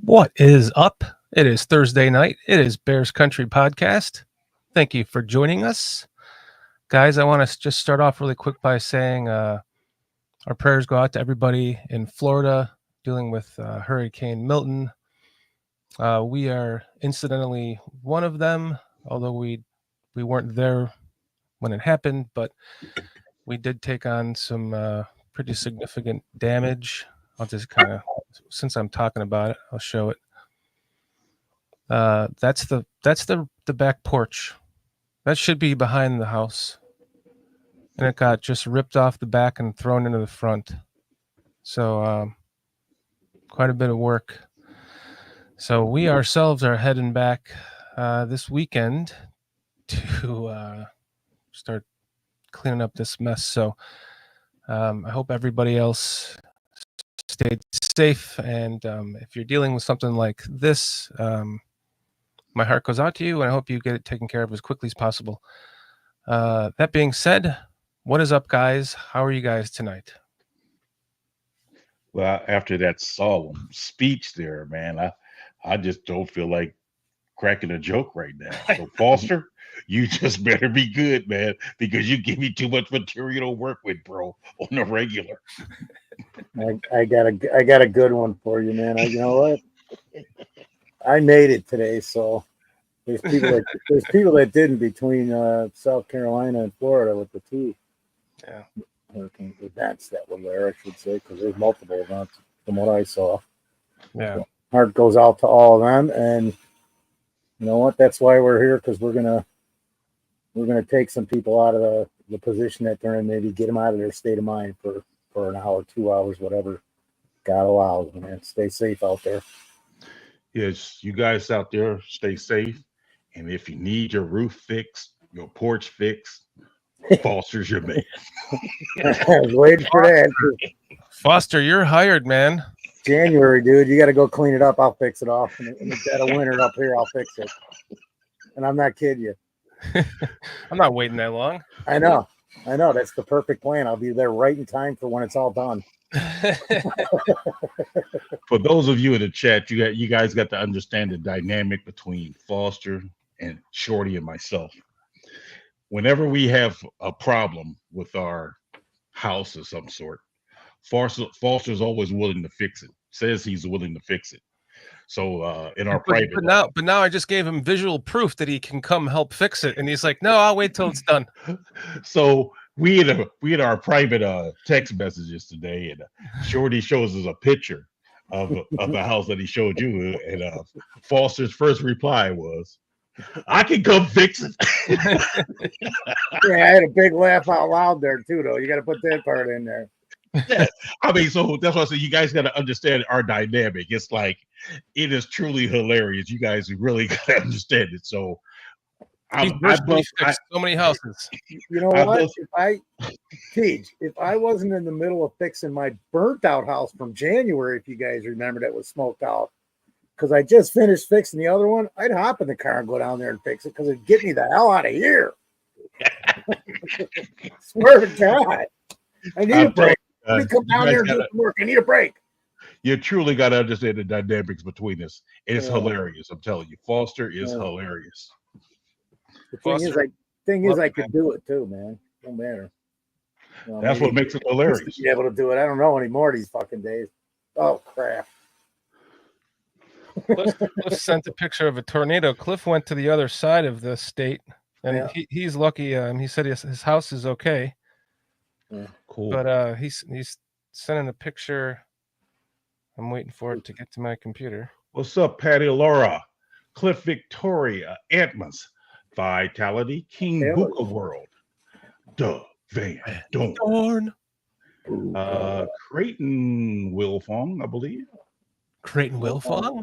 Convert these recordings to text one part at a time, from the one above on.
What is up? It is Thursday night. It is Bears Country Podcast. Thank you for joining us. Guys, I want to just start off really quick by saying our prayers go out to everybody in Florida dealing with Hurricane Milton. We are incidentally one of them, although we weren't there when it happened, but we did take on some pretty significant damage. I'll just kind of, since I'm talking about it, I'll show it. That's the back porch. That should be behind the house. And it got just ripped off the back and thrown into the front. So quite a bit of work. So we ourselves are heading back this weekend to start cleaning up this mess. So I hope everybody else stayed safe. And if you're dealing with something like this, my heart goes out to you, and I hope you get it taken care of as quickly as possible. That being said, what is up, guys? How are you guys tonight? Well, after that solemn speech there, man, I just don't feel like cracking a joke right now. So, Foster, you just better be good, man, because you give me too much material to work with, bro, on the regular. I got a good one for you, man. You know what? I made it today, so there's people that didn't between South Carolina and Florida with the two hurricane events that were there, I should say, because there's multiple events from what I saw. Yeah, so heart goes out to all of them, and you know what? That's why we're here, because we're gonna take some people out of the position that they're in, maybe get them out of their state of mind for an hour, 2 hours, whatever God allows. Man, stay safe out there. Yes, you guys out there, stay safe. And if you need your roof fixed, your porch fixed, Foster's your man. I was waiting for that. Foster, you're hired, man. January, dude, you got to go clean it up. I'll fix it off. And it's got a winter up here. I'll fix it. And I'm not kidding you. I'm not waiting that long. I know. That's the perfect plan. I'll be there right in time for when it's all done. For those of you in the chat, you guys got to understand the dynamic between Foster and Shorty and myself. Whenever we have a problem with our house of some sort, Foster's always willing to fix it. Says he's willing to fix it. So in our private, but now I just gave him visual proof that he can come help fix it, and he's like, "No, I'll wait till it's done." So we had our private text messages today, and Shorty shows us a picture of the house that he showed you, and Foster's first reply was, "I can come fix it." Yeah, I had a big laugh out loud there too, though. You got to put that part in there. Yeah, I mean, so that's why I say you guys got to understand our dynamic. It's like it is truly hilarious. You guys really got to understand it. So I fixed so many houses. You know what? If I wasn't in the middle of fixing my burnt out house from January, if you guys remember, that was smoked out, because I just finished fixing the other one, I'd hop in the car and go down there and fix it, because it'd get me the hell out of here. Swear to God, I need a break. Let me come down there and do some work. I need a break. You truly got to understand the dynamics between us. It's hilarious. I'm telling you, Foster is hilarious. The thing is, I could do it too, man. Don't matter. That's what makes it hilarious. Be able to do it. I don't know anymore these fucking days. Oh crap! Cliff sent a picture of a tornado. Cliff went to the other side of the state, and he's lucky. He said his house is okay. Yeah. Cool. But he's sending a picture. I'm waiting for it to get to my computer. What's up, Patty Laura, Cliff Victoria, Antmas, Vitality, King Buka World, Duh Van Dorn, Creighton Wilfong, I believe. Creighton Wilfong?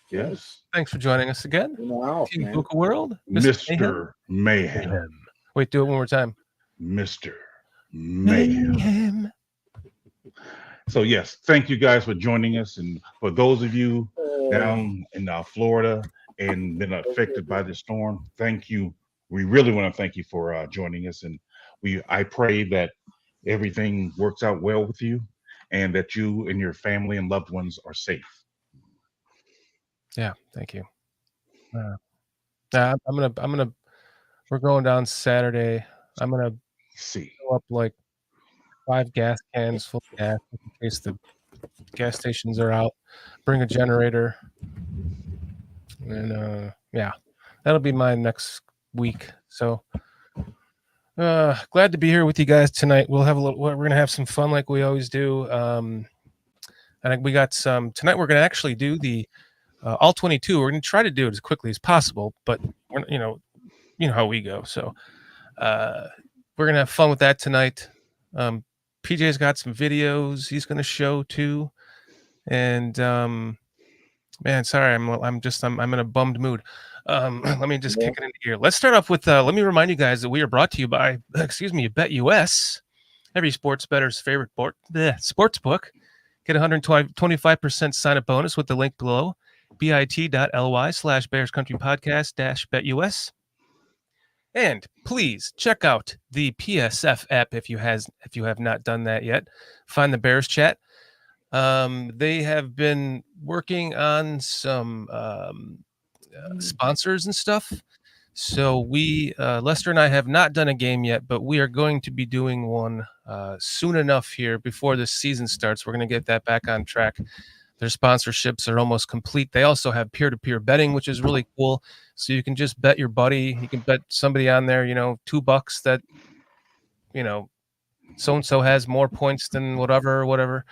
Yes. Thanks for joining us again. King Buka World, Mr. Mayhem. Wait, do it one more time. Mr. Mayhem. So yes, thank you guys for joining us, and for those of you down in Florida and been affected by the storm, thank you. We really want to thank you for joining us, and I pray that everything works out well with you, and that you and your family and loved ones are safe. Yeah, thank you. We're going down Saturday. I'm gonna See, fill up like 5 gas cans full of gas in case the gas stations are out. Bring a generator, and yeah, that'll be my next week. So glad to be here with you guys tonight. We're gonna have some fun like we always do. I think we got some tonight. We're gonna actually do the all-22. We're gonna try to do it as quickly as possible, but we're, you know how we go. So we're gonna have fun with that tonight. PJ's got some videos he's gonna show too, and man, sorry, I'm in a bummed mood. Let me just kick it into gear. Let's start off with let me remind you guys that we are brought to you by BetUS, every sports bettor's favorite sports book. Get 125% sign up bonus with the link below, bit.ly/BearsCountryPodcast-BetUS. And please check out the PSF app if you have not done that yet. Find the Bears chat. They have been working on some sponsors and stuff. So we, Lester and I have not done a game yet, but we are going to be doing one soon enough here before the season starts. We're going to get that back on track. Their sponsorships are almost complete. They also have peer-to-peer betting, which is really cool. So you can just bet your buddy. You can bet somebody on there, $2 that, so-and-so has more points than whatever.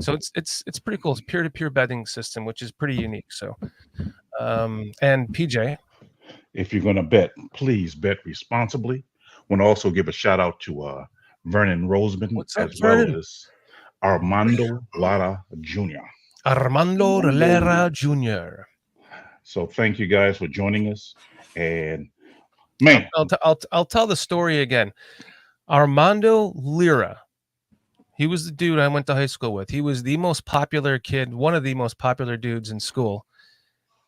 So it's pretty cool. It's a peer-to-peer betting system, which is pretty unique. So, and PJ, if you're going to bet, please bet responsibly. Want to also give a shout out to Vernon Roseman, What's up, as well Vernon? as Armando Lara Jr. Armando Lara Jr. So thank you guys for joining us. And man, I'll tell the story again. Armando Lira. He was the dude I went to high school with. He was the most popular kid, one of the most popular dudes in school.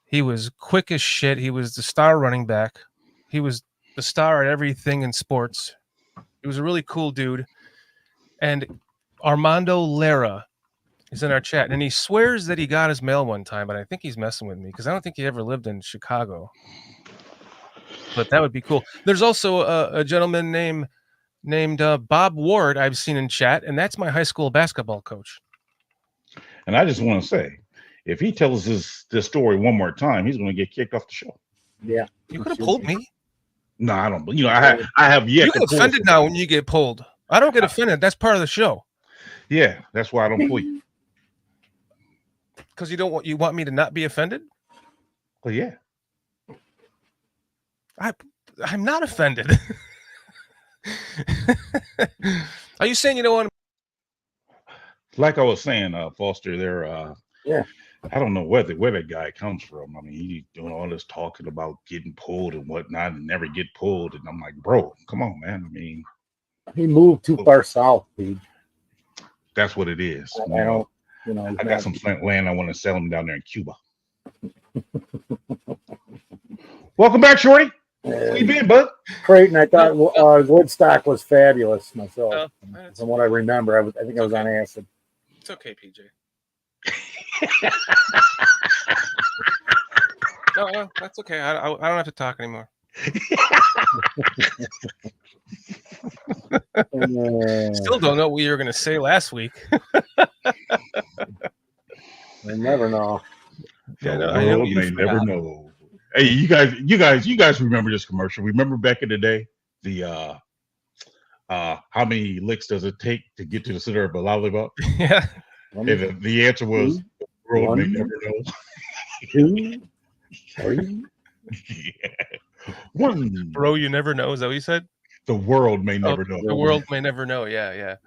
He was quick as shit. He was the star running back. He was the star at everything in sports. He was a really cool dude. And Armando Lara is in our chat. And he swears that he got his mail one time, but I think he's messing with me because I don't think he ever lived in Chicago. But that would be cool. There's also a gentleman named Bob Ward I've seen in chat, and that's my high school basketball coach. and I just want to say, if he tells this story one more time, he's going to get kicked off the show. Yeah. You could have pulled me. No, I don't. I have yet. You get offended now when you get pulled. I don't get offended. That's part of the show. Yeah, that's why I don't pull you. Because you want me to not be offended? Well, yeah. I'm not offended. Are you saying you don't want to? Like I was saying, Foster, there. Yeah. I don't know where that guy comes from. I mean, he's doing all this talking about getting pulled and whatnot, and never get pulled. And I'm like, bro, come on, man. I mean, he moved too far south, dude. That's what it is. I don't. I got some land I want to sell him down there in Cuba. Welcome back, Shorty. Where you been, bud? Creighton, I thought Woodstock was fabulous myself. From what I remember, I think I was on acid. It's okay, PJ. No, that's okay. I don't have to talk anymore. Still don't know what you were going to say last week. I never know. Yeah, I know you never know. Hey, you guys remember this commercial? Remember back in the day, the how many licks does it take to get to the center of a lollipop? Yeah. And the answer was, the world may never know. 2, 3. Yeah. 1. Bro, you never know. Is that what you said? The world may never know. The world may never know. Yeah.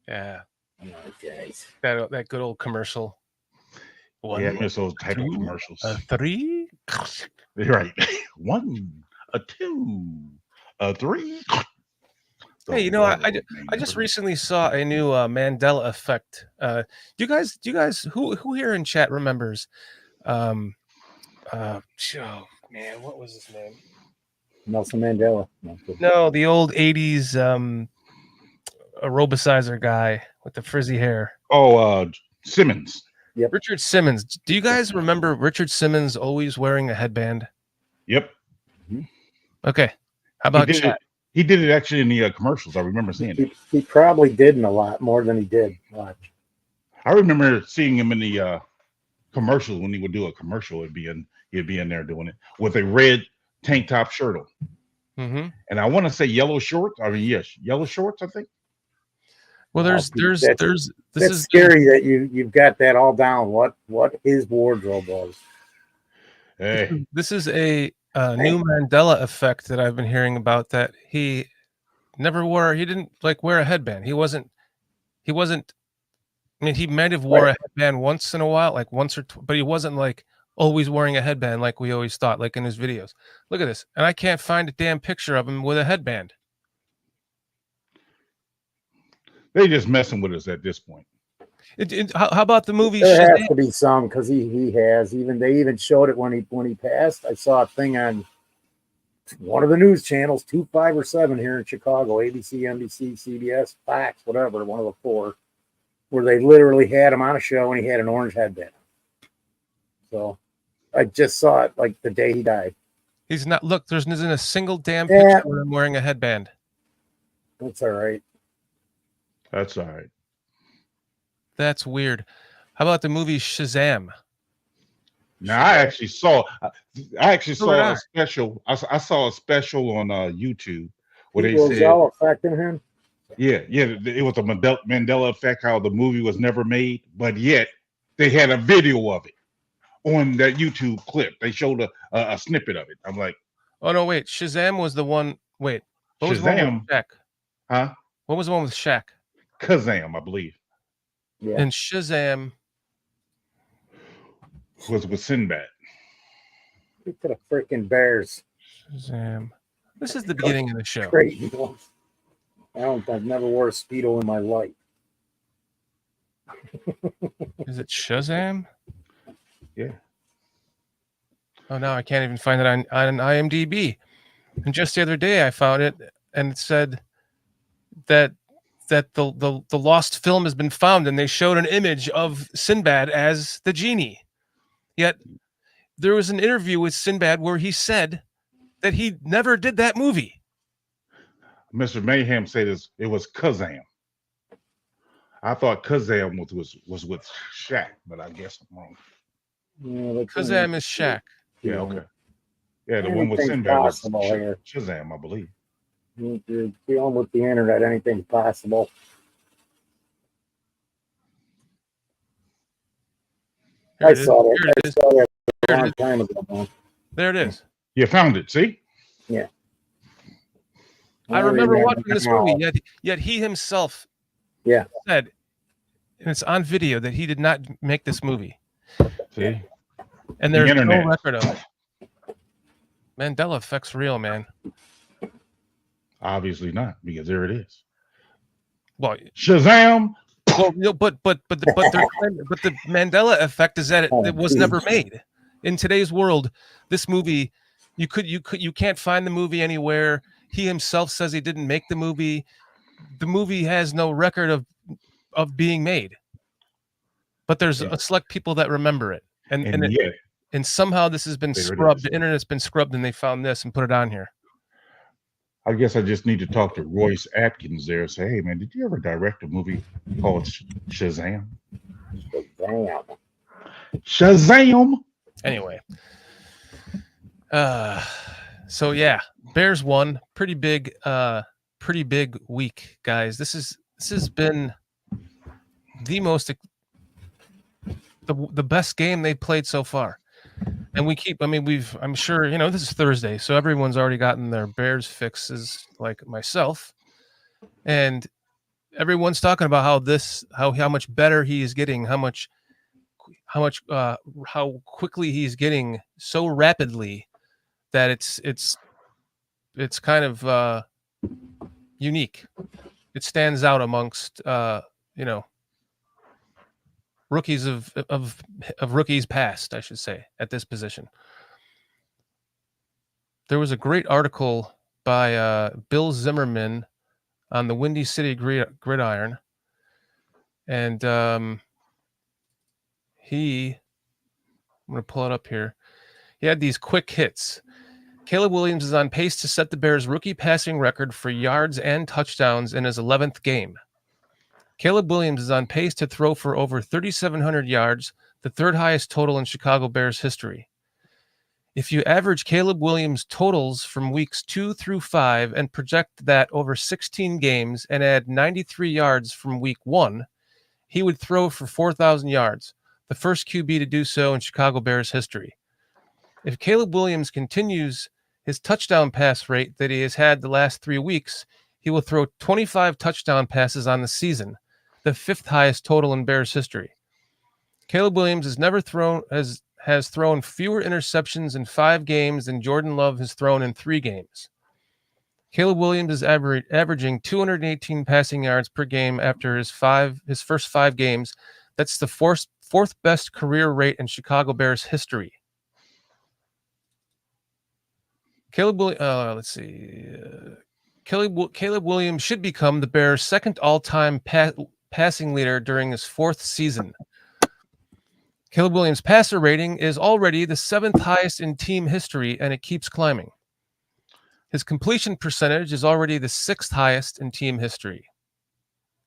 Guys. That good old commercial. 1, yeah, I miss those type of commercials. 3. Right. 1, 2, 3. Hey, I just recently saw a new Mandela effect. Do you guys who here in chat remembers? Oh man, what was his name? Nelson Mandela. No, the old '80s aerobicizer guy with the frizzy hair. Oh, Simmons. Yep. Richard Simmons. Do you guys remember Richard Simmons always wearing a headband? Yep. Okay. How He about did chat? it. He did it actually in the commercials. I remember seeing it. He probably didn't a lot more than he did. Watch. I remember seeing him in the commercials when he would do a commercial. He'd be in there doing it with a red tank top shirt on, Mm-hmm. and I want to say yellow shorts. I mean, yes, yellow shorts. I think. Well, That's this is scary that you've got that all down. What his wardrobe was. Hey, this is a new Mandela effect that I've been hearing about, that he never wore. He didn't like wear a headband. He wasn't. I mean, he might have wore a headband once in a while, like once or but he wasn't like always wearing a headband like we always thought, like in his videos. Look at this, and I can't find a damn picture of him with a headband. they just messing with us at this point. How about the movie? There has to be some because he has they even showed it when he passed. I saw a thing on one of the news channels, 2, 5, or 7 here in Chicago, ABC, NBC, CBS, Fox, whatever, one of the 4, where they literally had him on a show and he had an orange headband. So I just saw it like the day he died. He's not. Look, there isn't a single damn picture of him wearing a headband. That's all right. That's all right. That's weird. How about the movie Shazam? Now I actually saw a special. I saw a special on YouTube where they said all affecting him. Yeah, it was a Mandela effect, how the movie was never made, but yet they had a video of it on that YouTube clip. They showed a snippet of it. I'm like, oh no, wait, Shazam was the one. Wait, what was Shazam? the one with Shaq? Huh? What was the one with Shaq? Kazam, I believe. Yeah. And Shazam was with Sinbad. Look at the freaking Bears. Shazam. This is the beginning of the show. Great. I've never wore a Speedo in my life. Is it Shazam? Yeah. Oh, now I can't even find it on IMDb. And just the other day I found it, and it said that the lost film has been found, and they showed an image of Sinbad as the genie. Yet there was an interview with Sinbad where he said that he never did that movie. Mr. Mayhem said it was Kazam. I thought Kazam was with Shaq, but I guess I'm wrong. Yeah, Kazam is Shaq. Yeah, okay. Yeah, the one with Sinbad was Shazam, I believe. You're dealing with the internet, anything's possible. I saw that a long time ago, man. There it is. You found it, see? Yeah. I remember watching this movie, yet he himself said, and it's on video, that he did not make this movie. See? And there's no record of it. Mandela effect's real, man. Obviously not, because there it is. Well, Shazam! Well, no, but the Mandela effect is that it was never made. In today's world, this movie, you can't find the movie anywhere. He himself says he didn't make the movie. The movie has no record of being made. But there's a select people that remember it. And somehow this has been scrubbed. The internet's been scrubbed, and they found this and put it on here. I guess I just need to talk to Royce Atkins there and say, hey, man, did you ever direct a movie called Shazam? Shazam! Anyway. So, yeah, Bears won. Pretty big week, guys. This has been the best game they played so far. And I'm sure, this is Thursday, so everyone's already gotten their Bears fixes, like myself. And everyone's talking about how much better he is getting, how quickly he's getting so rapidly that it's kind of unique. It stands out amongst rookies of rookies past, I should say, at this position. There was a great article by Bill Zimmerman on the Windy City Gridiron, and I'm going to pull it up here. He had these quick hits. Caleb Williams is on pace to set the Bears' rookie passing record for yards and touchdowns in his 11th game. Caleb Williams is on pace to throw for over 3,700 yards, the third highest total in Chicago Bears history. If you average Caleb Williams' totals from weeks 2 through 5 and project that over 16 games and add 93 yards from week 1, he would throw for 4,000 yards, the first QB to do so in Chicago Bears history. If Caleb Williams continues his touchdown pass rate that he has had the last 3 weeks, he will throw 25 touchdown passes on the season, the fifth highest total in Bears history. Caleb Williams has thrown fewer interceptions in 5 games than Jordan Love has thrown in 3 games. Caleb Williams is averaging 218 passing yards per game after his first 5 games. That's the fourth best career rate in Chicago Bears history. Caleb Williams should become the Bears' second all-time passing leader during his 4th season. Caleb Williams' passer rating is already the 7th highest in team history, and it keeps climbing. His completion percentage is already the 6th highest in team history.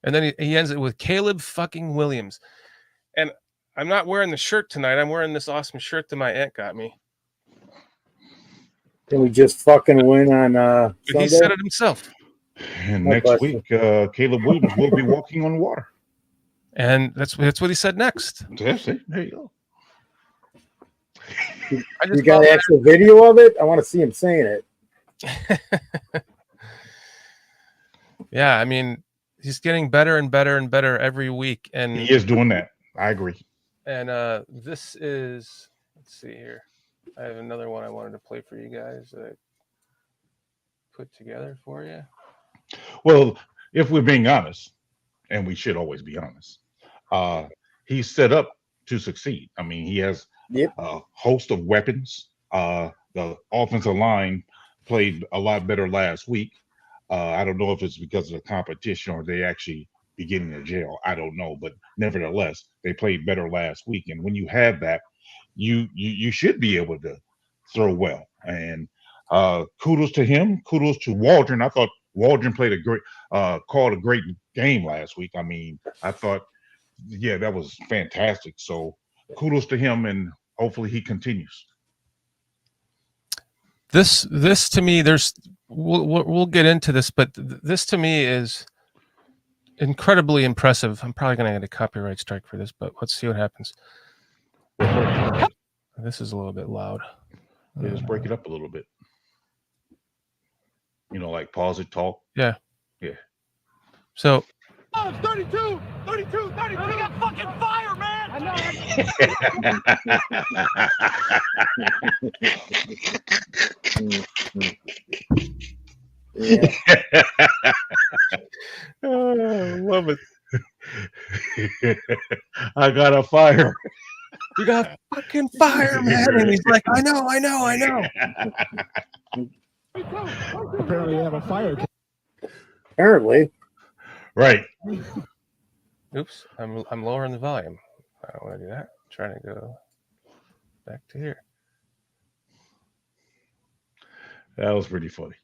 And then he ends it with Caleb fucking Williams. And I'm not wearing the shirt tonight. I'm wearing this awesome shirt that my aunt got me. Can we just fucking win on Sunday? He said it himself. And No next question. week, Caleb Williams will be walking on water. And that's what he said next. That's it. There you go. You got an actual video of it? I want to see him saying it. Yeah, I mean, he's getting better and better and better every week. And He is doing that. I agree. And this is, let's see here. I have another one I wanted to play for you guys that I put together for you. Well, if we're being honest, and we should always be honest, he's set up to succeed. I mean, he has a host of weapons. The offensive line played a lot better last week. I don't know if it's because of the competition or they actually be getting to jail. I don't know, but nevertheless, they played better last week. And when you have that, you should be able to throw well. And kudos to him. Kudos to Waldron. I thought Waldron called a great game last week. I mean, I thought, yeah, that was fantastic. So kudos to him, and hopefully he continues. This to me, we'll get into this, but this to me is incredibly impressive. I'm probably going to get a copyright strike for this, but let's see what happens. This is a little bit loud. Yeah, let's break it up a little bit. You know, like pause it, talk. Yeah. Yeah. So. Oh, it's 32, 32, 32. We got fucking fire, man. I Love it. I got a fire. You got fucking fire, man. And he's like, I know. Apparently, you have a fire. Apparently. Right. Oops, I'm lowering the volume. I don't want to do that. I'm trying to go back to here. That was pretty funny.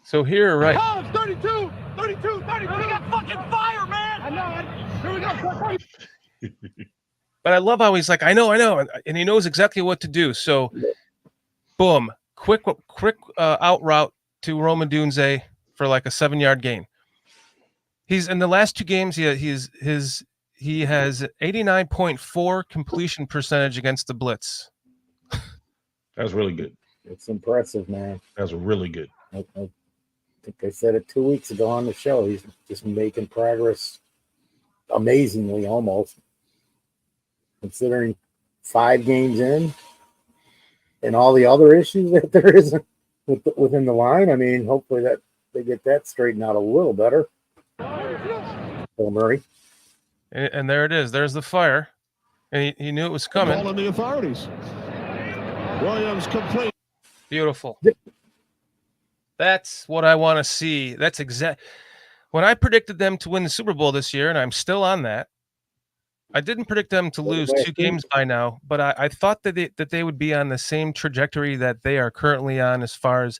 So here, right. Oh, it's 32, 32, 32. We got fucking fire, man. I know. Here we go. But I love how he's like, I know, and he knows exactly what to do. So, boom, quick out route to Roman Dunze for like a 7-yard gain. He's in the last 2 games. He has 89.4 completion percentage against the blitz. That's really good. It's impressive, man. That's really good. I think I said it 2 weeks ago on the show. He's just making progress amazingly, almost. Considering 5 games in and all the other issues that there is within the line. I mean, hopefully that they get that straightened out a little better. Bill Murray. And there it is. There's the fire. And he knew it was coming. Calling the authorities. Williams complete. Beautiful. That's what I want to see. That's when I predicted them to win the Super Bowl this year, and I'm still on that. I didn't predict them to lose last 2 week? games by now, but I thought that they would be on the same trajectory that they are currently on, as far as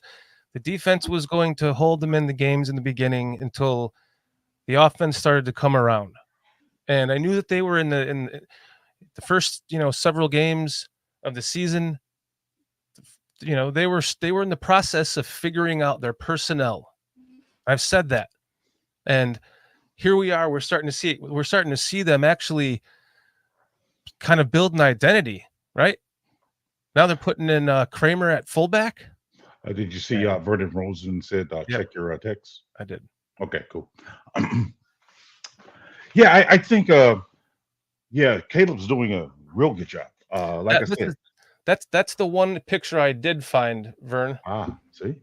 the defense was going to hold them in the games in the beginning until the offense started to come around. And I knew that they were in the first, several games of the season. They were in the process of figuring out their personnel. I've said that, and here we are. We're starting to see them actually kind of build an identity, right? Now they're putting in Kramer at fullback. Did you see Vernon Rosen said check your text? I did. Okay, cool. Yeah, I think Caleb's doing a real good job. Like I said, that's the one picture I did find, Vern. See?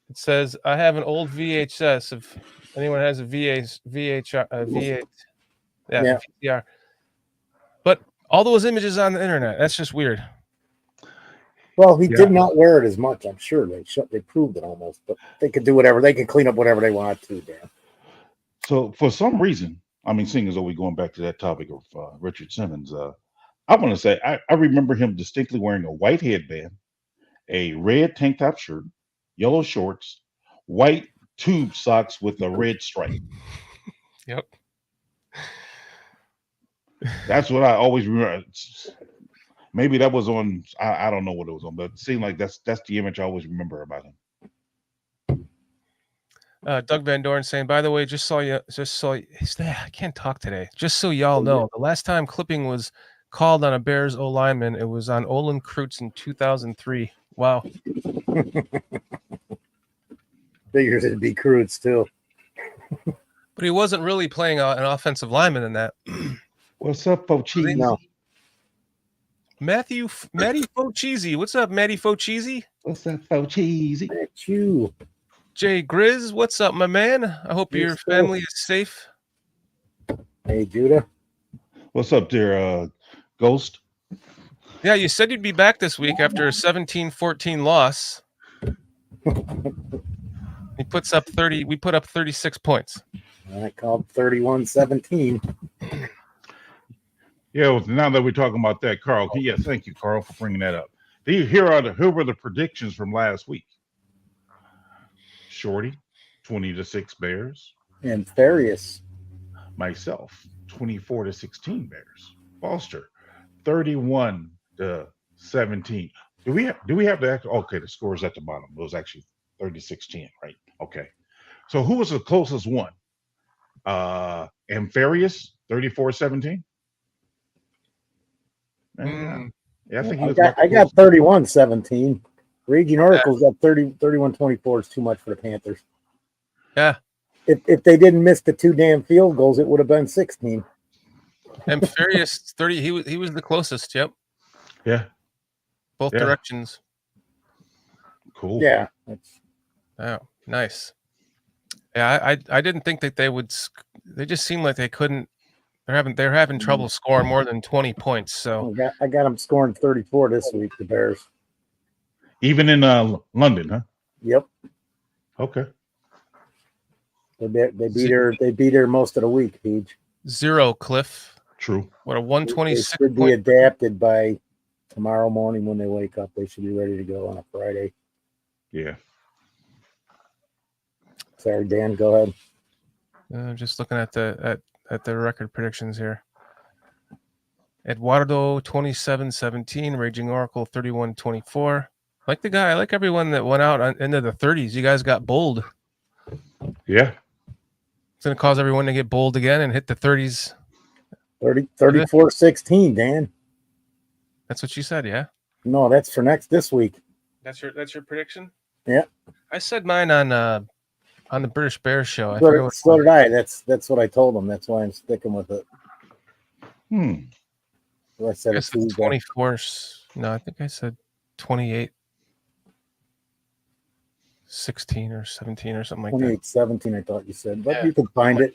It says, I have an old VHS. If anyone has a VHR, VCR. But all those images on the internet, that's just weird. Well, he did not wear it as much. I'm sure they proved it almost, but they could do whatever. They could clean up whatever they want to, Dan. So for some reason, I mean, seeing as though we're going back to that topic of Richard Simmons, I want to say I remember him distinctly wearing a white headband, a red tank top shirt, yellow shorts, white tube socks with a red stripe. Yep. That's what I always remember. Maybe that was on. I don't know what it was on, but it seemed like that's the image I always remember about him. Doug Van Dorn saying, by the way, just saw you. I can't talk today. Just so y'all know, the last time clipping was called on a Bears O lineman, it was on Olin Kreutz in 2003. Wow. Figures it'd be Kreutz too. But he wasn't really playing an offensive lineman in that. What's up, Focheesy? No. Matty Focheesy. What's up, Matty Focheesy? What's up, Focheesy? That's you. Jay Grizz, what's up, my man? I hope your family is safe. Hey, Judah. What's up there, Ghost? Yeah, you said you'd be back this week after a 17-14 loss. He puts up 30. We put up 36 points. I called 31-17. Yeah, well, now that we're talking about that, Carl. Yeah, thank you, Carl, for bringing that up. Here were the predictions from last week. Shorty, 20-6 Bears. And Farius. Myself, 24-16 Bears. Foster, 31-17. Do we have the actual? Okay, the score is at the bottom. It was actually 30-10, right? Okay. So who was the closest one? Farius, 34-17. Yeah, I think he was. I got 31-17. Raging Oracle's got 31-24 is too much for the Panthers. Yeah. If they didn't miss the 2 damn field goals, it would have been 16. And Farius 30. He was the closest. Yep. Yeah. Both directions. Cool. Yeah. Oh, nice. Yeah, I didn't think that they would. They just seemed like they couldn't. They're having trouble scoring more than 20 points. So I got them scoring 34 this week. The Bears. Even in London, huh? Yep. Okay. They beat her most of the week, Paige. 0, Cliff. True. What a 126. They should be adapted by tomorrow morning when they wake up. They should be ready to go on a Friday. Yeah. Sorry, Dan. Go ahead. Just looking at the record predictions here. Eduardo 27-17, Raging Oracle 31-24. Like the guy, I like everyone that went out into the 30s. You guys got bold. Yeah. It's going to cause everyone to get bold again and hit the 30s. 34-16, Dan. That's what you said, yeah? No, that's for this week. That's your prediction? Yeah. I said mine on the British Bears show. So did I. That's what I told them. That's why I'm sticking with it. So I said I guess it's 24. No, I think I said 28. 16 or 17 or something like that. 28-17, I thought you said, but you can find it.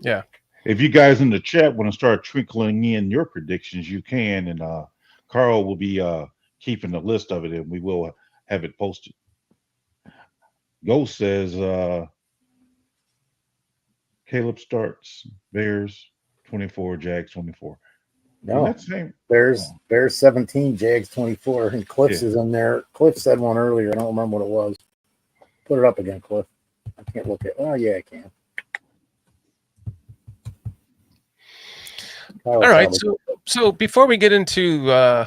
Yeah. If you guys in the chat want to start trickling in your predictions, you can, and Carl will be keeping a list of it, and we will have it posted. Ghost says Caleb starts Bears 24, Jags 24. No, That's the same. Bears 17, Jags 24, and Cliff's Yeah. is in there. Cliff said one earlier. I don't remember what it was. Put it up again, Cliff. I can't look at. Oh yeah, I can. All right. So before we get into the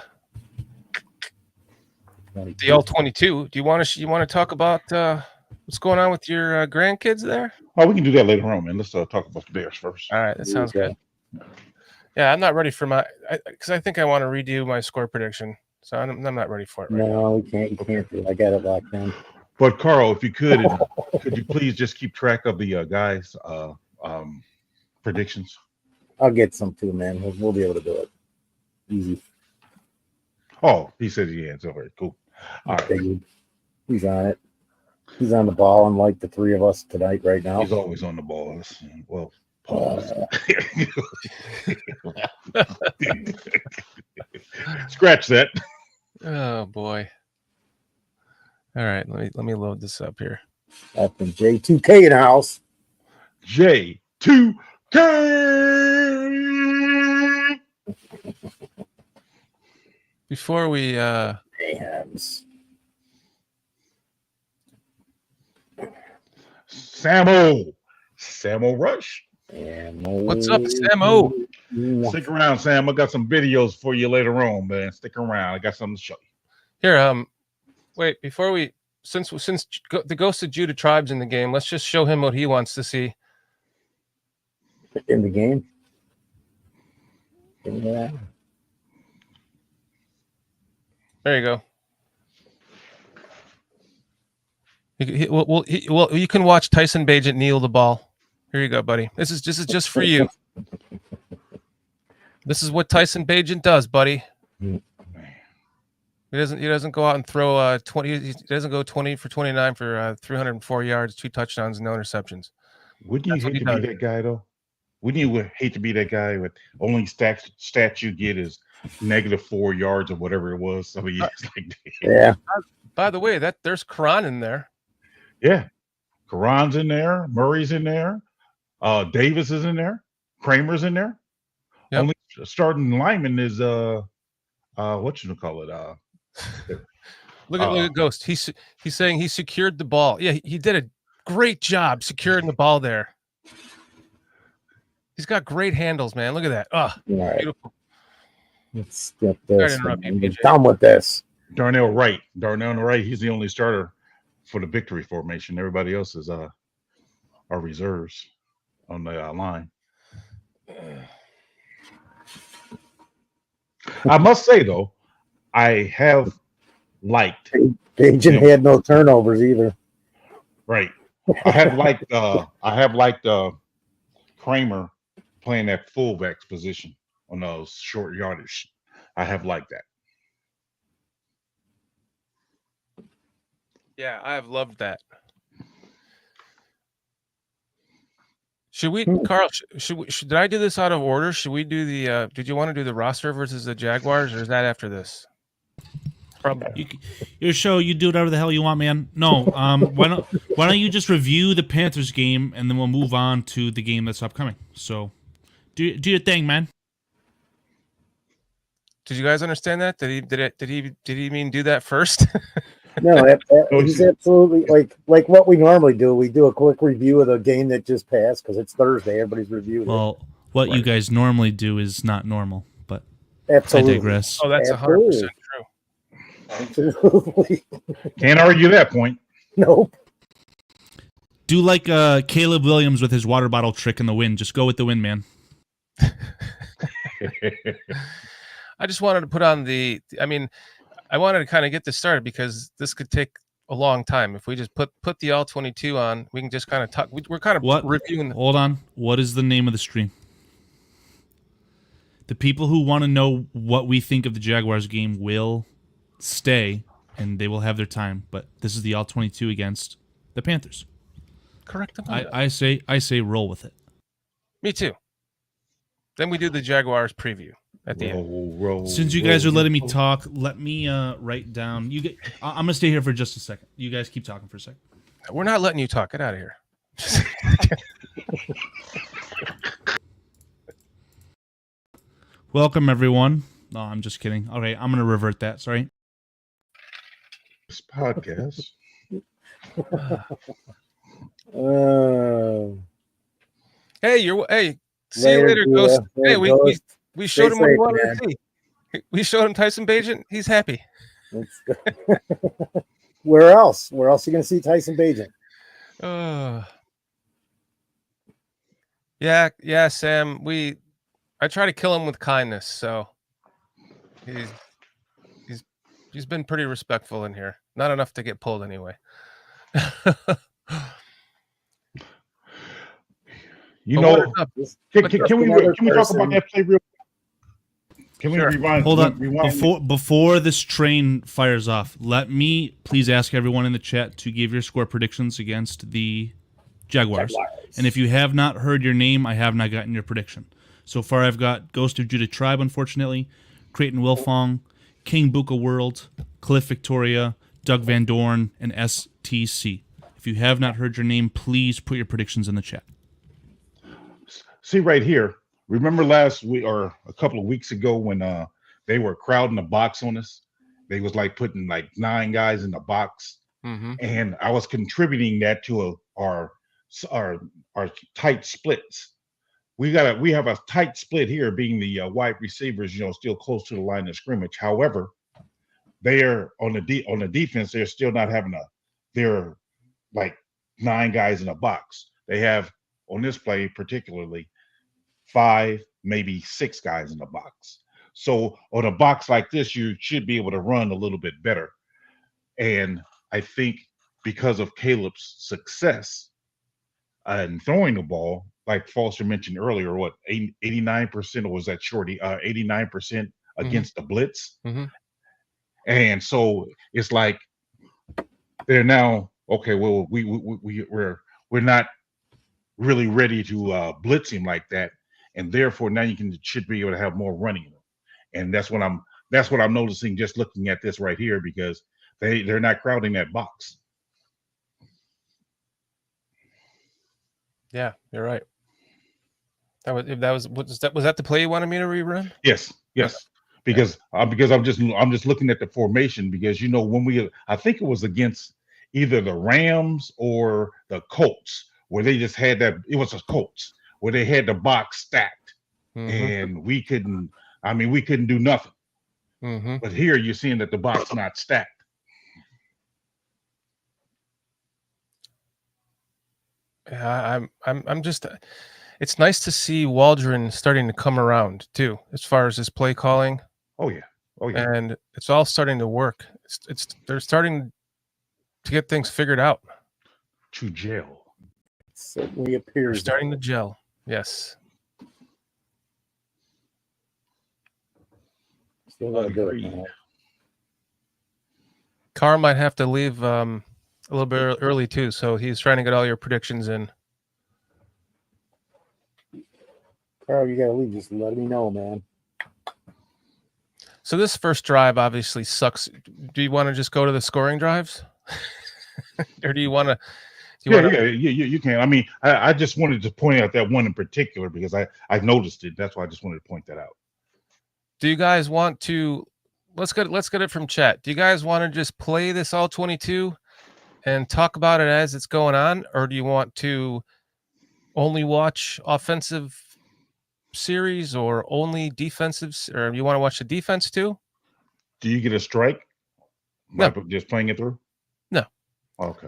ALL-22, do you want to talk about what's going on with your grandkids there? Oh, we can do that later on, man. Let's talk about the Bears first. All right, that sounds good. Yeah, I'm not ready for because I think I want to redo my score prediction, so I'm not ready for it right now. No, you can't. You can't do it. I got it locked in. But Carl, if you could you please just keep track of the guys' predictions? I'll get some too, man. We'll be able to do it. Easy. Oh, he said he answered. All right, cool. All right. He's on it. He's on the ball, unlike the three of us tonight right now. He's always on the ball. Well, pause. Scratch that. Oh boy. All right, let me load this up here. That's from J2K in the house. J2K. Before we Mayhems. Samo Rush. What's up, Samo? Stick around, Sam. I got some videos for you later on, man. Stick around. I got something to show you. Here, wait, before we since the Ghost of Judah Tribe's in the game, let's just show him what he wants to see. In the game? Yeah. There you go. You can watch Tyson Bagent kneel the ball. Here you go, buddy. This is just for you. This is what Tyson Bagent does, buddy. He doesn't go out and throw 20. He doesn't go 20 for 29 for 304 yards, 2 touchdowns, no interceptions. Wouldn't you hate to be that guy though? Wouldn't you hate to be that guy with only stats you get is -4 yards or whatever it was? So he like, yeah. By the way, there's Karan in there. Yeah, Karan's in there. Murray's in there. Davis is in there. Kramer's in there. Yep. Only starting lineman is what you call it? Look at Ghost. He's saying he secured the ball. Yeah, he did a great job securing the ball there. He's got great handles, man. Look at that. Oh, right. Beautiful. Let's get this. Sorry to interrupt you, Get PJ. done with this. Darnell Wright. He's the only starter for the victory formation. Everybody else is our reserves on the line. I must say though, I have liked. Agent had no turnovers either. Right. I have liked Kramer playing that fullback position on those short yardage. I have liked that. Yeah, I have loved that. Should we, Carl? Did I do this out of order? Should we do the? Did you want to do the roster versus the Jaguars, or is that after this? Probably. Your show, you do whatever the hell you want, man. No, why don't you just review the Panthers game and then we'll move on to the game that's upcoming. So, do your thing, man. Did you guys understand that? Did he mean do that first? No, he's absolutely like what we normally do. We do a quick review of the game that just passed because it's Thursday. Everybody's reviewing. Well, what you guys normally do is not normal, but absolutely. I digress. Oh, that's 100% true. Absolutely. Can't argue that point. Nope. Do like Caleb Williams with his water bottle trick in the wind. Just go with the wind, man. I just wanted to put on I wanted to kind of get this started because this could take a long time. If we just put the ALL-22 on, we can just kind of talk. We're kind of reviewing. Hold on. What is the name of the stream? The people who want to know what we think of the Jaguars game will stay, and they will have their time. But this is the ALL-22 against the Panthers. Correct. I say roll with it. Me too. Then we do the Jaguars preview at the end. Since you guys are letting me talk, let me write down. I'm gonna stay here for just a second. You guys keep talking for a second. We're not letting you talk. Get out of here. Welcome, everyone. No, I'm just kidding. All right, I'm going to revert that. Sorry. This podcast. Hey, see you later, Ghost. Hey, we showed him what he wanted to see. We showed him Tyson Bagent. He's happy. Let's go. Where else? Where else are you going to see Tyson Bagent? Yeah, Sam. I try to kill him with kindness, so he's been pretty respectful in here. Not enough to get pulled anyway. You know, can we talk person. about that play real? Can we Sure. rewind? Hold on. Rewind Before this train fires off, let me please ask everyone in the chat to give your score predictions against the Jaguars. And if you have not heard your name, I have not gotten your prediction. So far, I've got Ghost of Judah Tribe, unfortunately, Creighton Wilfong, King Buka World, Cliff Victoria, Doug Van Dorn, and STC. If you have not heard your name, please put your predictions in the chat. See right here. Remember last week or a couple of weeks ago when they were crowding the box on us? They was like putting like 9 guys in the box, and I was contributing that to our tight splits. We have a tight split here, being the wide receivers, still close to the line of scrimmage. However, they're on the defense. They're still not having they're like 9 guys in a box. They have on this play particularly 5, maybe 6 guys in the box. So on a box like this, you should be able to run a little bit better. And I think because of Caleb's success in throwing the ball, like Foster mentioned earlier, 89% or was that Shorty? 89% against the blitz. And so it's like they're now okay. Well, we're not really ready to blitz him like that, and therefore now should be able to have more running. And that's what I'm noticing just looking at this right here, because they're not crowding that box. Yeah, you're right. Was that the play you wanted me to rerun? Yes. Because I'm just looking at the formation, because when I think it was against either the Rams or the Colts, where they just had that. It was the Colts where they had the box stacked, and we couldn't do nothing. But here you're seeing that the box not stacked. Yeah, I'm just. It's nice to see Waldron starting to come around too, as far as his play calling. Oh yeah. And it's all starting to work. They're starting to get things figured out. To gel. It certainly appears. They're starting to gel. Yes. Still gotta do it, man. Carr might have to leave a little bit early too, so he's trying to get all your predictions in. Carl, you gotta leave. Just let me know, man. So this first drive obviously sucks. Do you want to just go to the scoring drives, or do you want to? You can. I mean, I just wanted to point out that one in particular because I noticed it. That's why I just wanted to point that out. Do you guys want to? Let's get it from chat. Do you guys want to just play this all-22 and talk about it as it's going on, or do you want to only watch offensive series or only defensive, or you want to watch the defense too? Do you get a strike? No. Just playing it through? No. Oh, okay.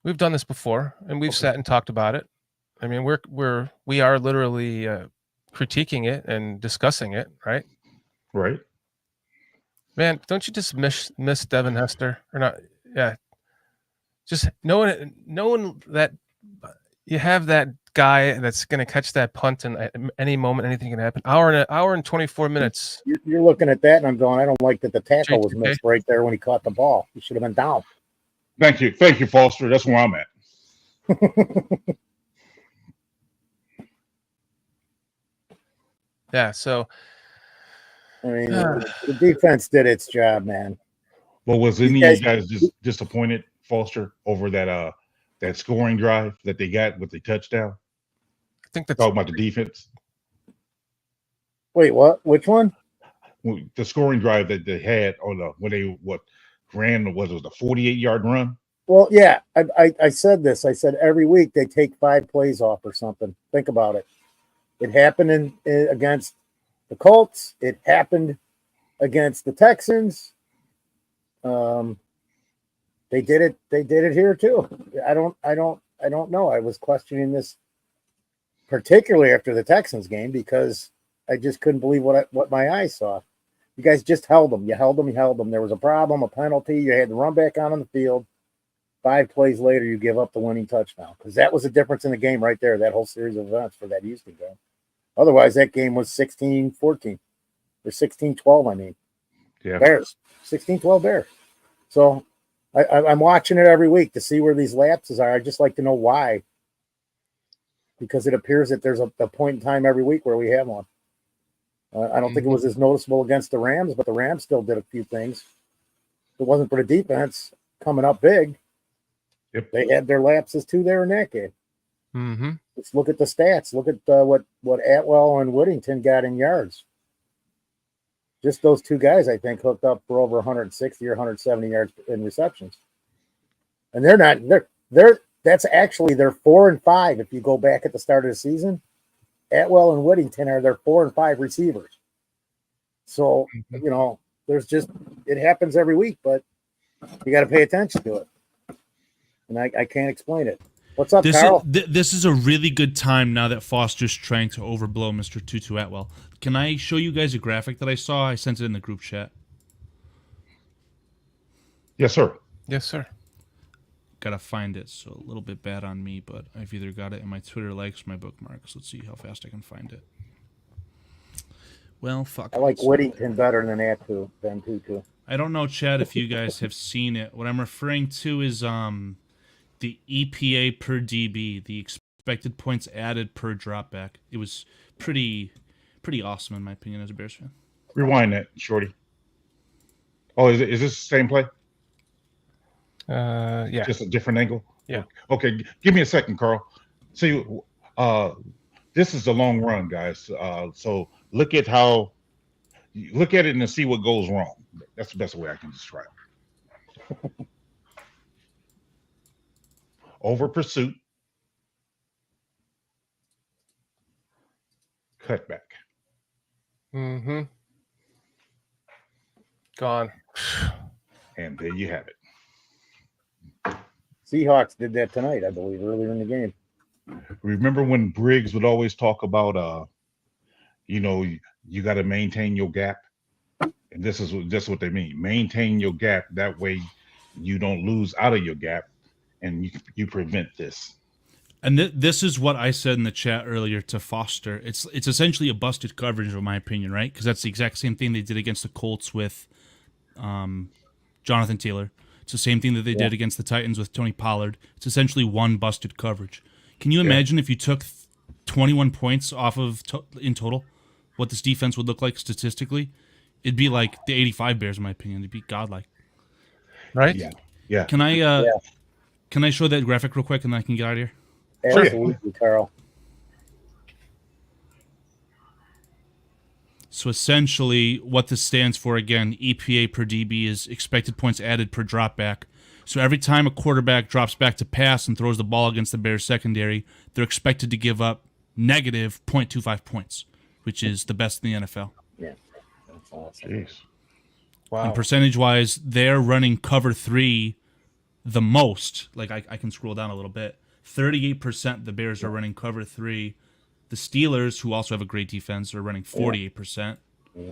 We've done this before, and we've sat and talked about it. I mean, we are literally critiquing it and discussing it, right? Right. Man, don't you just miss Devin Hester or not? Yeah. Just knowing that you have that guy that's going to catch that punt, and at any moment anything can happen. Hour and 24 minutes. You're looking at that, and I'm going, I don't like that the tackle was JTK. missed right there when he caught the ball. He should have been down. Thank you, Foster. That's where I'm at. Yeah. So, I mean, the defense did its job, man. Well, was any of you guys just disappointed, Foster, over that scoring drive that they got with the touchdown? I think that's talking about the defense. Wait, what? Which one? The scoring drive that they had on when they ran was a 48-yard run. Well, yeah, I said this. I said every week they take 5 plays off or something. Think about it. It happened against the Colts. It happened against the Texans. They did it. They did it here too. I don't know. I was questioning this particularly after the Texans game because I just couldn't believe what my eyes saw. You guys just held them. You held them. You held them. There was a problem, a penalty. You had to run back on the field. 5 plays later, you give up the winning touchdown because that was the difference in the game right there. That whole series of events for that Houston game. Otherwise, that game was 16-14 or 16-12. I mean, Yeah, Bears 16-12 Bears. So I'm watching it every week to see where these lapses are. I just like to know why, because it appears that there's a point in time every week where we have one. I don't think it was as noticeable against the Rams, but the Rams still did a few things. If it wasn't for the defense coming up big, Yep. they had their lapses too there in that game. Mm-hmm. Let's look at the stats. Look at what Atwell and Whittington got in yards. Just those two guys, I think, hooked up for over 160 or 170 yards in receptions. And that's actually their 4 and 5. If you go back at the start of the season, Atwell and Whittington are their 4 and 5 receivers. So, it happens every week, but you got to pay attention to it. And I can't explain it. What's up, Carl? This is a really good time now that Foster's trying to overblow Mr. Tutu Atwell. Can I show you guys a graphic that I saw? I sent it in the group chat. yes, sir. Yes, sir. Gotta find it, so a little bit bad on me, but I've either got it in my Twitter likes or my bookmarks. Let's see how fast I can find it. Well, fuck. I like Whittington better than Tutu. I don't know, Chad, if you guys have seen it. What I'm referring to is the EPA per DB, the expected points added per dropback. It was pretty awesome in my opinion as a Bears fan. Rewind that, Shorty. Oh, is this the same play? Yeah. Just a different angle? Yeah. Okay, give me a second, Carl. See, this is the long run, guys. So look at it and see what goes wrong. That's the best way I can describe it. Over pursuit. Cutback. Mm-hmm. Gone. And there you have it. Seahawks did that tonight, I believe, earlier in the game. Remember when Briggs would always talk about, you got to maintain your gap? And this is just what they mean. Maintain your gap. That way you don't lose out of your gap and you prevent this. And this is what I said in the chat earlier to Foster. It's essentially a busted coverage, in my opinion, right? Because that's the exact same thing they did against the Colts with Jonathan Taylor. It's the same thing that they did against the Titans with Tony Pollard. It's essentially one busted coverage. Can you imagine if you took 21 points off of in total, what this defense would look like statistically? It'd be like the 85 Bears, in my opinion. It'd be godlike. Right? Yeah. Can I show that graphic real quick and then I can get out of here? Absolutely, Carl. So essentially what this stands for, again, EPA per DB is expected points added per dropback. So every time a quarterback drops back to pass and throws the ball against the Bears secondary, they're expected to give up negative 0.25 points, which is the best in the NFL. Yeah. That's awesome. Jeez. Wow. And percentage-wise, they're running cover 3 the most. Like, I can scroll down a little bit. 38% the Bears are running cover 3. The Steelers, who also have a great defense, are running 48%. Yeah.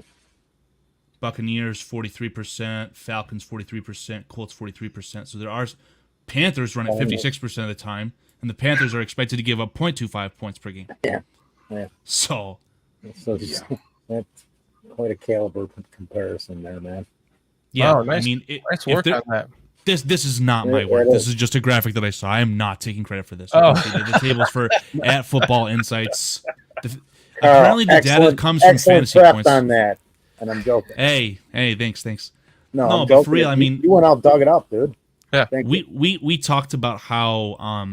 Buccaneers, 43%. Falcons, 43%. Colts, 43%. So there are Panthers running 56% of the time, and the Panthers are expected to give up 0.25 points per game. Yeah. So That's quite a caliber comparison there, man. yeah, Wow, nice, I mean, nice work on that. This is not my work. This is just a graphic that I saw. I am not taking credit for this. Oh. The tables for at Football Insights. Apparently, the data comes from excellent fantasy prep points. on that, and I'm joking. Hey, thanks. No, No, I'm but for joking. real, I mean- you went out, dug it up, dude. Yeah. Thank you. We talked about how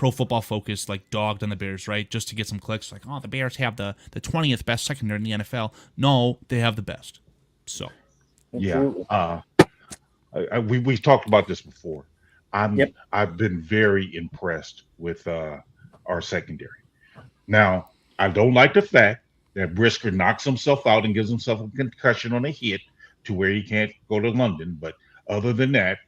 Pro Football Focus like dogged on the Bears, right? Just to get some clicks. Like, oh, the Bears have the 20th best secondary in the NFL. No, they have the best. So, Yeah. We've talked about this before. I've been very impressed with our secondary. Now, I don't like the fact that Brisker knocks himself out and gives himself a concussion on a hit to where he can't go to London. But other than that,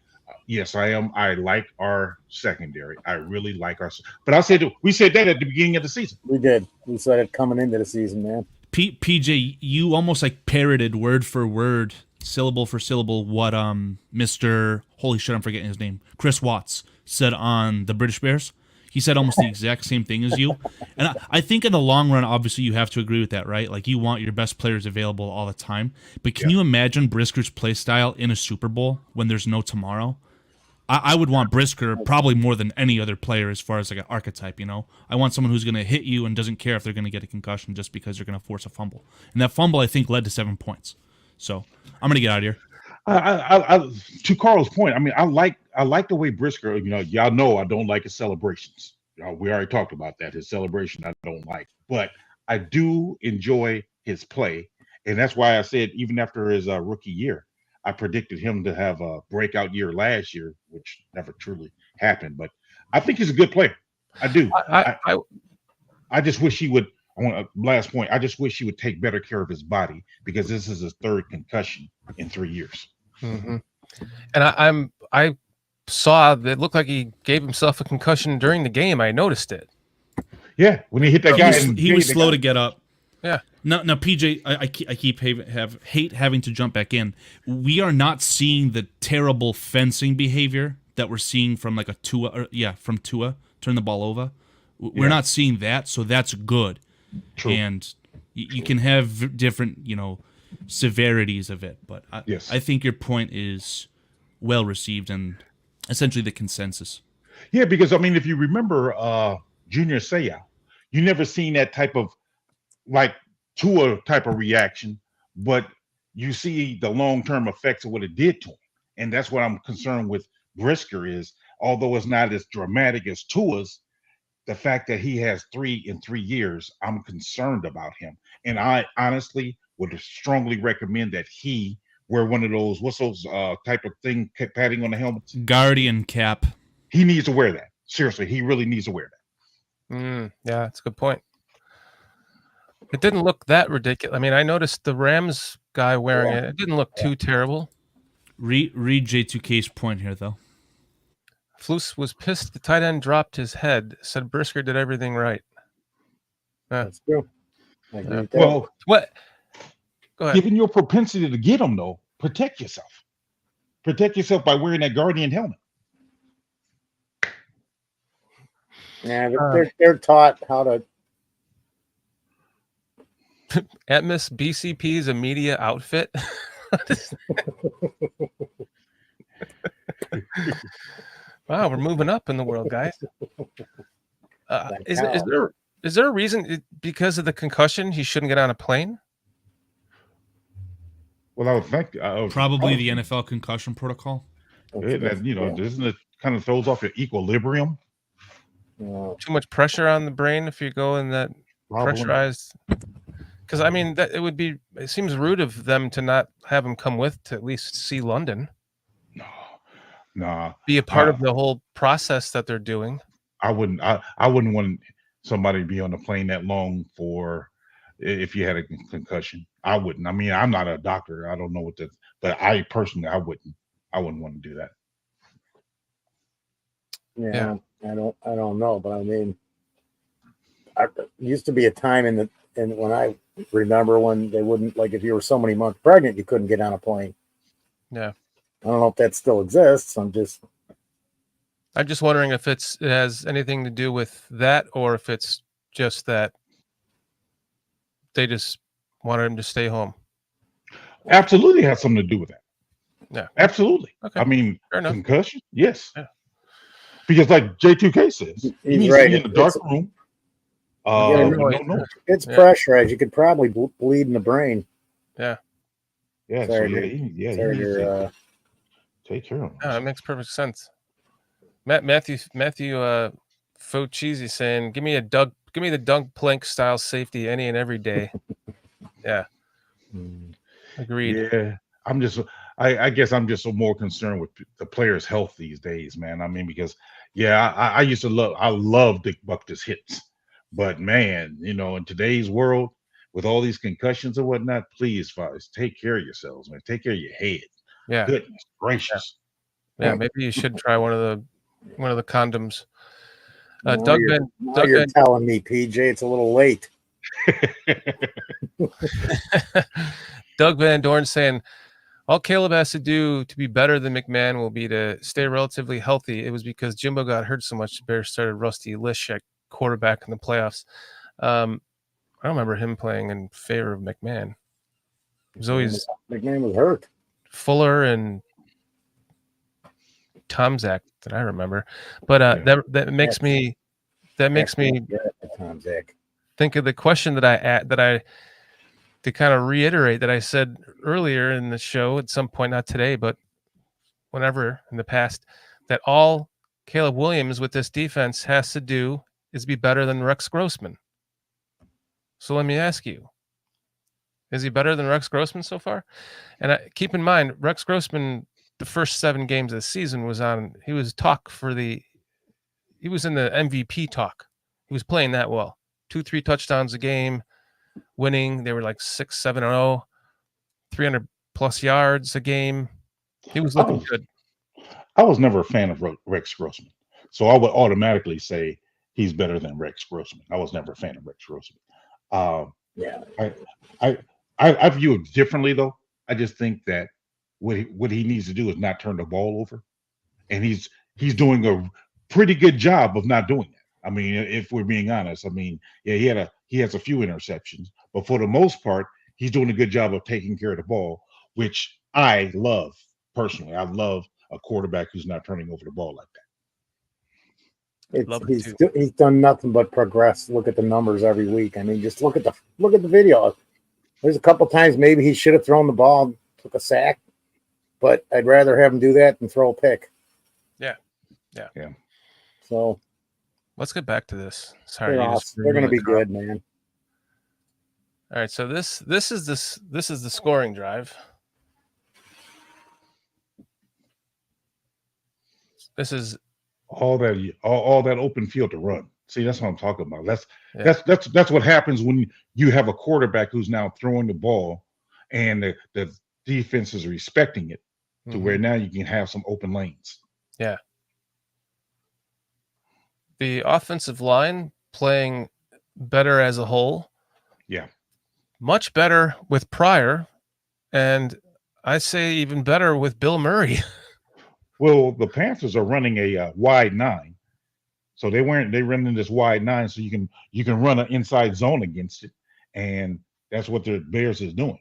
yes, I am. I like our secondary. I really like our. But we said that at the beginning of the season. We did. We said it coming into the season, man. PJ, you almost like parroted word for word, syllable for syllable, what Mr. Holy shit, I'm forgetting his name, Chris Watts said on the British Bears. He said almost the exact same thing as you. And I think in the long run, obviously, you have to agree with that, right? Like, you want your best players available all the time. But can you imagine Brisker's play style in a Super Bowl when there's no tomorrow? I would want Brisker probably more than any other player as far as like an archetype, you know? I want someone who's going to hit you and doesn't care if they're going to get a concussion just because they're going to force a fumble. And that fumble, I think, led to 7 points. So I'm going to get out of here. To Carl's point, I mean, I like the way Brisker, y'all know I don't like his celebrations. We already talked about that. His celebration I don't like, but I do enjoy his play, and that's why I said even after his rookie year, I predicted him to have a breakout year last year, which never truly happened. But I think he's a good player. I do. I just wish he would. Last point. I just wish he would take better care of his body because this is his third concussion in 3 years. Mm-hmm. And I saw that it looked like he gave himself a concussion during the game. I noticed it. Yeah, when he hit that guy, he was slow to get up. Yeah. Now, PJ, I keep hate having to jump back in. We are not seeing the terrible fencing behavior that we're seeing from like from Tua, turn the ball over. We're not seeing that, so that's good. True. And you can have different, severities of it, but I think your point is well received and essentially the consensus. Yeah, because I mean, if you remember Junior Seau, you never seen that type of like Tua type of reaction, but you see the long-term effects of what it did to him. And that's what I'm concerned with Brisker is, although it's not as dramatic as Tua's, the fact that he has 3 in 3 years, I'm concerned about him. And I honestly would strongly recommend that he wear one of those, what's those type of thing, padding on the helmets? Guardian cap. He needs to wear that. Seriously, he really needs to wear that. Yeah, that's a good point. It didn't look that ridiculous. I mean, I noticed the Rams guy wearing it. It didn't look too terrible. Read J2K's point here, though. Flus was pissed the tight end dropped his head, said Brisker did everything right. That's true. I agree with that. Well, what? Go ahead. Given your propensity to get them, though, protect yourself. Protect yourself by wearing that Guardian helmet. Yeah, they're taught how to. Atmos BCP's a media outfit. Wow, we're moving up in the world, guys. Is there a reason because of the concussion he shouldn't get on a plane? Well, I would think probably the NFL concussion protocol. Doesn't it kind of throws off your equilibrium? Too much pressure on the brain if you go in that pressurized. Because I mean, it seems rude of them to not have him come with to at least see London. No, be a part of the whole process that they're doing. I wouldn't want somebody to be on the plane that long for if you had a concussion. I wouldn't. I mean, I'm not a doctor. I don't know but I personally, I wouldn't want to do that. Yeah. I don't know, but I mean, used to be a time and when I remember when they wouldn't, like, if you were so many months pregnant, you couldn't get on a plane. Yeah. I don't know if that still exists. I'm just wondering if it has anything to do with that, or if it's just that they just wanted him to stay home. Absolutely has something to do with that. Yeah. Absolutely. Okay. I mean, concussion? Yes. Yeah. Because like J2K says, he needs to be in the dark room. It's pressurized. You could probably bleed in the brain. Yeah. Yeah. Take care of him. Yeah, that makes perfect sense. Matthew Faux Cheesy saying, give me the Doug Plank style safety any and every day. Yeah. Agreed. Yeah, I guess I'm just so more concerned with the players' health these days, man. I mean, because I used to love Dick Bucker's hits, but man, in today's world with all these concussions and whatnot, please, fathers, take care of yourselves, man. Take care of your head. Yeah. Goodness gracious. Yeah, maybe you should try one of the condoms. Now Doug you're, Van now you're telling me, PJ, it's a little late. Doug Van Dorn saying, all Caleb has to do to be better than McMahon will be to stay relatively healthy. It was because Jimbo got hurt so much the Bears started Rusty Lish at quarterback in the playoffs. I don't remember him playing in favor of McMahon. It was always McMahon was hurt. Fuller and Tomzak that I remember. But that makes me Tomzak. think of the question that I to kind of reiterate that I said earlier in the show at some point, not today, but whenever in the past, that all Caleb Williams with this defense has to do is be better than Rex Grossman. So let me ask you, is he better than Rex Grossman so far? And keep in mind, Rex Grossman, the first 7 games of the season he was in the MVP talk. He was playing that well. 2-3 touchdowns a game, winning. They were like 6-7-0, 300 plus yards a game. He was looking good. I was never a fan of Rex Grossman, so I would automatically say he's better than Rex Grossman. I was never a fan of Rex Grossman. I view it differently though. I just think that what he needs to do is not turn the ball over, and he's doing a pretty good job of not doing that. I mean, if we're being honest, I mean, yeah, he has a few interceptions, but for the most part, he's doing a good job of taking care of the ball, which I love personally. I love a quarterback who's not turning over the ball like that. He's done nothing but progress. Look at the numbers every week. I mean, just look at the video. There's a couple times maybe he should have thrown the ball, took a sack, but I'd rather have him do that than throw a pick. Yeah. So let's get back to this. Sorry, they're going to be good, man. All right, so this is the scoring drive. This is all that open field to run. See, that's what I'm talking about. That's what happens when you have a quarterback who's now throwing the ball, and the defense is respecting it to where now you can have some open lanes. Yeah. The offensive line playing better as a whole. Yeah. Much better with Pryor, and I say even better with Bill Murray. Well, the Panthers are running a wide 9, so they're running this wide 9, so you can run an inside zone against it, and that's what the Bears is doing.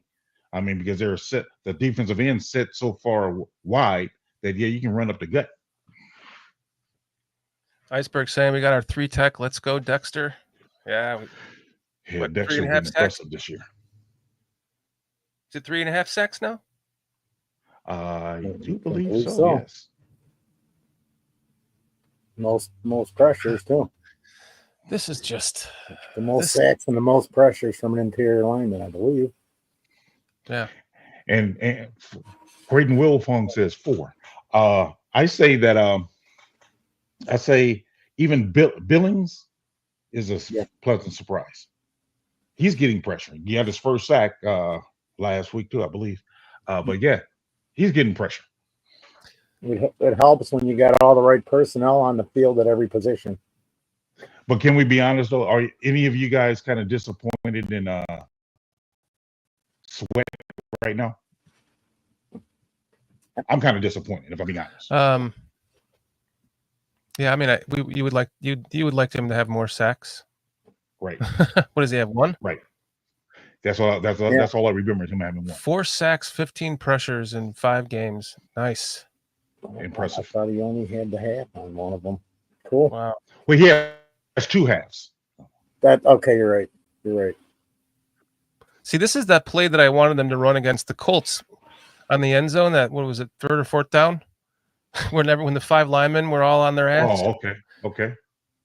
I mean, because the defensive end set so far wide that you can run up the gut. Iceberg saying we got our 3 tech. Let's go, Dexter. Yeah. Dexter's been impressive this year. Is it 3.5 sacks now? I do believe so. Yes. Most pressures too. This is just the most sacks and the most pressures from an interior lineman, I believe. Yeah. And Braden Wilfong says 4. I say that even Billings is a pleasant surprise. He's getting pressure. He had his first sack last week too, I believe. But yeah, he's getting pressure. It helps when you got all the right personnel on the field at every position. But can we be honest though? Are any of you guys kind of disappointed in Sweat right now? I'm kind of disappointed, if I'm being honest. Yeah, I mean, you would like him to have more sacks, right? What does he have? 1? Right. That's all I remember him having 1. 4 sacks, 15 pressures in 5 games. Nice. Impressive. I thought he only had the half on one of them. Cool. Wow. Well, he has 2 halves. Okay, you're right. You're right. See, this is that play that I wanted them to run against the Colts on the end zone. That, what was it, 3rd or 4th down? When the 5 linemen were all on their ass. Oh, okay.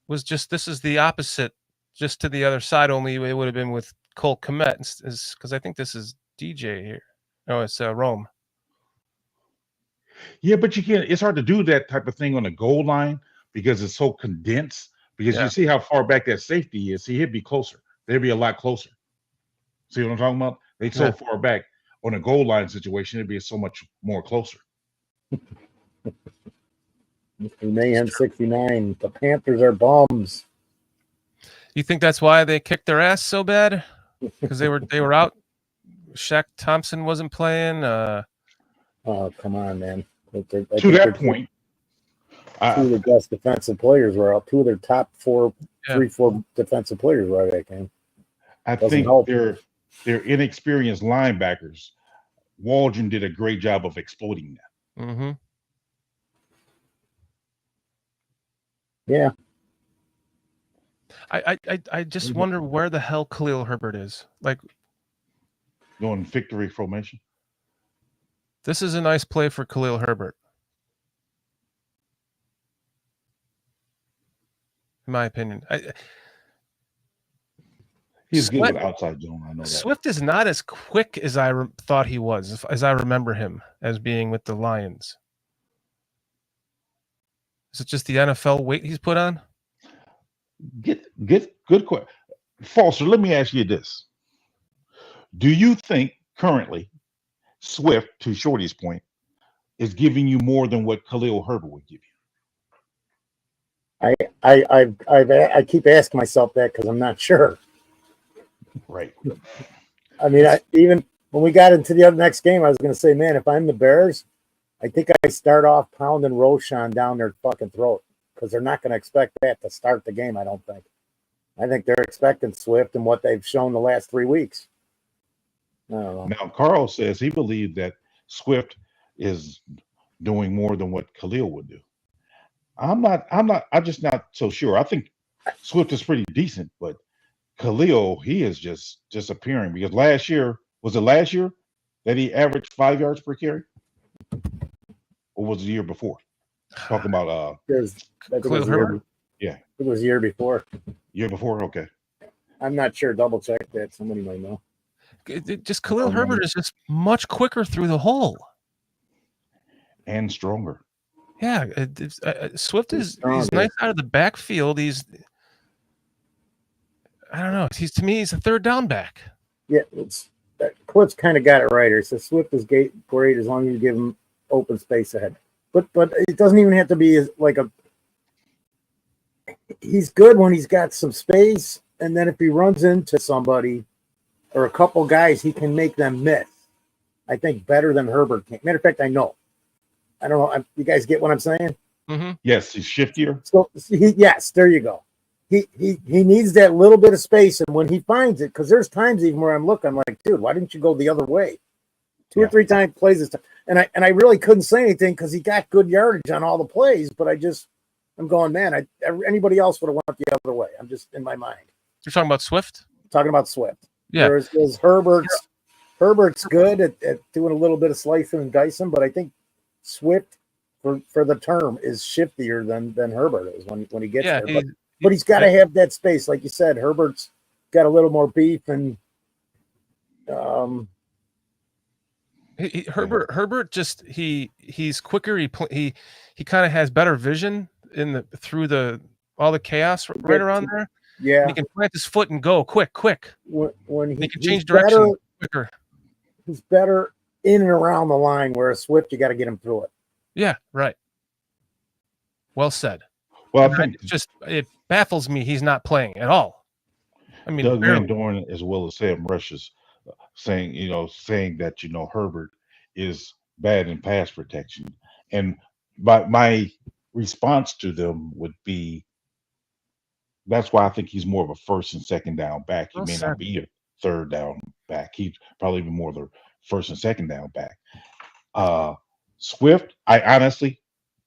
was just this is the opposite, just to the other side. Only it would have been with Cole Kmet, because I think this is DJ here. No, it's Rome. Yeah, but you can't. It's hard to do that type of thing on the goal line because it's so condensed. Because Yeah. you see how far back that safety is. See, he'd be closer. They'd be a lot closer. See what I'm talking about? They so Yeah. far back on a goal line situation. It'd be so much more closer. Mayhem 69. The Panthers are bums. You think that's why they kicked their ass so bad? Because they were out. Shaq Thompson wasn't playing. Oh, come on, man. To that point, two of the best defensive players were out. Two of their top four defensive players were out of that game. I Doesn't think help. they're inexperienced linebackers. Waldron did a great job of exploiting that. Mm-hmm. Yeah. I just wonder where the hell Khalil Herbert is. Like, Going victory formation. this is a nice play for Khalil Herbert, in my opinion. He's good with outside zone. I know that. Swift is not as quick as I thought he was, as I remember him as being with the Lions. Is it just the NFL weight he's put on? Good question. Foster, let me ask you this. Do you think currently Swift, to Shorty's point, is giving you more than what Khalil Herbert would give you? I keep asking myself that because I'm not sure. Right. I mean, even when we got into the next game, I was going to say, man, if I'm the Bears, I think I start off pounding Roshan down their fucking throat because they're not going to expect that to start the game, I don't think. I think they're expecting Swift and what they've shown the last 3 weeks. I don't know. Now, Carl says he believes that Swift is doing more than what Khalil would do. I'm just not so sure. I think Swift is pretty decent, but Khalil, he is just disappearing because last year that he averaged 5 yards per carry? Or was it the year before? Talking about Khalil Herbert? Yeah. It was the year before. Year before? Okay. I'm not sure. Double check that. Somebody might know. Just Khalil Herbert is just much quicker through the hole. And stronger. Yeah. Swift he's nice out of the backfield. I don't know. To me, he's a third down back. Yeah. Cliff's kind of got it right here. So Swift is great as long as you give him open space ahead. But it doesn't even have to be he's good when he's got some space, and then if he runs into somebody or a couple guys, he can make them miss. I think better than Herbert can. Matter of fact, I don't know. You guys get what I'm saying? Mm-hmm. Yes, he's shiftier. So yes, there you go. He needs that little bit of space, and when he finds it, because there's times even where I'm like, dude, why didn't you go the other way? Two or three times plays this time, and I really couldn't say anything because he got good yardage on all the plays, but I'm going, man, anybody else would have went the other way. I'm just in my mind. You're talking about Swift? Talking about Swift. Yeah. There's Herbert's good at doing a little bit of slicing and dicing, but I think Swift for the term is shiftier than Herbert is when he gets there. But he's got to have that space, like you said. Herbert's got a little more beef, and Herbert just he's quicker. He kind of has better vision through all the chaos right around there. Yeah, and he can plant his foot and go quick. When he can change direction quicker. He's better in and around the line. Whereas Swift, you got to get him through it. Yeah, right. Well said. Well, I think it baffles me he's not playing at all. I mean, Doug Van Dorn as well as Sam Rush is saying that Herbert is bad in pass protection, and my response to them would be that's why I think he's more of a first and second down back. He may not be a third down back. He'd probably be more the first and second down back. Swift, I honestly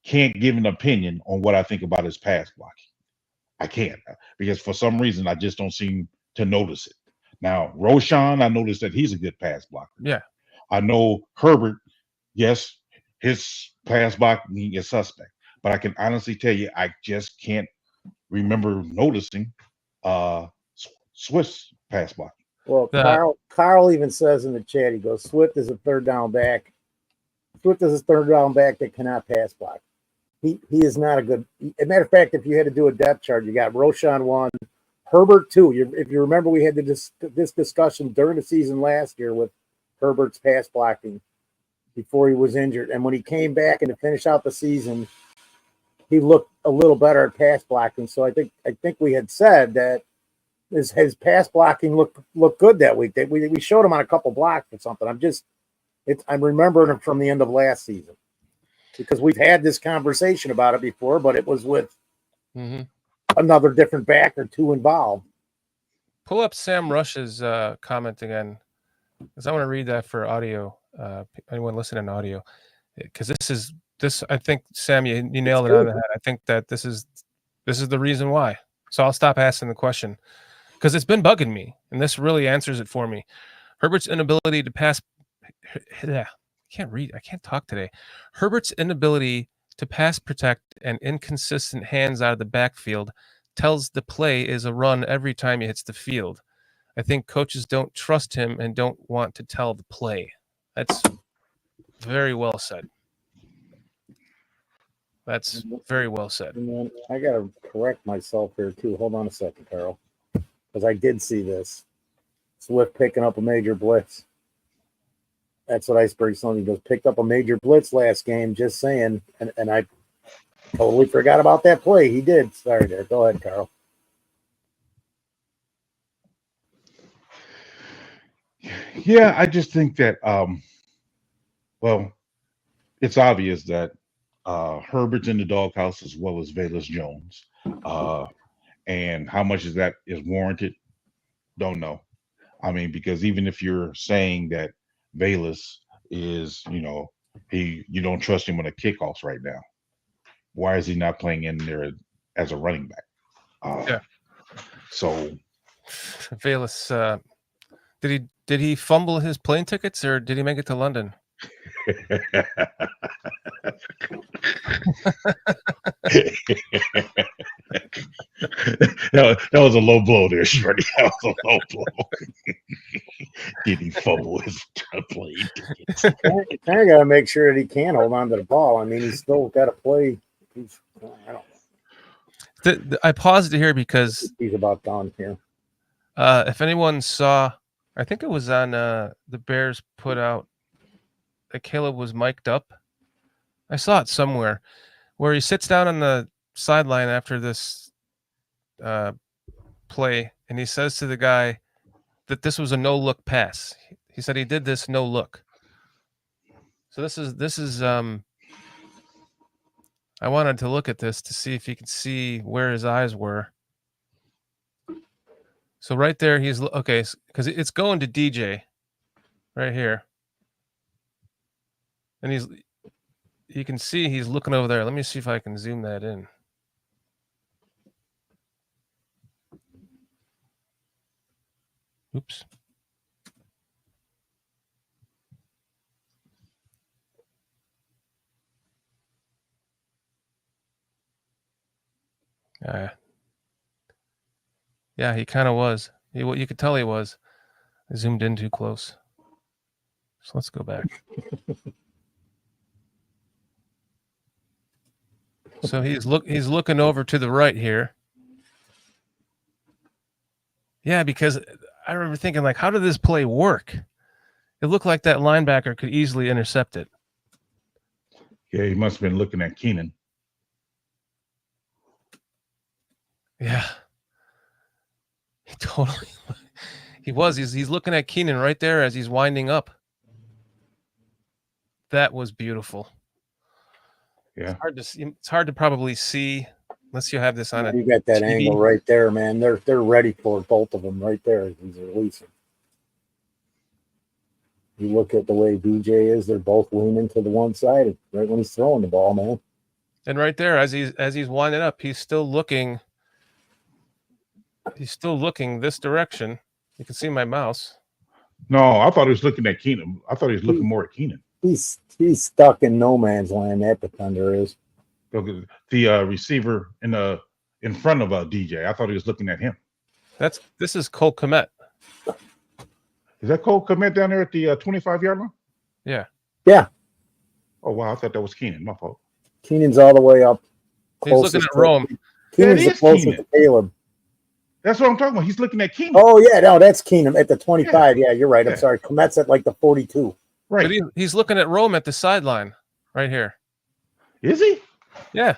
can't give an opinion on what I think about his pass blocking. I can't, because for some reason I just don't seem to notice it. Now, Roshan, I noticed that he's a good pass blocker. Yeah. I know Herbert, yes, his pass blocking is suspect, but I can honestly tell you I just can't remember noticing Swiss pass block. Well, Carl even says in the chat, he goes, Swift is a third down back. Swift is a third down back that cannot pass block. He is not a good. As a matter of fact, if you had to do a depth chart, you got Roschon 1, Herbert 2. If you remember, we had this discussion during the season last year with Herbert's pass blocking before he was injured. And when he came back and to finish out the season, he looked a little better at pass blocking. So I think we had said that his pass blocking looked good that week. We showed him on a couple blocks or something. I'm remembering it from the end of last season because we've had this conversation about it before, but it was with another different back or two involved. Pull up Sam Rush's comment again, because I want to read that for audio. Anyone listening to audio, because this. I think Sam, you nailed it on the head. I think that this is the reason why. So I'll stop asking the question because it's been bugging me, and this really answers it for me. Herbert's inability to pass. I can't read. I can't talk today. Herbert's inability to pass protect and inconsistent hands out of the backfield tells the play is a run every time he hits the field. I think coaches don't trust him and don't want to tell the play. That's very well said. That's very well said. Man, I got to correct myself here, too. Hold on a second, Carl, because I did see this. Swift picking up a major blitz. That's what Iceberg's telling me. He goes, picked up a major blitz last game, just saying. And I totally forgot about that play. He did. Sorry there. Go ahead, Carl. Yeah, I just think that, well, it's obvious that Herbert's in the doghouse as well as Velus Jones. And how much is warranted? Don't know. I mean, because even if you're saying that Velus is, you don't trust him on the kickoffs right now, why is he not playing in there as a running back? Yeah. So Velus, did he fumble his plane tickets or did he make it to London? that was a low blow there, Shreddy. That was a low blow. Did he fumble his plane tickets? You kind of got to make sure that he can hold on to the ball. I mean, he's still got to play. I don't know. I paused it here because he's about done here. If anyone saw, I think it was on the Bears put out that Caleb was mic'd up. I saw it somewhere where he sits down on the sideline after this play, and he says to the guy that this was a no-look pass. He said he did this no look. So this is I wanted to look at this to see if you could see where his eyes were. So right there, he's okay because it's going to DJ right here, and you can see he's looking over there. Let me see if I can zoom that in. Oops. Yeah, he kind of was. You could tell he was. I zoomed in too close. So let's go back. So he's looking over to the right here. Yeah, because I remember thinking, like, how did this play work? It looked like that linebacker could easily intercept it. Yeah, he must have been looking at Keenan. Yeah. He was. He's looking at Keenan right there as he's winding up. That was beautiful. Yeah. It's hard to probably see unless you have this on it. You got that TV. angle right there, man. They're ready for both of them right there. He's releasing. You look at the way DJ is; they're both leaning to the one side right when he's throwing the ball, man. And right there, as he's winding up, he's still looking. He's still looking this direction. You can see my mouse. No, I thought he was looking at Keenan. I thought he was looking more at Keenan. He's stuck in no man's land. That defender is. The receiver in the in front of DJ. I thought he was looking at him. This is Cole Kmet. Is that Cole Kmet down there at the 25-yard line? Yeah. Yeah. Oh wow, I thought that was Keenan. My fault. Keenan's all the way up. He's looking at Rome. Keenan's That is closest Keenan. to Caleb. That's what I'm talking about. He's looking at Keenan. Oh yeah, no, that's Keenan at the 25. Yeah, you're right. I'm Yeah. sorry. Komet's at like the 42. Right. But he's looking at Rome at the sideline right here. Is he? Yeah.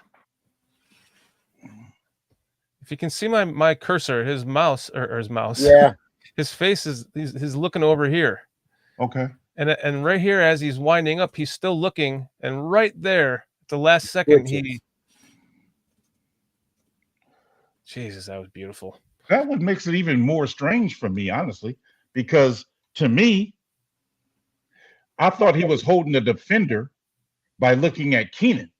If you can see my cursor, his mouse or his mouse. Yeah. His face is he's looking over here. Okay. And right here as he's winding up, he's still looking, and right there at the last second Jesus, that was beautiful. That what makes it even more strange for me, honestly, because to me, I thought he was holding the defender by looking at Keenan.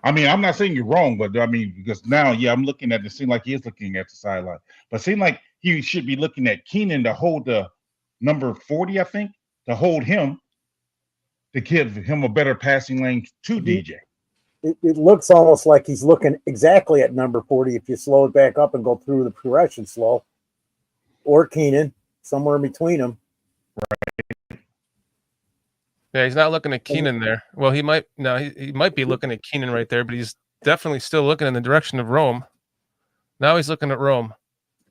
I mean, I'm not saying you're wrong, but I mean, because now, yeah, I'm looking at it. It seems like he is looking at the sideline, but it seems like he should be looking at Keenan to hold the number 40, I think, to hold him, to give him a better passing lane to DJ. It looks almost like he's looking exactly at number 40 if you slow it back up and go through the progression slow. Or Keenan, somewhere in between them. Yeah, he's not looking at Keenan there. Well, he might be looking at Keenan right there, but he's definitely still looking in the direction of Rome. Now he's looking at Rome.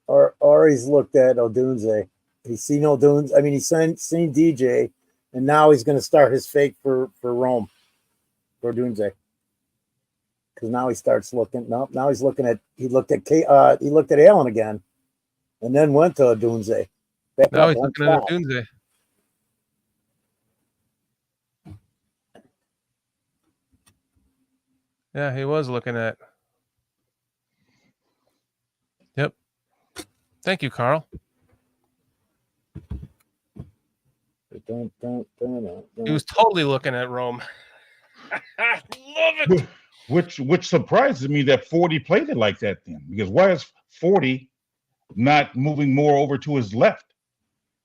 Or he's looked at Odunze. He's seen Odunze. I mean, he's seen DJ, and now he's going to start his fake for Rome, for Odunze. Because now he starts looking. No, now he's looking at. He looked at Allen again, and then went to Odunze. Now he's looking at Odunze. Yeah, he was looking at. Yep. Thank you, Carl. He was totally looking at Rome. I love it. Which surprises me that 40 played it like that then, because why is 40 not moving more over to his left?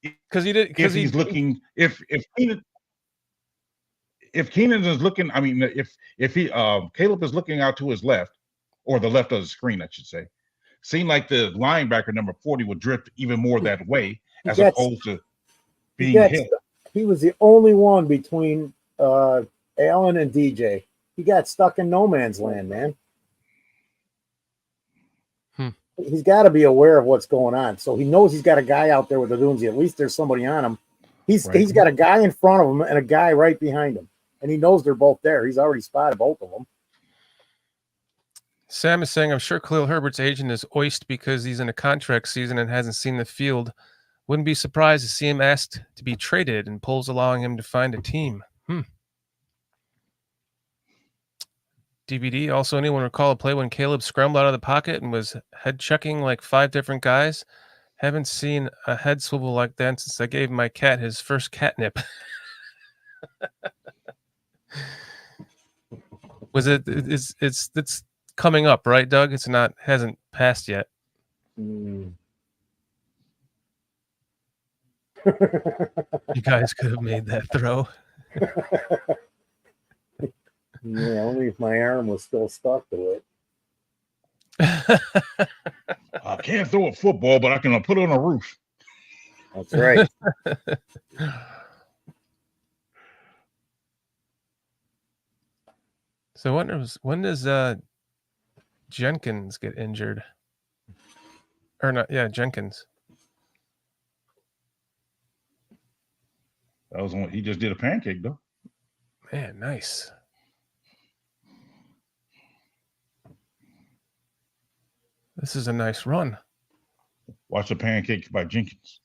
Because he did. Because he's looking. If Keenan is looking, I mean, if he Caleb is looking out to his left, or the left of the screen, I should say, seemed like the linebacker number 40 would drift even more that way as opposed to being hit. He was the only one between Allen and DJ. He got stuck in no man's land, man. He's got to be aware of what's going on. So he knows he's got a guy out there with the Dunzi. At least there's somebody on him. He's got a guy in front of him and a guy right behind him. And he knows they're both there. He's already spotted both of them. Sam is saying, I'm sure Khalil Herbert's agent is oist because he's in a contract season and hasn't seen the field. Wouldn't be surprised to see him asked to be traded and polls allowing him to find a team. DVD. Also, anyone recall a play when Caleb scrambled out of the pocket and was head checking like 5 different guys? Haven't seen a head swivel like that since I gave my cat his first catnip. Was it? It's coming up, right, Doug? Hasn't passed yet. You guys could have made that throw. Yeah, only if my arm was still stuck to it. I can't throw a football, but I can put it on a roof. That's right. So when does Jenkins get injured? Or not? Yeah, Jenkins. That was he just did a pancake though. Man, nice. This is a nice run. Watch the pancake by Jenkins.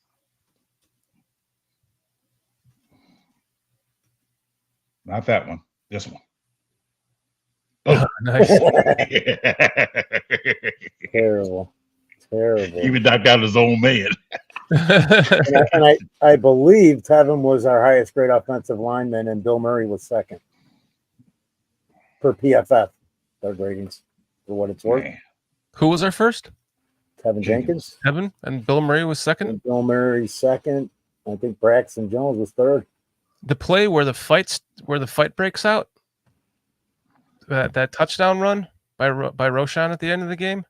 Not that one. This one. Oh, nice. Terrible. He even knocked out his own man. and I believe Tevin was our highest grade offensive lineman, and Bill Murray was second per PFF. Their ratings, for what it's worth. Man. Who was our first? Tevin Jenkins. Tevin, and Bill Murray was second. And Bill Murray second. I think Braxton Jones was third. The play where the fight breaks out. That touchdown run by Roshan at the end of the game.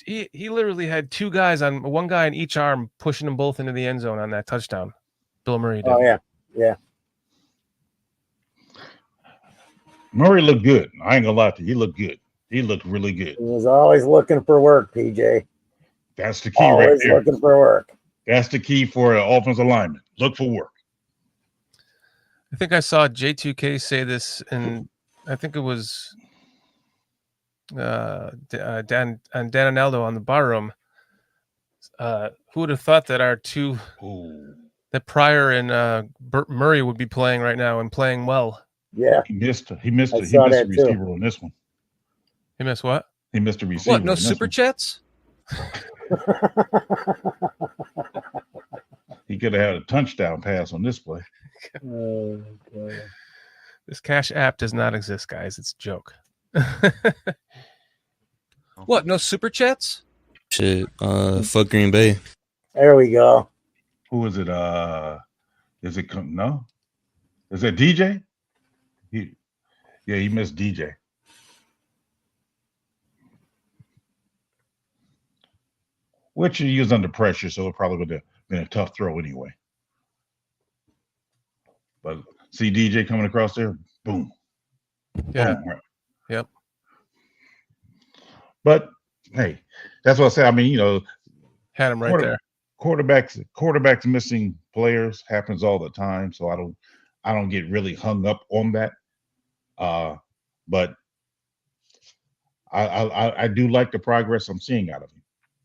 He literally had one guy on each arm pushing them both into the end zone on that touchdown. Bill Murray did. Oh yeah. Murray looked good. I ain't gonna lie to you. He looked good. He looked really good. He was always looking for work, PJ. That's the key right Always there. looking for work. That's the key for an offensive lineman. Look for work. I think I saw J2K say this, and I think it was Dan Aneldo on the bar room. Who would have thought that that Pryor and Burt Murray would be playing right now and playing well? Yeah. He missed the saw that receiver on this one. He missed what? He missed a receiver. What? No super chats? He could have had a touchdown pass on this play. Oh, God. This Cash app does not exist, guys. It's a joke. What? No super chats? Shit. Fuck Green Bay. There we go. Who is it? Is it no? Is that DJ? He missed DJ. Which he was under pressure, so it probably would have been a tough throw anyway. But see DJ coming across there, boom. Yeah. Boom. Yep. But hey, that's what I say. I mean, Had him right there. Quarterbacks missing players happens all the time, so I don't get really hung up on that. But I do like the progress I'm seeing out of him.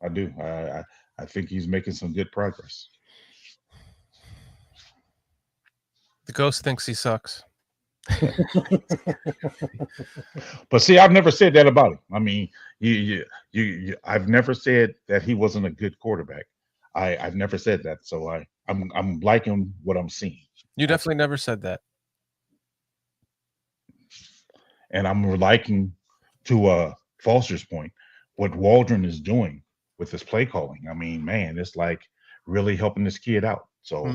I do. I think he's making some good progress. The ghost thinks he sucks. But see, I've never said that about him. I mean, I've never said that he wasn't a good quarterback. I've never said that. So I'm liking what I'm seeing. You definitely never said that. And I'm liking, to Foster's point, what Waldron is doing with his play calling. I mean, man, it's like really helping this kid out. So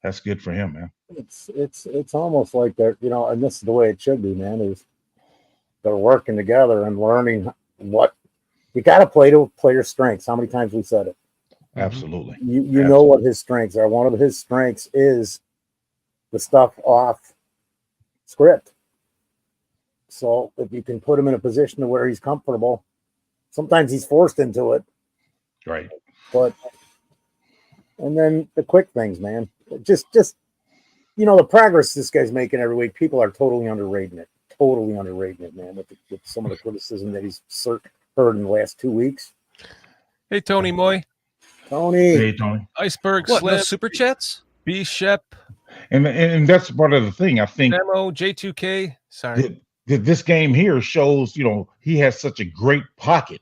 that's good for him, man. It's almost like they're, and this is the way it should be, man, is they're working together and learning what you got to play to player strengths. How many times we said it? Absolutely. You know what his strengths are. One of his strengths is the stuff off script. So if you can put him in a position to where he's comfortable, sometimes he's forced into it. Right. But and then the quick things, man. Just the progress this guy's making every week. People are totally underrating it. Totally underrating it, man. With some of the criticism that he's heard in the last 2 weeks. Hey, Tony Moy. Tony. Hey, Tony. Iceberg What? Slim. No super chats? B Shep. And that's part of the thing. I think Demo J2K. Sorry. This game here shows, he has such a great pocket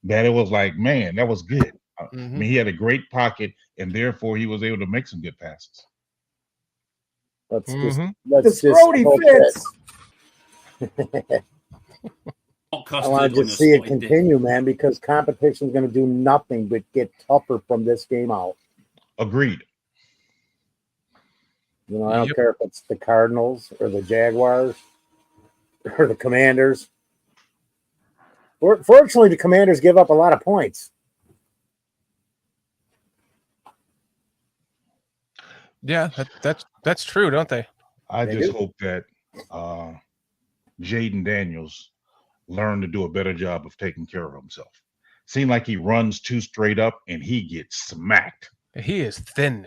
that it was like, man, that was good. I mean, he had a great pocket, and therefore he was able to make some good passes. Let's The just Brody hope fits. I want to just see it continue, man, because competition is going to do nothing but get tougher from this game out. Agreed. I don't care if it's the Cardinals or the Jaguars or the Commanders. Fortunately, the Commanders give up a lot of points. Yeah, that's true, don't they? I They just do. hope that Jaden Daniels learned to do a better job of taking care of himself. Seemed like he runs too straight up and he gets smacked. He is thin.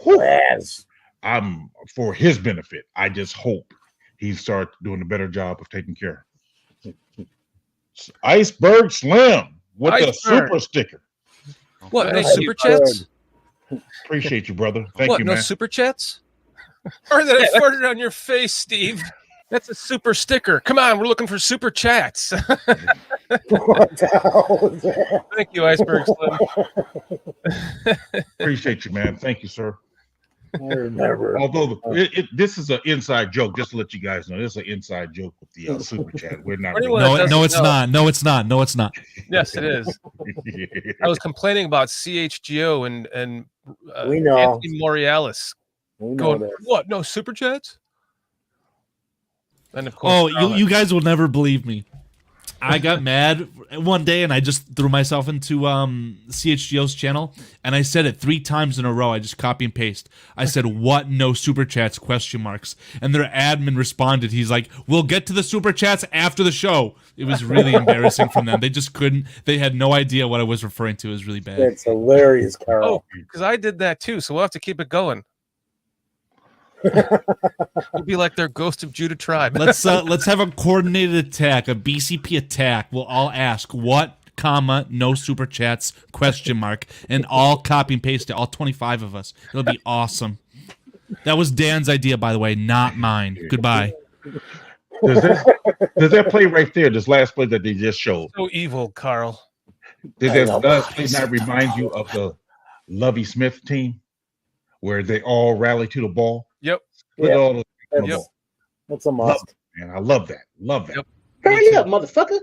Yes. I'm for his benefit. I just hope he starts doing a better job of taking care. Iceberg Slim with the Iceberg. super sticker. What? No Thank super you, chats? Appreciate you, brother. Thank What? you, No man. super chats? Or that I farted on your face, Steve. That's a super sticker. Come on, we're looking for super chats. What the hell was that? Thank you, Iceberg Slim. Appreciate you, man. Thank you, sir. I remember. Although this is an inside joke, just to let you guys know, this is an inside joke with the super chat. We're not. Anyone Really, that No, doesn't know. No, it's not. No, it's not. Yes, it is. I was complaining about CHGO and We know. Anthony Morialis We know going, that. what? No super chats? And of course, Oh, you guys will never believe me. I got mad one day and I just threw myself into CHGO's channel and I said it 3 times in a row. I just copy and paste. I said, "What? No super chats?" ? And their admin responded. He's like, "We'll get to the super chats after the show." It was really embarrassing from them. They just couldn't. They had no idea what I was referring to. It was really bad. That's hilarious, Carl. Oh, because I did that too, so we'll have to keep it going. We'll be like their Ghost of Judah tribe. Let's have a coordinated attack, a BCP attack. We'll all ask what, comma, no super chats, ? And all copy and paste it, all 25 of us. It'll be awesome. That was Dan's idea, by the way, not mine. Goodbye. Does that play right there, this last play that they just showed, So evil, Carl. does that play not remind you of the Lovey Smith team where they all rally to the ball? Yep. Look at all the Yep. That's a must. man. I love that. Love that. Yep. Hurry up, motherfucker.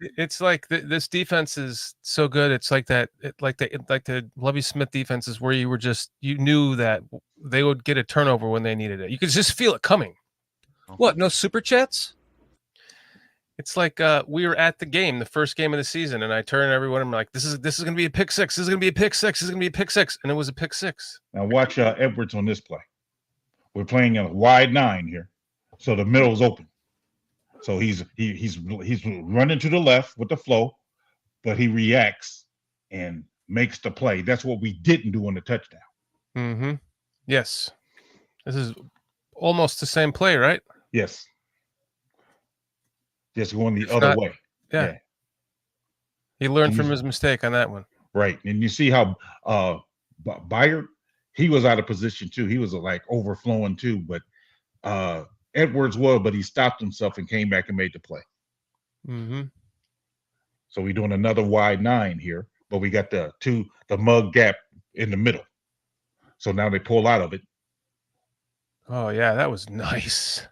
It's like this defense is so good. It's like that, like the Lovey Smith defenses where you knew that they would get a turnover when they needed it. You could just feel it coming. What? No super chats? It's like we were at the game, the first game of the season, and I turned to everyone and I'm like, "This is going to be a pick six. This is going to be a pick six. This is going to be a pick six," and it was a pick six. Now watch Edwards on this play. We're playing a wide 9 here, so the middle is open. So he's running to the left with the flow, but he reacts and makes the play. That's what we didn't do on the touchdown. Mm-hmm. Yes, this is almost the same play, right? Yes. Just going the It's other not- way. Yeah. He learned from He's- his mistake on that one. Right. And you see how Byard, he was out of position too. He was like overflowing too, but Edwards was, but he stopped himself and came back and made the play. Mm-hmm. So we're doing another wide 9 here, but we got the mug gap in the middle. So now they pull out of it. Oh yeah, that was nice.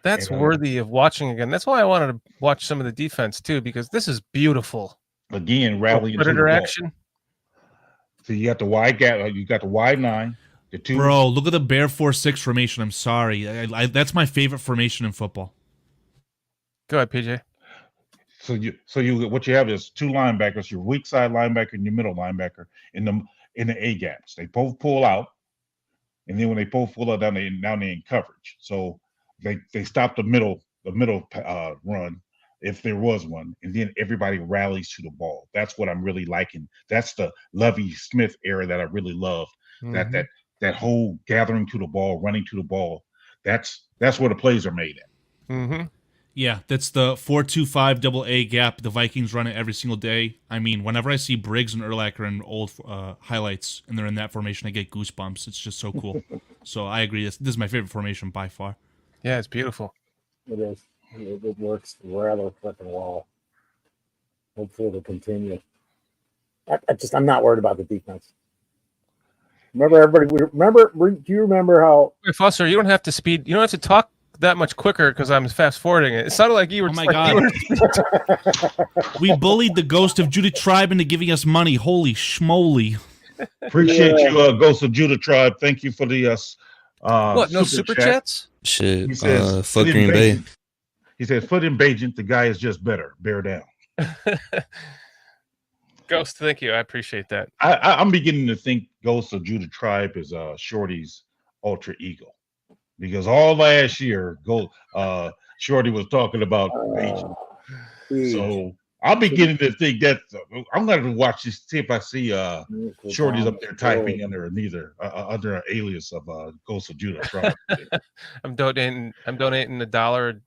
That's And, worthy of watching again. That's why I wanted to watch some of the defense too, because this is beautiful. Again, rallying to the Predator ball. action. So you got the wide gap, you got the wide 9, the 2. Bro, look at the Bear 4-6 formation. I'm sorry. That's my favorite formation in football. Go ahead, PJ. So you what you have is 2 linebackers, your weak side linebacker and your middle linebacker in the A gaps. They both pull out, and then when they both pull out, down they in coverage. So they stop the middle run if there was one, and then everybody rallies to the ball. That's what I'm really liking. That's the Lovey Smith era that I really love. Mhm. That whole gathering to the ball, running to the ball. That's where the plays are made at. Mm-hmm. Yeah, that's the 4-2-5 double A gap. The Vikings run it every single day. I mean, whenever I see Briggs and Urlacher in old highlights and they're in that formation, I get goosebumps. It's just so cool. So I agree. This is my favorite formation by far. Yeah, it's beautiful. It is. It works rather fucking well. Hopefully it'll continue. I'm not worried about the defense. Remember, everybody. Do you remember how? Hey, Foster, you don't have to speed. You don't have to talk that much quicker because I'm fast forwarding it. It sounded like you were. Oh my like God. you were- We bullied the Ghost of Judah tribe into giving us money. Holy schmoly. Appreciate you, Ghost of Judah tribe. Thank you for the what? No super chat. chats? Shit. He says, Fuck "Foot Green Bay." invasion." He said, "Foot invasion. The guy is just better. Bear down." Ghost, thank you. I appreciate that. I'm beginning to think Ghost of Judah tribe is Shorty's alter ego, because all last year, Shorty was talking about invasion. So I'm beginning to think that I'm going to watch this, see if I see Shorty's up there typing under an alias of Ghost of Judah tribe. I'm donating $1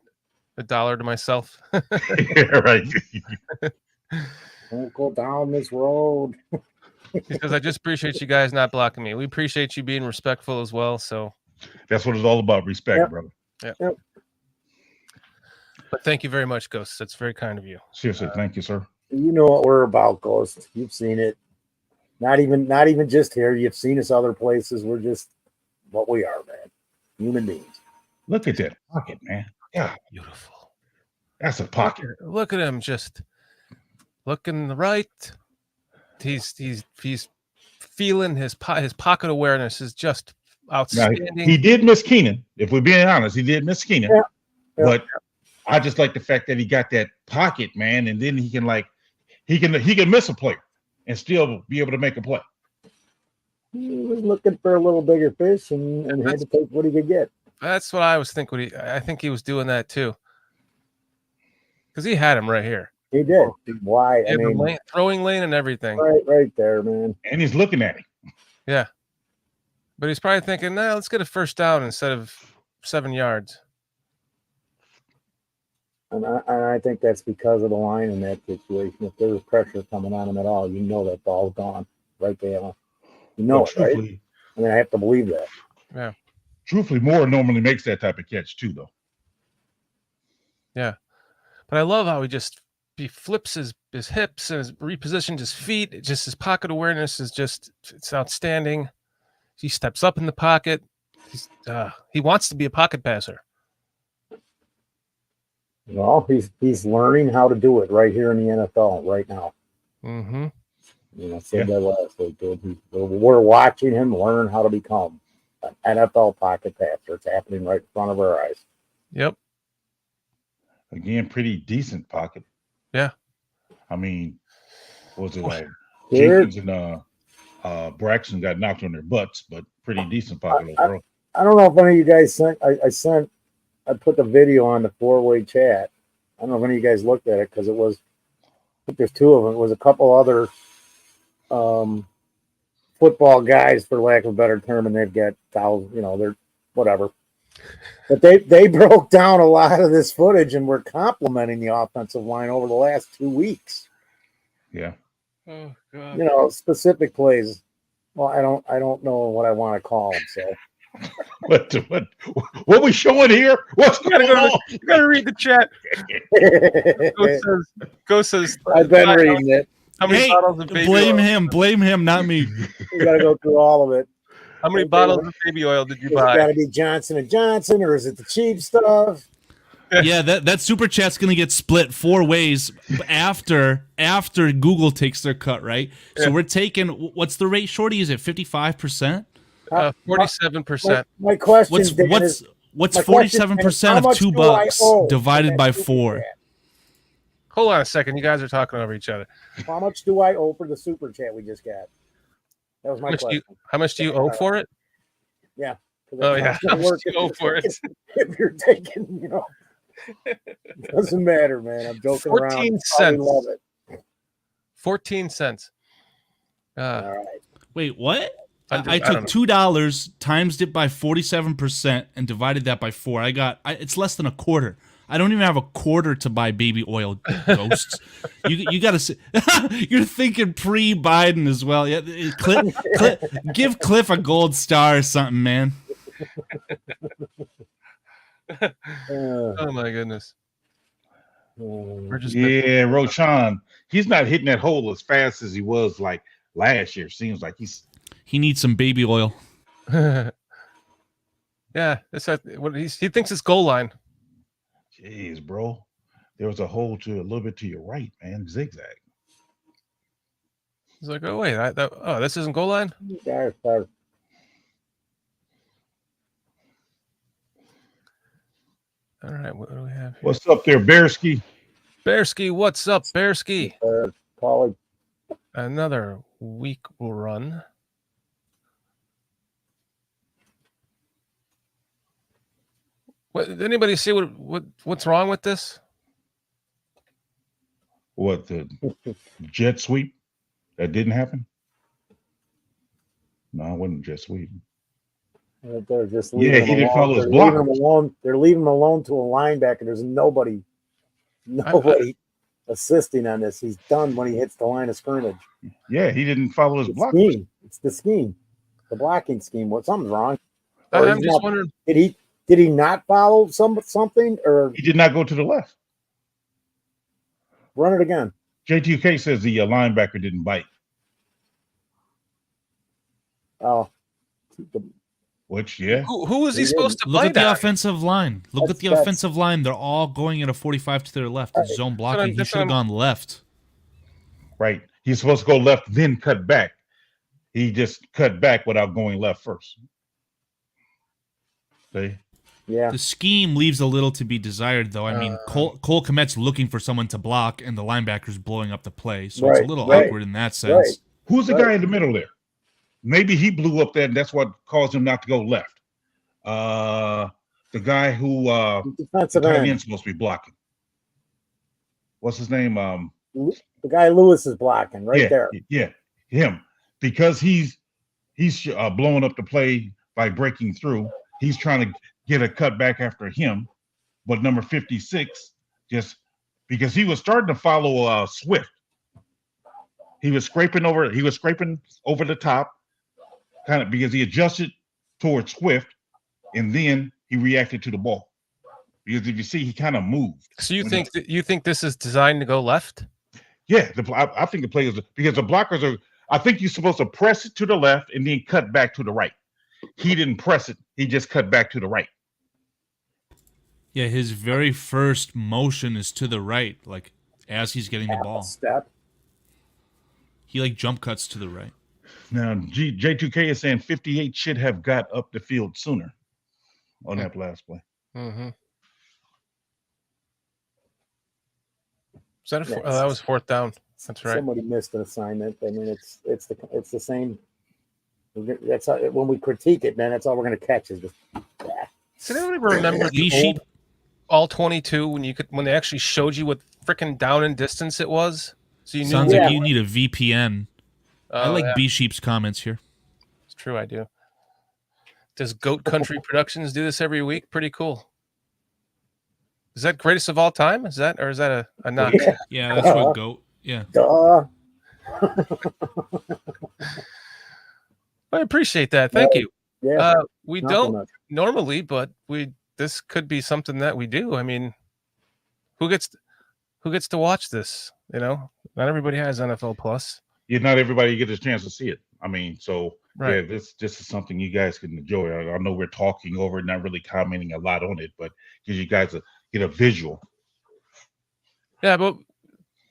to myself. Yeah, right. Don't go down this road. Because I just appreciate you guys not blocking me. We appreciate you being respectful as well. So That's what it's all about. Respect, Yep. brother. Yep. but thank you very much, Ghost. That's very kind of you. Seriously, thank you, sir. You know what we're about, Ghost. You've seen it. Not even just here. You've seen us other places. We're just what we are, man. Human beings. Look at that pocket, man. Yeah, Beautiful. that's a pocket. Look at him just looking right. He's feeling his pocket awareness is just Now, outstanding. he did miss Keenan. If we're being honest, he did miss Keenan. Yeah. But I just like the fact that he got that pocket, man, and then he can miss a player and still be able to make a play. He was looking for a little bigger fish and had to take what he could get. That's what I was thinking. I think he was doing that too, because he had him right here. He did. Why? He had the throwing lane and everything. Right there, man. And he's looking at him. Yeah, but he's probably thinking, "Nah, let's get a first down instead of 7 yards." And I think that's because of the line in that situation. If there was pressure coming on him at all, you know that ball's gone right there. You know it, right? I mean, I have to believe that. Yeah. Truthfully, Moore normally makes that type of catch too, though. Yeah, but I love how he flips his hips and repositions his feet. Just his pocket awareness is it's outstanding. He steps up in the pocket. He wants to be a pocket passer. Well, he's learning how to do it right here in the NFL right now. Mm-hmm. You know, said that last week, dude. We're watching him learn how to become an NFL pocket passer. It's happening right in front of our eyes. Yep. Again, pretty decent pocket. Yeah. I mean, what was it like? Here, Jenkins and Braxton got knocked on their butts, but pretty decent pocket overall. I don't know if any of you guys sent. I put the video on the four-way chat. I don't know if any of you guys looked at it because it was. I think there's two of them. It was a couple other football guys, for lack of a better term, and they've got thousands. You know, they're whatever. But they broke down a lot of this footage and were complimenting the offensive line over the last 2 weeks. Yeah. Oh God. You know, specific plays. Well, I don't know what I want to call them. So. What we showing here? What's going on? You gotta read the chat. Ghost says I've been reading it. How many bottles of baby blame him, not me. You gotta go through all of it. How many bottles of baby oil did you Is buy? it gotta be Johnson & Johnson, or is it the cheap stuff? Yeah, that super chat's gonna get split 4 ways after Google takes their cut, right? Yeah. So we're taking, what's the rate, Shorty? Is it 55%? 47%. My question What's is, what's my question 47% is, how of much do I $2 owe divided for by that super 4? chat? Hold on a second. You guys are talking over each other. How much do I owe for the super chat we just got? That was my question. How much do you owe for it? Yeah. Oh yeah. How much do you owe for it? If you're taking, you know, doesn't matter, man. I'm joking 14 around. I cents. love it. 14 cents. All right. Wait, what? I don't took $2, times it by 47%, and divided that by 4. It's less than a quarter. I don't even have a quarter to buy baby oil, Ghosts. You got to. You're thinking pre-Biden as well. Yeah, give Cliff a gold star or something, man. Oh my goodness. Yeah, Roshan. He's not hitting that hole as fast as he was like last year. Seems like he needs some baby oil. Yeah, he thinks it's goal line. Jeez, bro. There was a hole a little bit to your right, man. Zigzag. He's like, oh wait, this isn't goal line. Sorry. All right, what do we have here? What's up there, Bearski? Bearski, what's up, Bearski? College. Another week run. What? Did anybody see what's wrong with this? What, the jet sweep? That didn't happen? No, it wasn't jet sweep. They're just leaving he him didn't alone. follow his They're block. leaving him alone. They're leaving him alone to a linebacker. There's nobody assisting on this. He's done when he hits the line of scrimmage. Yeah, he didn't follow his block. It's the scheme, the blocking scheme. Something's wrong. I'm just wondering. Did he not follow something, or He did not go to the left. run it again? JTK says the linebacker didn't bite. Oh, Which, yeah. Who was he supposed to Look bite at the at? offensive line. Look at the offensive line. They're all going at a 45 to their left. It's zone blocking. He should have gone left. Right. He's supposed to go left, then cut back. He just cut back without going left first. See? Yeah. The scheme leaves a little to be desired, though. I mean, Cole Kmet's looking for someone to block, and the linebacker's blowing up the play, so it's a Right, little right, awkward in that sense. Who's the Right. guy in the middle there? Maybe he blew up that, and that's what caused him not to go left. The guy who the Defensive tight end. end's supposed to be blocking. What's his name? The guy Lewis is blocking right there. Yeah, him. Because he's blowing up the play by breaking through. He's trying to get a cut back after him, but number 56 just because he was starting to follow Swift. He was scraping over the top, kind of because he adjusted towards Swift, and then he reacted to the ball. Because if you see, he kind of moved. So you think this is designed to go left? Yeah, I think the players, because the blockers are. I think you're supposed to press it to the left and then cut back to the right. He didn't press it; he just cut back to the right. Yeah, his very first motion is to the right, like as he's getting the ball. Step. He like jump cuts to the right. Now, J2K is saying 58 should have got up the field sooner on that last play. Mm-hmm. Is that Yes. that was fourth down? That's right. Somebody missed an assignment. I mean, it's the same. That's how, when we critique it, man. That's all we're going to catch is just. Does anyone remember the old ALL-22 when they actually showed you what freaking down and distance it was? So you knew. Sounds like you need a VPN. I like yeah. B Sheep's comments here. It's true, I do. Does Goat Country Productions do this every week? Pretty cool. Is that greatest of all time? Is that a knock? Yeah, that's what Goat. Yeah. Duh. I appreciate that. Thank you. Yeah. We not don't much. normally, but this could be something that we do. I mean, who gets to watch this? You know, not everybody has NFL Plus. Yeah, not everybody gets a chance to see it. I mean, so Right. yeah, this is something you guys can enjoy. I know we're talking over it, not really commenting a lot on it, but gives you guys get a visual. Yeah, but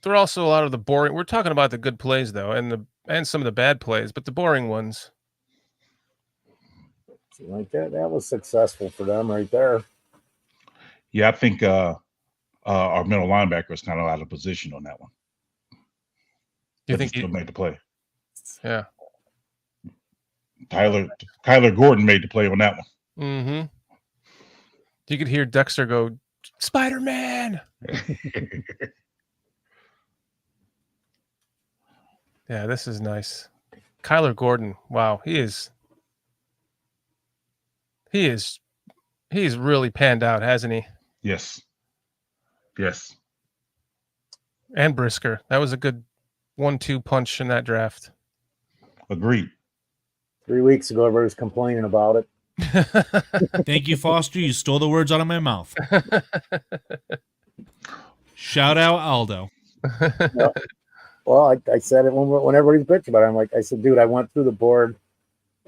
there are also a lot of the boring. We're talking about the good plays though, and some of the bad plays, but the boring ones. Like that was successful for them right there. Yeah, I think our middle linebacker is kind of out of position on that one. Do you But he think still made the play? Yeah. Kyler Gordon made the play on that one. Mm-hmm. You could hear Dexter go, Spider-Man. Yeah, this is nice. Kyler Gordon. Wow, he's really panned out, hasn't he? Yes. And Brisker. That was a good 1-2 punch in that draft. Agreed. 3 weeks ago, everybody was complaining about it. Thank you, Foster. You stole the words out of my mouth. Shout out Aldo. Yep. Well, I said it when everybody's bitching about it. I said, dude, I went through the board,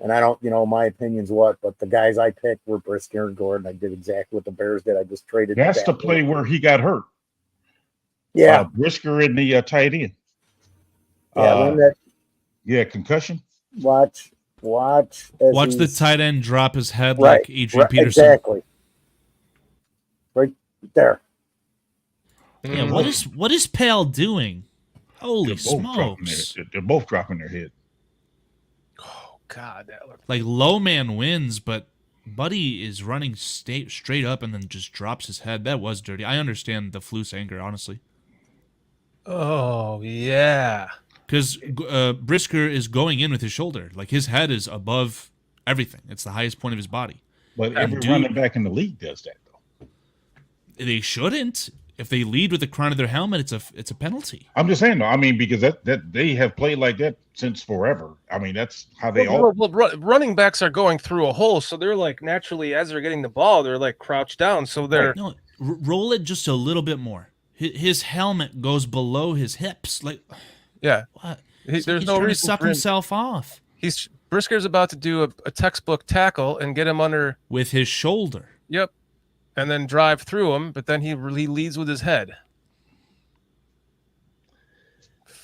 and I don't, my opinion's what, but the guys I picked were Brisker and Gordon. I did exactly what the Bears did. I just traded. That's the play where he got hurt. Yeah, Brisker in the tight end. Yeah, Concussion. Watch the tight end drop his head right, like Adrian Peterson. Exactly. Right there. Yeah, what is Pale doing? Holy smokes! They're both dropping their head. Oh God, that looked like low man wins, but Buddy is running straight up and then just drops his head. That was dirty. I understand the Flus anger, honestly. Oh yeah. Because Brisker is going in with his shoulder. Like, his head is above everything. It's the highest point of his body. But every running back in the league does that, though. They shouldn't. If they lead with the crown of their helmet, it's a penalty. I'm just saying, though. I mean, because that they have played like that since forever. I mean, that's how they all. Well, running backs are going through a hole, so they're like naturally as they're getting the ball, they're like crouched down. So they're no, roll it just a little bit more. His helmet goes below his hips, like. Yeah, what? There's he's no trying reason to suck for him. himself off. Brisker's about to do a textbook tackle and get him under with his shoulder. Yep, and then drive through him, but then he leads with his head.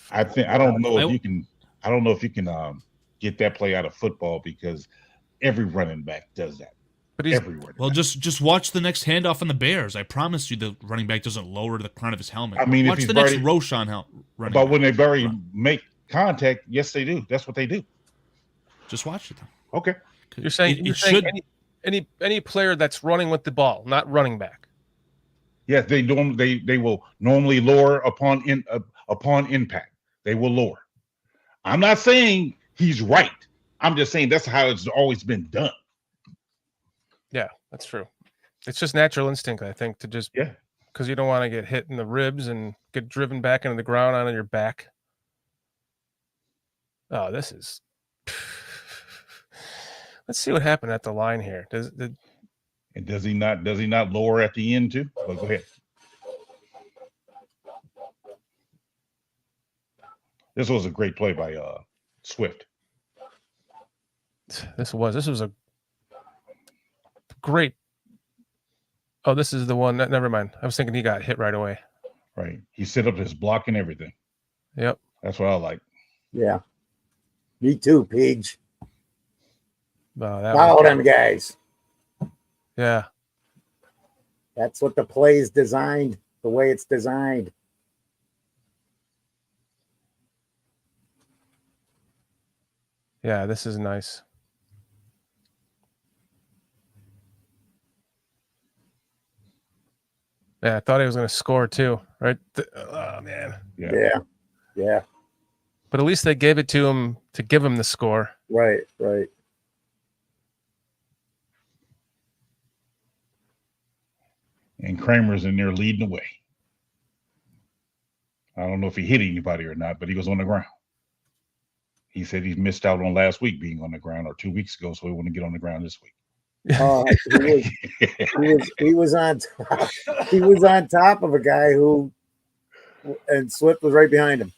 I don't know if you can get that play out of football because every running back does that. But he's everywhere. Well, just watch the next handoff on the Bears. I promise you, the running back doesn't lower the crown of his helmet. I mean, if watch he's the next already- Roshan running. But when they bury Run. make contact, yes, they do. That's what they do. Just watch it. Though. Okay. you're saying it you're saying should. any player that's running with the ball, not running back. Yes, they will normally lower upon impact. They will lower. I'm not saying he's right. I'm just saying that's how it's always been done. Yeah, that's true. It's just natural instinct, I think, to just Yeah. because you don't want to get hit in the ribs and get driven back into the ground on your back. Oh, this is. Let's see what happened at the line here. And does he not lower at the end too? Well, go ahead. This was a great play by Swift. This was a great. Oh, this is the one. Never mind. I was thinking he got hit right away. Right. He set up his block and everything. Yep. That's what I like. Yeah. Me too, Page. That Follow was, them guys. yeah. That's what the play is designed, the way it's designed. Yeah, this is nice. Yeah, I thought he was going to score too, right? Oh, man. Yeah. Yeah. But at least they gave it to him to give him the score. Right. And Kramer's in there leading the way. I don't know if he hit anybody or not, but he was on the ground. He said he missed out on last week being on the ground, or 2 weeks ago, so he want to get on the ground this week. He was on top. He was on top of a guy and Swift was right behind him.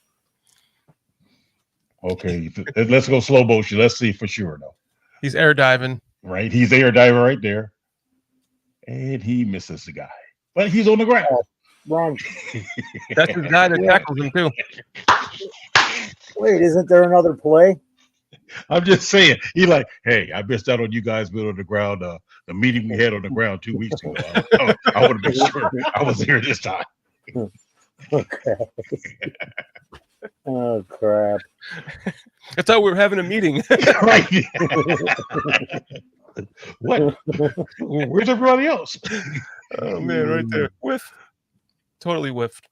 Okay, let's go slow motion. Let's see for sure, though. He's air diving. Right, he's air diver right there, and he misses the guy, but he's on the ground. Wrong. That's the guy that tackles him too. Wait, isn't there another play? I'm just saying, he like, hey, I missed out on you guys being on the ground. The meeting we had on the ground 2 weeks ago. I want to make sure I was here this time. Okay. Oh crap! I thought we were having a meeting. Right. What? Where's everybody else? Oh man, right there. Whiff. Totally whiffed.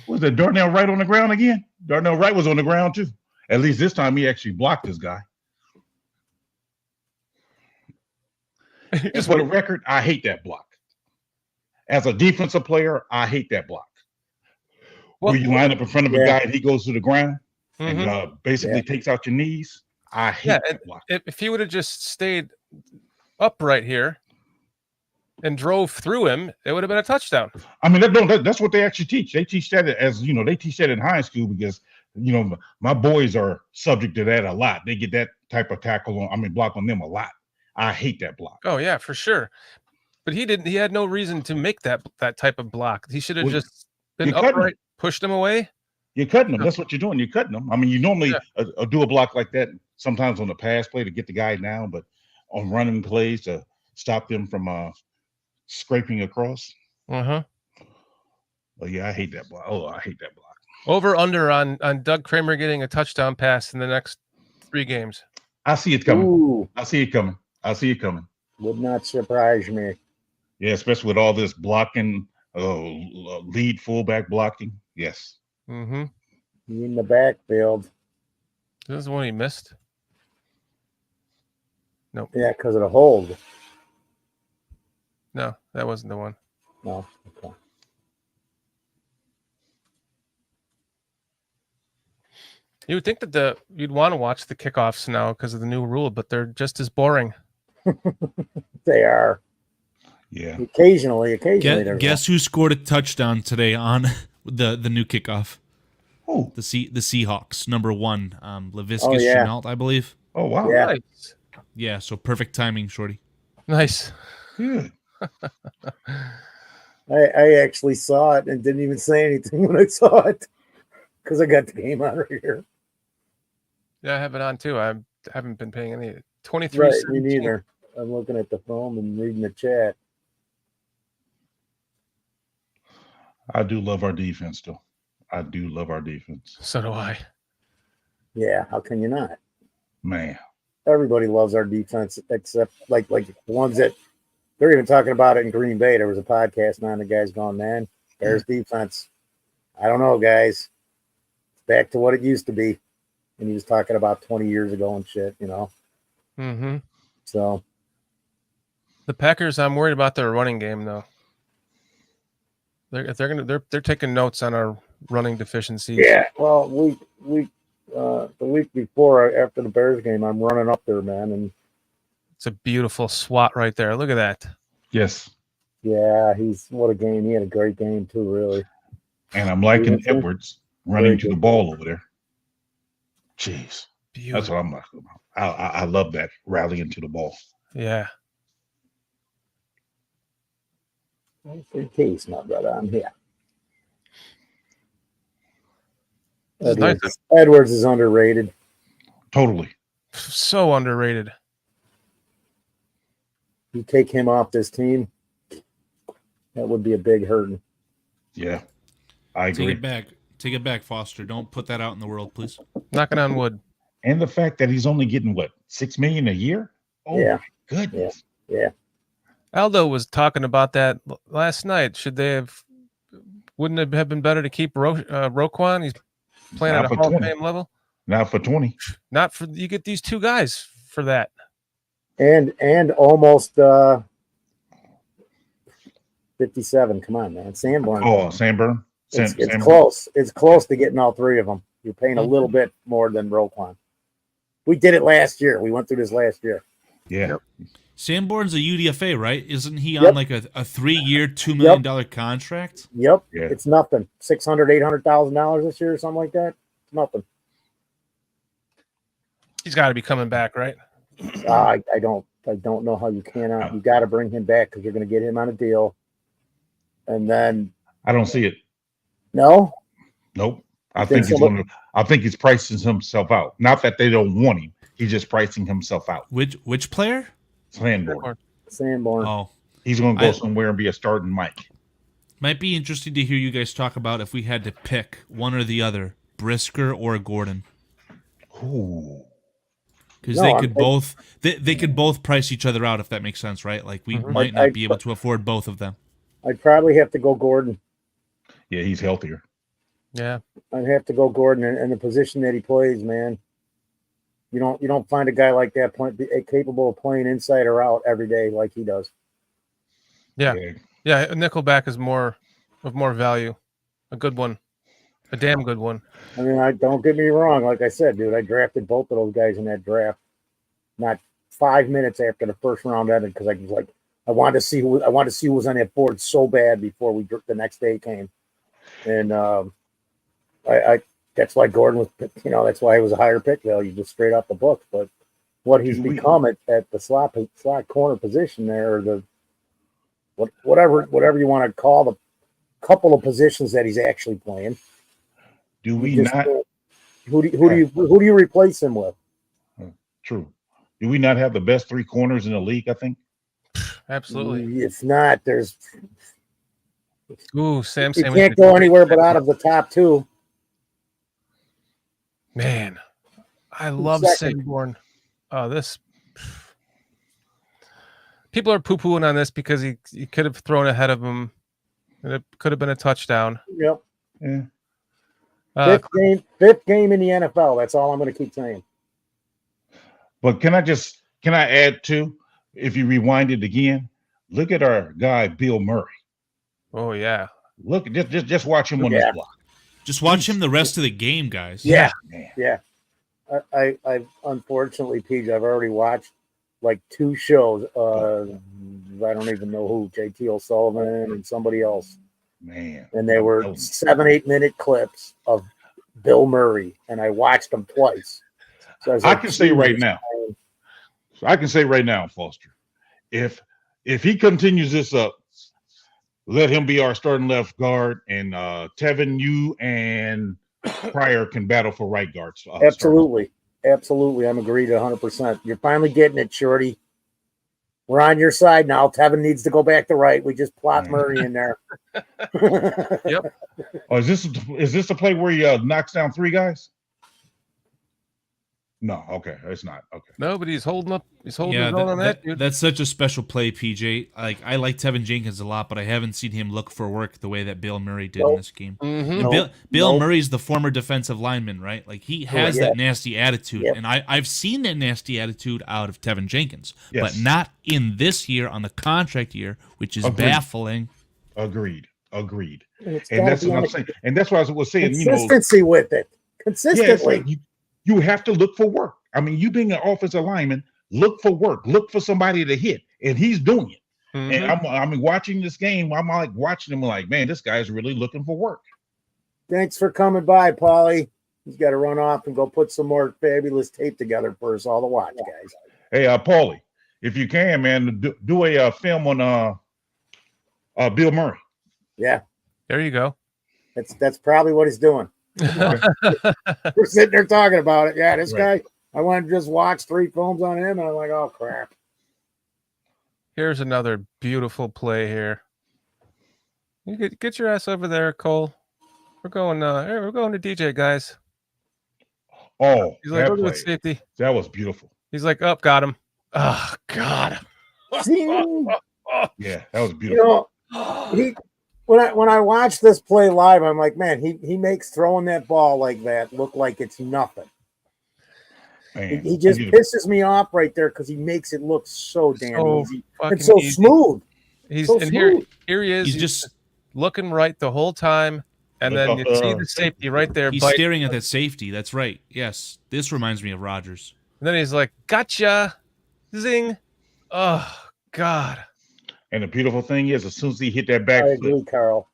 Was that Darnell Wright on the ground again? Darnell Wright was on the ground too. At least this time he actually blocked this guy. Just for the record, I hate that block. As a defensive player, I hate that block. Well, Where you line up in front of a guy and he goes to the ground Mhm. and basically takes out your knees. I hate that block. If he would have just stayed upright here and drove through him, it would have been a touchdown. I mean, that's what they actually teach. They teach that they teach that in high school because, my boys are subject to that a lot. They get that type of block on them a lot. I hate that block. Oh yeah, for sure. But he didn't. He had no reason to make that type of block. He should have just been you're cutting upright, pushed him away. You're cutting them. That's what you're doing. You're cutting them. I mean, you normally do a block like that sometimes on the pass play to get the guy down, but on running plays to stop them from scraping across. Uh-huh. But yeah, I hate that block. Oh, I hate that block. Over under on Doug Kramer getting a touchdown pass in the next 3 games. I see it coming. Ooh, I see it coming. I see it coming. would not surprise me. Yeah, especially with all this blocking, lead fullback blocking. Yes. Mm-hmm. In the backfield. This is the one he missed. Nope. Yeah, because of the hold. No, that wasn't the one. No. Okay. You would think that you'd want to watch the kickoffs now because of the new rule, but they're just as boring. They are. Yeah. Occasionally. Guess who scored a touchdown today on the new kickoff? Oh, the Seahawks, number 1, Laviscus Chenault, I believe. Oh wow. Yeah. Nice. Yeah, so perfect timing, Shorty. Nice. Good. I actually saw it and didn't even say anything when I saw it because I got the game on right here. Yeah, I have it on too. I haven't been paying any 23. Right, me neither. I'm looking at the film and reading the chat. I do love our defense, though. I do love our defense. So do I. Yeah, how can you not? Man. Everybody loves our defense, except like the ones that they're even talking about it in Green Bay. There was a podcast on the guys going, man, Bears defense. I don't know, guys. It's back to what it used to be. And he was talking about 20 years ago and shit, you know. Mm-hmm. So The Packers, I'm worried about their running game though. They're taking notes on our running deficiencies. yeah, well, the week before after the Bears game, I'm running up there, man, and It's a beautiful swat right there. Look at that. Yes. yeah, what a game. He had a great game too, really. And I'm liking Beautiful. Edwards running Very to the good. ball over there. Jeez. Beautiful. That's what I'm talking about. I love that rallying to the ball. Yeah. In case, my brother, I'm here. It's nice. Edwards is underrated. Totally. So underrated. You take him off this team, that would be a big hurting. Yeah. I Take agree. it back. Take it back, Foster. Don't put that out in the world, please. Knocking on wood. And the fact that he's only getting what, $6 million a year? Oh Yeah. my goodness. Yeah. Aldo was talking about that last night. Wouldn't it have been better to keep Roquan? He's playing Not at a for Hall of 20. Fame level. Now for 20. Not for you get these two guys for that. And almost 57. Come on, man. Sanborn. Oh, Sanborn. It's Sanborn. close. It's close to getting all three of them. You're paying a little bit more than Roquan. We did it last year. We went through this last year. Yeah. Sanborn's a UDFA, right? Isn't he on Yep. like a 3-year, $2 million contract? Yep. Yeah. It's nothing. $600,000-$800,000 this year or something like that. It's nothing. He's got to be coming back, right? I don't know how you cannot. You got to bring him back because you're going to get him on a deal. And then I don't see it. no, Nope. I think think he's pricing himself out. Not that they don't want him. He's just pricing himself out. Which player? Sanborn. Sanborn. Oh, He's going to go I- somewhere and be a starting Mike. might be interesting to hear you guys talk about if we had to pick one or the other, Brisker or Gordon, Ooh. because No, they I'm- could both they could both price each other out if that makes sense, right? Like we might not be able to afford both of them. I'd probably have to go Gordon. Yeah, he's healthier. Yeah. I'd have to go Gordon in the position that he plays, man. You don't find a guy like that capable of playing inside or out every day like he does. Yeah. Yeah. A nickelback is more value. A good one. A damn good one. I mean, don't get me wrong. Like I said, dude, I drafted both of those guys in that draft. Not 5 minutes after the first round ended, because I was like, I wanted to see who was on that board so bad before the next day came, and I that's why Gordon was, that's why he was a higher pick value, just straight off the books. But what he's become at the slot corner position there, or the whatever you want to call the couple of positions that he's actually playing. Do we Just, not? Who do you replace him with? True. Do we not have the best three corners in the league? I think. Absolutely. If not, there's Ooh, Sam. you can't go anywhere but out of the top two. Man, I love Second. Sanborn. This people are poo-pooing on this because he could have thrown ahead of him, and it could have been a touchdown. Yep. Yeah. Fifth game in the NFL. That's all I'm going to keep saying. But can I add too? If you rewind it again, look at our guy Bill Murray. Oh yeah. Look, just watch him on this block. Just watch him the rest of the game, guys. Yeah. Man. Yeah. I unfortunately, PJ, I've already watched like two shows. I don't even know who, JT O'Sullivan and somebody else. Man. And they were 7-8 minute clips of Bill Murray, and I watched them twice. So I can say right now. So I can say right now, Foster, if he continues this up, let him be our starting left guard, and Tevin, you and Pryor can battle for right guards. Absolutely. Absolutely. I'm agreed 100%. You're finally getting it, Shorty. We're on your side now. Tevin needs to go back to right. We just plot Murray in there. Yep. Oh, is this a play where he knocks down 3 guys? No, okay, it's not. Okay. No, but he's holding up. He's holding Yeah, his own on that, dude. that's such a special play, PJ. Like I like Tevin Jenkins a lot, but I haven't seen him look for work the way that Bill Murray did in this game. Mhm. And Bill Murray's the former defensive lineman, right? Like he has that nasty attitude, and I've seen that nasty attitude out of Tevin Jenkins, but not in this year on the contract year, which is baffling. Agreed. And And that's what I'm saying. And that's what I was saying. Consistency with it. Consistently. Yeah, you have to look for work. I mean, you being an offensive lineman, look for work. Look for somebody to hit, and he's doing it. And I'm watching this game. I'm like watching him, like, man, this guy's really looking for work. Thanks for coming by, Paulie. He's got to run off and go put some more fabulous tape together for us all to watch, guys. Hey, Paulie, if you can, man, do a film on Bill Murray. Yeah, There you go. that's probably what he's doing. We're sitting there talking about it. Yeah, this guy. I went and just watched 3 films on him, and I'm like, oh crap. Here's another beautiful play here. You get your ass over there, Cole. We're going. We're going to DJ, guys. Oh, He's like, look at the safety. That was beautiful. He's like, up, got him. Oh, got him. Yeah, that was beautiful. When I watch this play live, I'm like, man, he makes throwing that ball like that look like it's nothing. Man, he just pisses me off right there because he makes it look so damn easy and so easy. smooth. He's so and smooth. here he is. He's just looking right the whole time, and then you see the safety right there. He's staring at that safety. That's right. Yes, this reminds me of Rodgers. And then he's like, "Gotcha, zing." Oh God. And the beautiful thing is, as soon as he hit that back I foot, agree, Carl.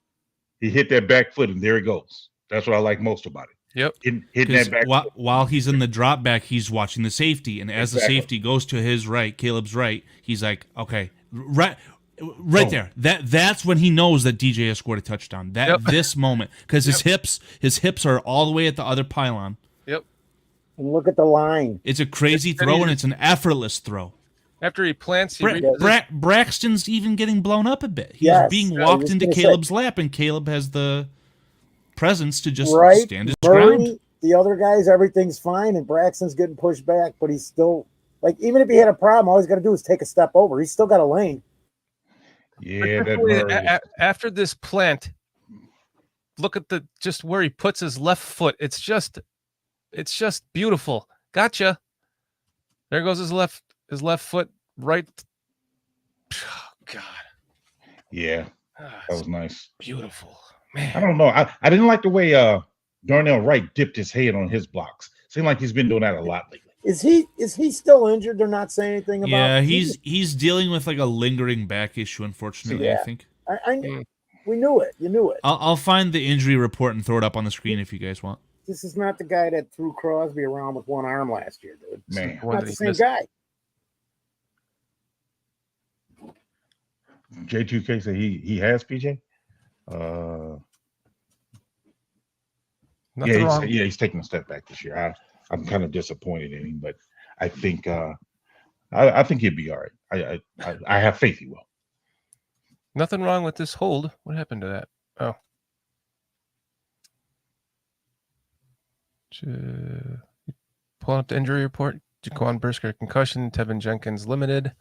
he hit that back foot, and there he goes. That's what I like most about it. Yep. Hitting that back foot. While he's in the drop back, he's watching the safety, and as the safety goes to his right, Caleb's right, he's like, okay, right there. That's when he knows that DJ has scored a touchdown. This moment, because his hips are all the way at the other pylon. Yep. And look at the line. It's a crazy throw, and it's an effortless throw. After he plants, Braxton's even getting blown up a bit. He's being walked into Caleb's lap, and Caleb has the presence to just stand his ground. The other guys, everything's fine, and Braxton's getting pushed back, but he's still like, even if he had a problem, all he's got to do is take a step over. He's still got a lane. Yeah, after this plant, look at just where he puts his left foot. It's just beautiful. Gotcha. There goes his left foot right. Oh, God. Yeah, that was nice. Beautiful, man. I don't know. I didn't like the way Darnell Wright dipped his head on his blocks. Seemed like he's been doing that a lot lately. Is he still injured? They're not saying anything about. Yeah, he's dealing with like a lingering back issue. Unfortunately, I think. We knew it. You knew it. I'll find the injury report and throw it up on the screen if you guys want. This is not the guy that threw Crosby around with one arm last year, dude. Man, not the same guy. J2K said he has PJ. He's taking a step back this year. I'm kind of disappointed in him, but I think I think he'll be all right. I have faith he will. Nothing wrong with this hold. What happened to that? Oh. Pulling up the injury report. Jaquan Brisker concussion. Tevin Jenkins limited.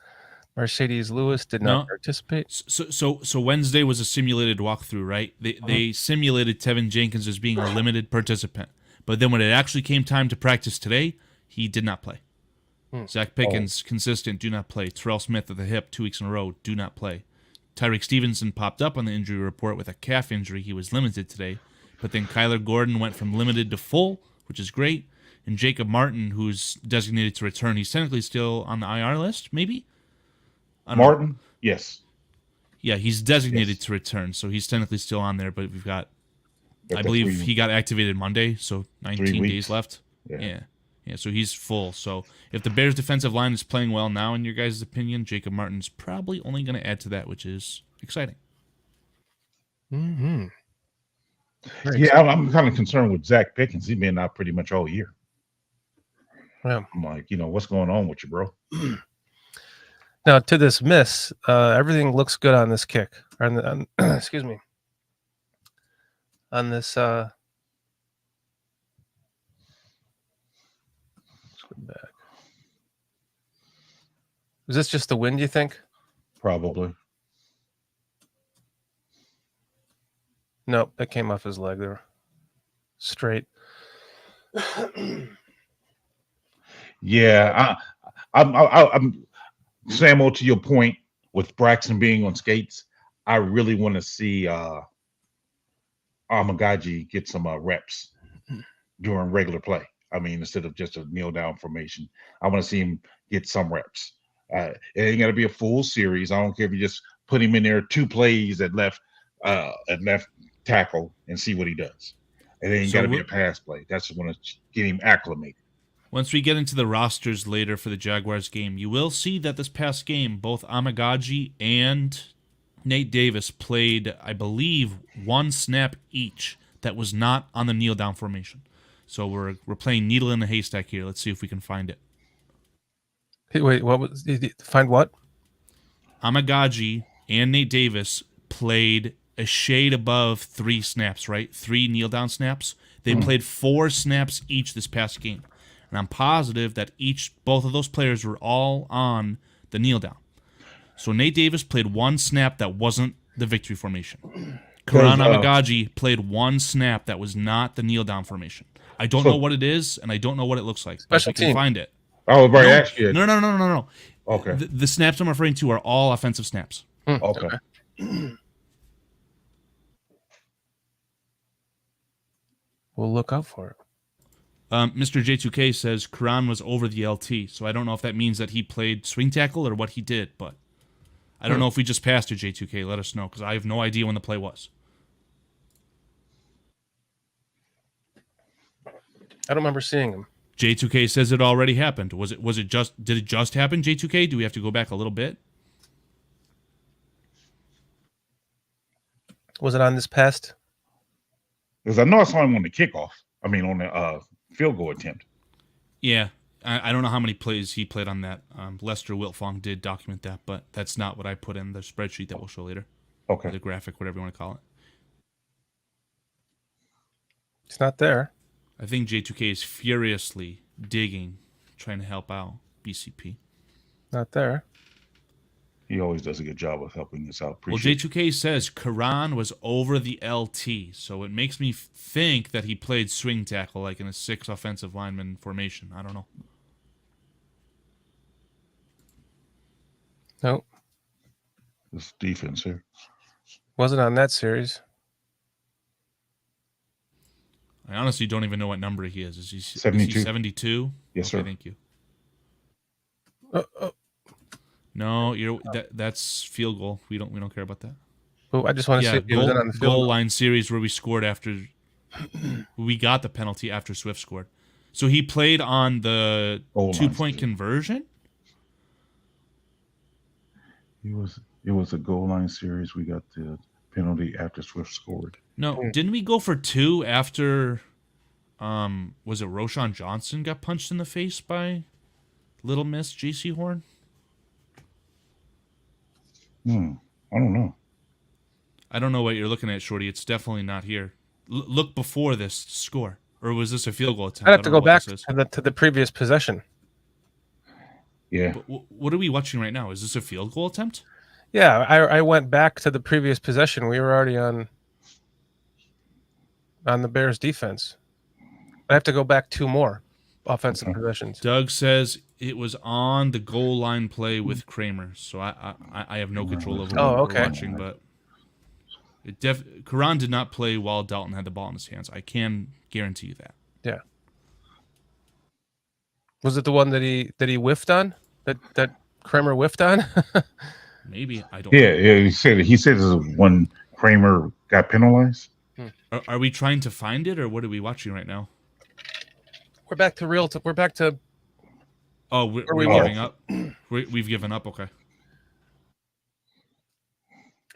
Mercedes Lewis did not participate. So Wednesday was a simulated walkthrough, right? They simulated Tevin Jenkins as being a limited participant. But then when it actually came time to practice today, he did not play. Zach Pickens, consistent, do not play. Terrell Smith at the hip 2 weeks in a row, do not play. Tyreek Stevenson popped up on the injury report with a calf injury. He was limited today. But then Kyler Gordon went from limited to full, which is great. And Jacob Martin, who's designated to return, he's technically still on the IR list, maybe? Martin? Yes. Yeah, he's designated to return, so he's technically still on there, but we've got, I believe he got activated Monday, so 19 days left. Yeah, so he's full. So if the Bears' defensive line is playing well now, in your guys' opinion, Jacob Martin's probably only going to add to that, which is exciting. Mm-hmm. Yeah, I'm kind of concerned with Zach Pickens. He's been out pretty much all year. Yeah. I'm like, what's going on with you, bro? Now to this miss, everything looks good on this kick. Excuse me. On this, let's go back. Is this just the wind? You think? Probably. Nope, that came off his leg there. Straight. Yeah, I'm Samo, to your point with Braxton being on skates. I really want to see Amagaji get some reps during regular play. I mean, instead of just a kneel down formation, I want to see him get some reps. It ain't got to be a full series. I don't care if you just put him in there 2 plays at left tackle and see what he does. It ain't got to be a pass play. That's just want to get him acclimated. Once we get into the rosters later for the Jaguars game, you will see that this past game, both Amagaji and Nate Davis played, I believe, 1 snap each that was not on the kneel down formation. So we're playing needle in the haystack here. Let's see if we can find it. Hey, wait, what was find what? Amagaji and Nate Davis played a shade above 3 snaps, right? 3 kneel down snaps. They played 4 snaps each this past game. And I'm positive that both of those players were all on the kneel down. So Nate Davis played 1 snap that wasn't the victory formation. Karan Amagaji played 1 snap that was not the kneel down formation. I don't know what it is, and I don't know what it looks like. But I can find it. Oh, right. Actually, no. Okay. The snaps I'm referring to are all offensive snaps. Okay. We'll look out for it. Mr. J2K says Karan was over the LT, so I don't know if that means that he played swing tackle or what he did, but I don't know if we just passed to J2K. Let us know, because I have no idea when the play was. I don't remember seeing him. J2K says it already happened. Did it just happen, J2K? Do we have to go back a little bit? Was it on this past? Because I know I saw him on the kickoff. I mean, on the field goal attempt. Yeah. I don't know how many plays he played on that. Lester Wiltfong did document that, but that's not what I put in the spreadsheet that we'll show later. Okay. Or the graphic, whatever you want to call it. It's not there. I think J2K is furiously digging, trying to help out BCP. Not there. He always does a good job of helping us out. Well, J2K says Karan was over the LT, so it makes me think that he played swing tackle, like in a 6 offensive lineman formation. I don't know. Nope. This defense here. Wasn't on that series. I honestly don't even know what number he is. Is he 72? 72? Yes, sir. Thank you. No, that's field goal. We don't care about that. Well, I just want to see if he was in on the field goal line series where we scored after we got the penalty after Swift scored. So he played on the 2-point conversion. It was a goal line series. We got the penalty after Swift scored. No, didn't we go for 2 after? Was it Roshan Johnson got punched in the face by Little Miss JC Horn? I don't know. I don't know what you're looking at, Shorty. It's definitely not here. Look before this score, or was this a field goal attempt? I'd have to go back to the previous possession. Yeah. But what are we watching right now? Is this a field goal attempt? Yeah, I went back to the previous possession. We were already on the Bears defense. I have to go back 2 more offensive possessions. Doug says it was on the goal line play with Kramer, so I have no control over what we're watching, but Karan did not play while Dalton had the ball in his hands. I can guarantee you that. Yeah. Was it the one that he whiffed on? That Kramer whiffed on? Maybe, I don't. Yeah, he said it was when Kramer got penalized. Are we trying to find it, or what are we watching right now? We're back to we're back to. Oh, we're giving up. We've given up. Okay.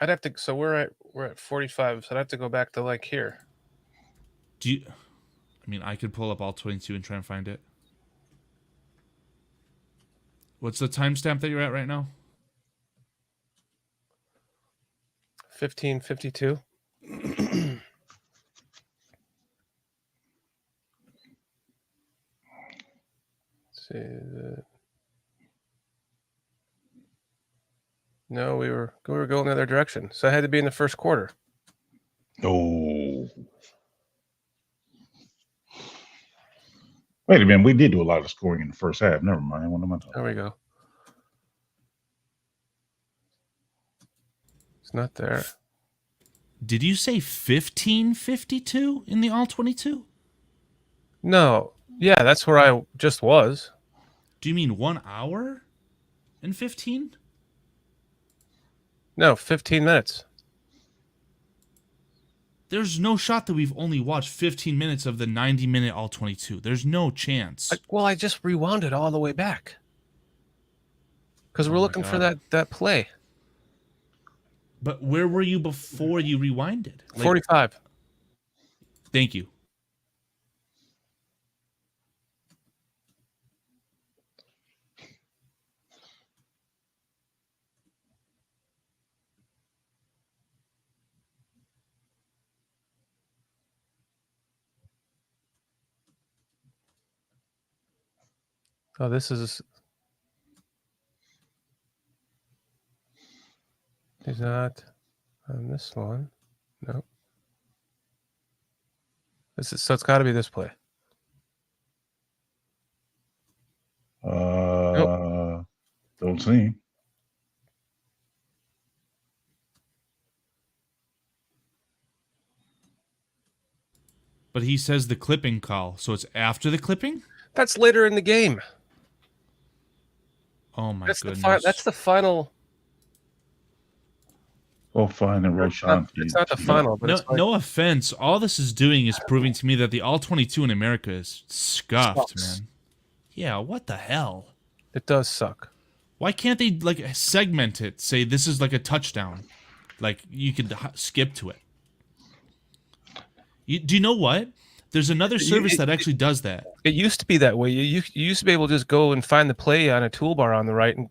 I'd have to. So we're at 45. So I'd have to go back to like here. I mean, I could pull up all 22 and try and find it. What's the timestamp that you're at right now? 15:52. See no, we were going the other direction, so I had to be in the first quarter. Oh. Wait a minute. We did do a lot of scoring in the first half. Never mind. What am I talking There we go. It's not there. Did you say 15:52 in the all-22? No. Yeah, that's where I just was. Do you mean 1 hour and 15? No, 15 minutes. There's no shot that we've only watched 15 minutes of the 90-minute all-22. There's no chance. I just rewound it all the way back. Because we're Oh my looking for God. that play. But where were you before you rewinded? 45. Thank you. Oh, this is... He's not on this one. No. So it's got to be this play. Don't see. But he says the clipping call, so it's after the clipping? That's later in the game. Oh my That's goodness. that's the final. Oh, fine. And Roshan. It's not the final, but No, it's like, no offense. All this is doing is proving to me that the all-22 in America is scuffed, Sucks. man. Yeah, what the hell? it does suck. Why can't they like segment it? Say this is like a touchdown. Like you could skip to it. Do you know what? There's another service that actually does that. It used to be that way. You used to be able to just go and find the play on a toolbar on the right and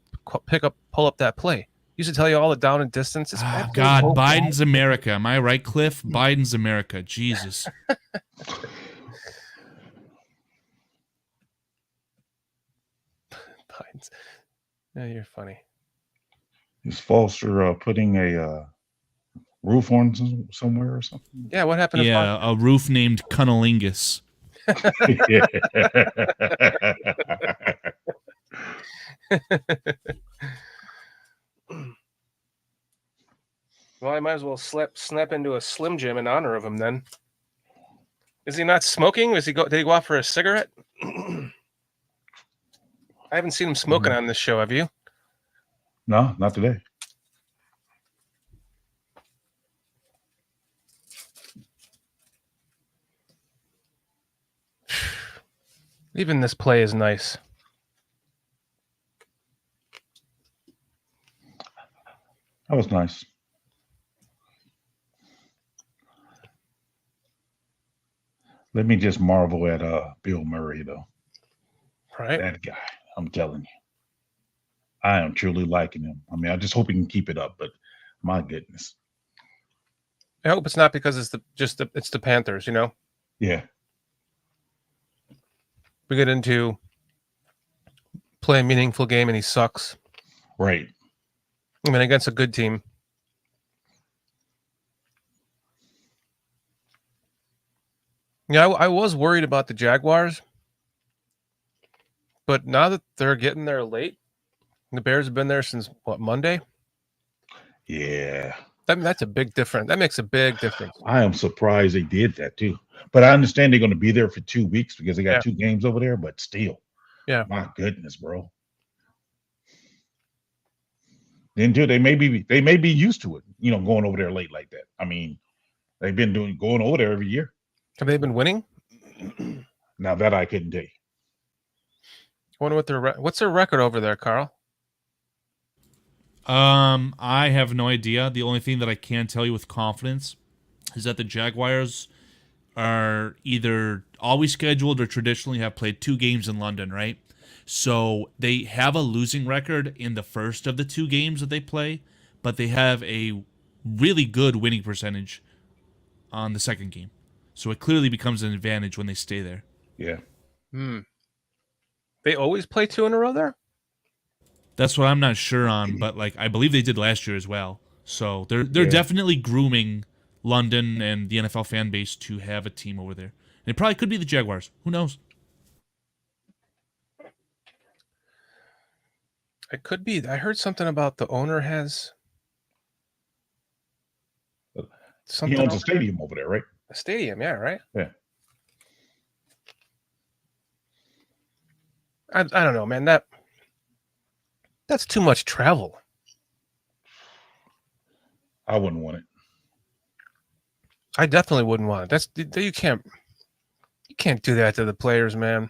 pull up that play. Used to tell you all the down and distance. It's Ah, absolutely God, bullshit. Biden's America. Am I right, Cliff? Biden's America. Jesus. Biden's. Yeah, you're funny. Is Foster putting a roof on somewhere or something? Yeah, what happened? Yeah, a roof named Cunnilingus. Well, I might as well snap into a Slim Jim in honor of him then. Is he not smoking? Did he go out for a cigarette? I haven't seen him smoking on this show, have you? No, not today. Even this play is nice. That was nice. Let me just marvel at Bill Murray, though. Right? That guy, I'm telling you. I am truly liking him. I mean, I just hope he can keep it up, but my goodness. I hope it's not because it's the Panthers, you know? Yeah. We get into play a meaningful game and he sucks. Right. I mean, against a good team. Yeah, I was worried about the Jaguars, but now that they're getting there late, the Bears have been there since what, Monday? Yeah. That's a big difference. That makes a big difference. I am surprised they did that too. But I understand they're going to be there for 2 weeks because they got 2 games over there, but still. Yeah. My goodness, bro. Then too, they may be used to it, you know, going over there late like that. I mean, they've been going over there every year. Have they been winning? Now that I couldn't tell you. I wonder what's their record over there, Carl? I have no idea. The only thing that I can tell you with confidence is that the Jaguars are either always scheduled or traditionally have played 2 games in London, right? So they have a losing record in the first of the 2 games that they play, but they have a really good winning percentage on the second game. So it clearly becomes an advantage when they stay there. Yeah. They always play 2 in a row there? That's what I'm not sure on, but like I believe they did last year as well. So they're Yeah. definitely grooming London and the NFL fan base to have a team over there. And it probably could be the Jaguars. Who knows? It could be. I heard something about the owner has He something owns a over stadium over there, right? a stadium, yeah, right? Yeah. I don't know, man. That's too much travel. I wouldn't want it. I definitely wouldn't want it. You can't do that to the players, man.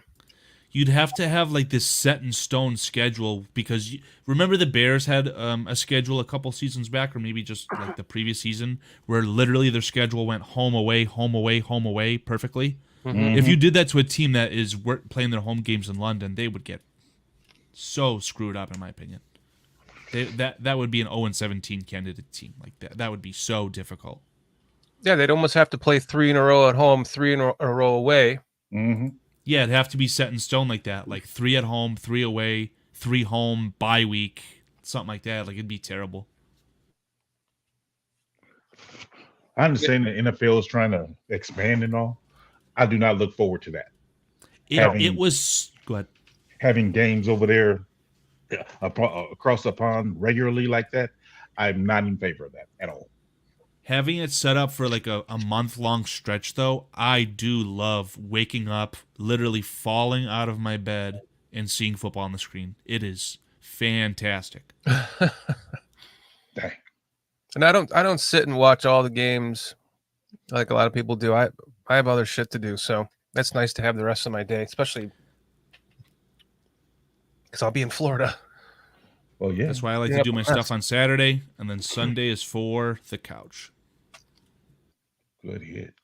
You'd have to have like this set in stone schedule because remember the Bears had a schedule a couple seasons back, or maybe just like the previous season, where literally their schedule went home away, home away, home away perfectly. Mhm. If you did that to a team that is playing their home games in London, they would get so screwed up, in my opinion. That would be an 0-17 candidate team like that. That would be so difficult. Yeah, they'd almost have to play 3 in a row at home, 3 in a row away. Mm-hmm. Yeah, it'd have to be set in stone like that. Like 3 at home, 3 away, 3 home, bye week, something like that. Like it'd be terrible. I understand the NFL is trying to expand and all. I do not look forward to that. It was go ahead. Having games over there across the pond regularly like that, I'm not in favor of that at all. Having it set up for like a month-long stretch, though, I do love waking up, literally falling out of my bed and seeing football on the screen. It is fantastic. Dang. And I don't sit and watch all the games like a lot of people do. I have other shit to do, so that's nice to have the rest of my day, especially because I'll be in Florida. Well, yeah. That's why I like to do my stuff on Saturday, and then Sunday is for the couch. Good hit.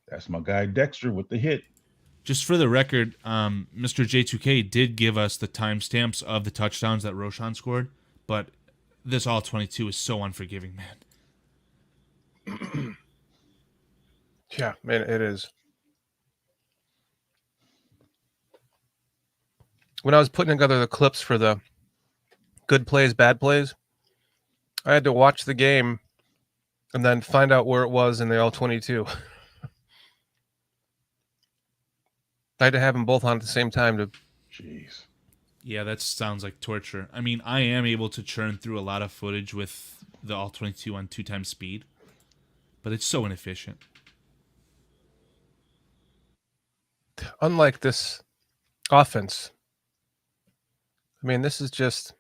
That's my guy Dexter with the hit. Just for the record, Mr. J2K did give us the timestamps of the touchdowns that Roshan scored, but this all-22 is so unforgiving, man. Yeah, man, it is. When I was putting together the clips for the good plays, bad plays, I had to watch the game and then find out where it was in the all-22. I had to have them both on at the same time to. Jeez. Yeah, that sounds like torture. I mean, I am able to churn through a lot of footage with the all-22 on 2x speed, but it's so inefficient. Unlike this offense, I mean, this is just.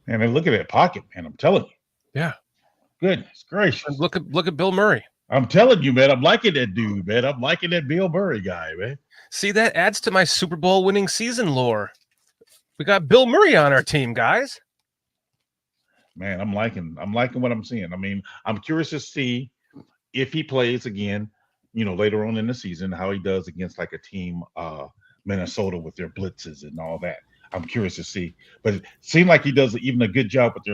Man, and look at that pocket, man. I'm telling you. Yeah. Goodness gracious. And look at Bill Murray. I'm telling you, man. I'm liking that dude, man. I'm liking that Bill Murray guy, man. See, that adds to my Super Bowl winning season lore. We got Bill Murray on our team, guys. Man, I'm liking what I'm seeing. I mean, I'm curious to see if he plays again, later on in the season, how he does against like a team, Minnesota with their blitzes and all that. I'm curious to see, but it seemed like he does even a good job with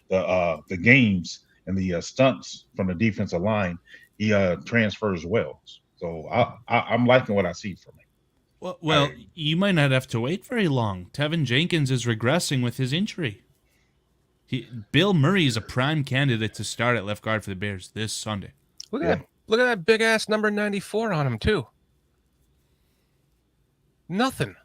the games and the stunts from the defensive line. He transfers well, so I'm liking what I see from him. Well, you might not have to wait very long. Tevin Jenkins is regressing with his injury. Bill Murray is a prime candidate to start at left guard for the Bears this Sunday. Look at that big ass number 94 on him too. Nothing.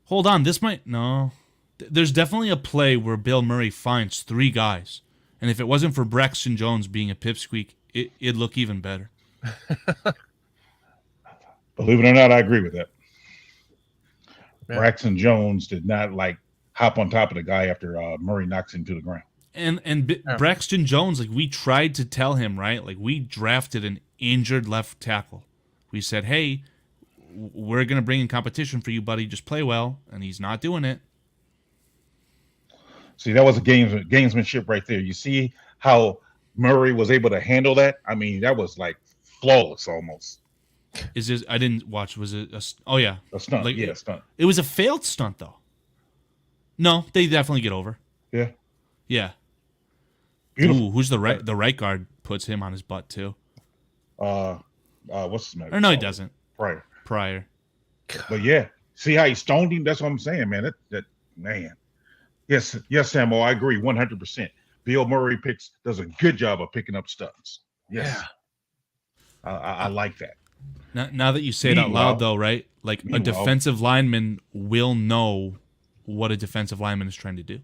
Hold on, there's definitely a play where Bill Murray finds 3 guys, and if it wasn't for Braxton Jones being a pipsqueak, it'd look even better. Believe it or not, I agree with that. Yeah. Braxton Jones did not hop on top of the guy after Murray knocks him to the ground. And Braxton Jones, we tried to tell him, right? We drafted an injured left tackle. We said, hey, we're going to bring in competition for you, buddy. Just play well. And he's not doing it. See, that was a gamesmanship right there. You see how Murray was able to handle that? I mean, that was flawless almost. Is this? I didn't watch. Was it? Oh yeah, A stunt. Like- Yeah, stunt. it was a failed stunt though. No, they definitely get over. Yeah. Yeah. Beautiful. Ooh, who's the right guard puts him on his butt too? What's his name? Or no, he doesn't. Prior. Prior. But yeah, see how he stoned him? That's what I'm saying, man. That man. Yes, Samo, I agree 100%. Bill Murray does a good job of picking up stunts. Yes. I like that. Now that you say it out Meanwhile- loud, though, right? Like a meanwhile- defensive lineman will know what a defensive lineman is trying to do.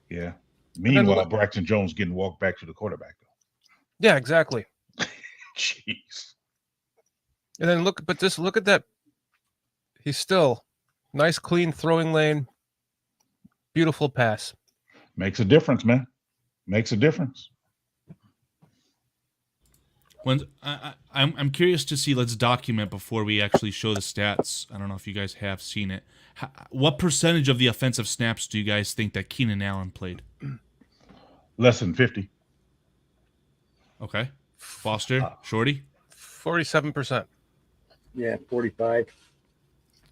Yeah. Meanwhile, Braxton Jones getting walked back to the quarterback, though. Yeah, exactly. Jeez. And then look at that. He's still nice, clean throwing lane. Beautiful pass. Makes a difference, man. Makes a difference. When I'm curious to see. Let's document before we actually show the stats. I don't know if you guys have seen it. What percentage of the offensive snaps do you guys think that Keenan Allen played? Less than 50. Okay, Foster, Shorty. 47%. Yeah, 45.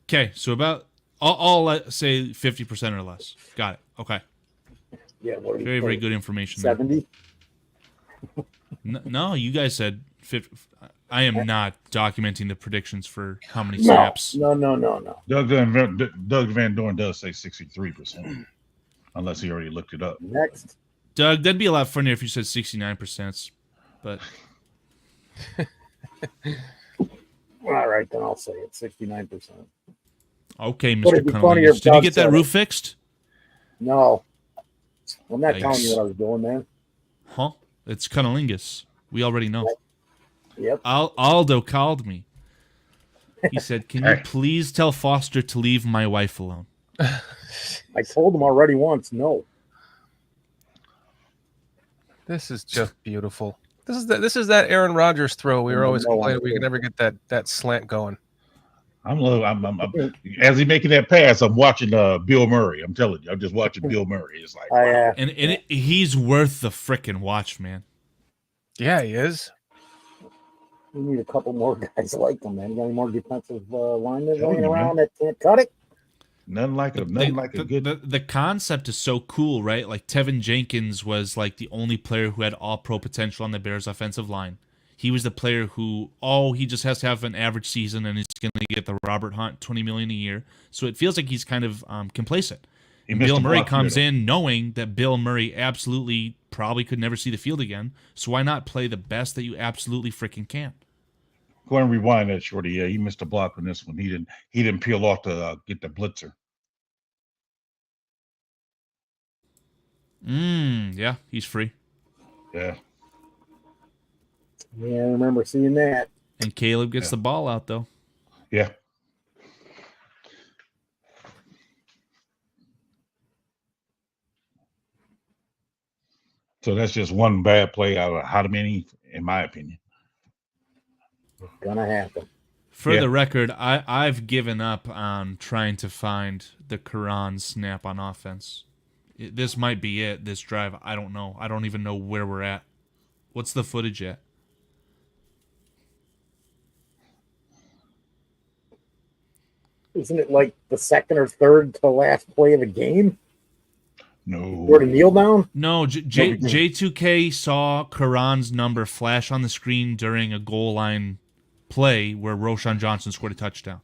Okay, so about I'll say 50% or less. Got it. Okay, Yeah, what very very good information. there. 70. No, you guys said 50. I am not documenting the predictions for how many No, snaps. no. Doug Van Dorn does say 63%, unless he already looked it up. Next. Doug, that'd be a lot funnier if you said 69%. But All right, then I'll say it. 69%. okay, Would it Mr. be funnier if Cunnilingus. Did you Doug get that said roof it? fixed? No. I'm not telling Yikes. you what I was doing, man. Huh? It's Cunnilingus. We already know. Yep. Aldo called me. He said, "Can you Hey. please tell Foster to leave my wife alone?" I told him already once, no. This is just beautiful. This is that Aaron Rodgers throw we were always No, complaining I'm we could never get that slant going. I'm as he making that pass, I'm watching Bill Murray. I'm telling you, I'm just watching Bill Murray. It's like, wow. And he's worth the frickin' watch, man. Yeah, he is. We need a couple more guys like him, man. You got any more defensive linemen Telling laying you, around that can't cut it? Nothing like a good. The concept is so cool, right? Like Tevin Jenkins was like the only player who had all pro potential on the Bears offensive line. He was the player who, he just has to have an average season and he's going to get the Robert Hunt $20 million a year. So it feels like he's kind of complacent. He And missed Bill a Murray block comes middle. in knowing that Bill Murray absolutely probably could never see the field again. So why not play the best that you absolutely freaking can? Go ahead and rewind that, Shorty. Yeah, he missed a block on this one. He didn't peel off to get the blitzer. Yeah, he's free. Yeah. Yeah, I remember seeing that. And Caleb gets the ball out, though. Yeah. So that's just one bad play out of how many, in my opinion. Gonna happen. For Yeah. the record, I've given up on trying to find the Quran snap on offense. This might be it, this drive. I don't know. I don't even know where we're at. What's the footage at? Isn't it like the second or third to last play of the game? No. Where to kneel down? No, J2K saw Quran's number flash on the screen during a goal line play where Roshan Johnson scored a touchdown.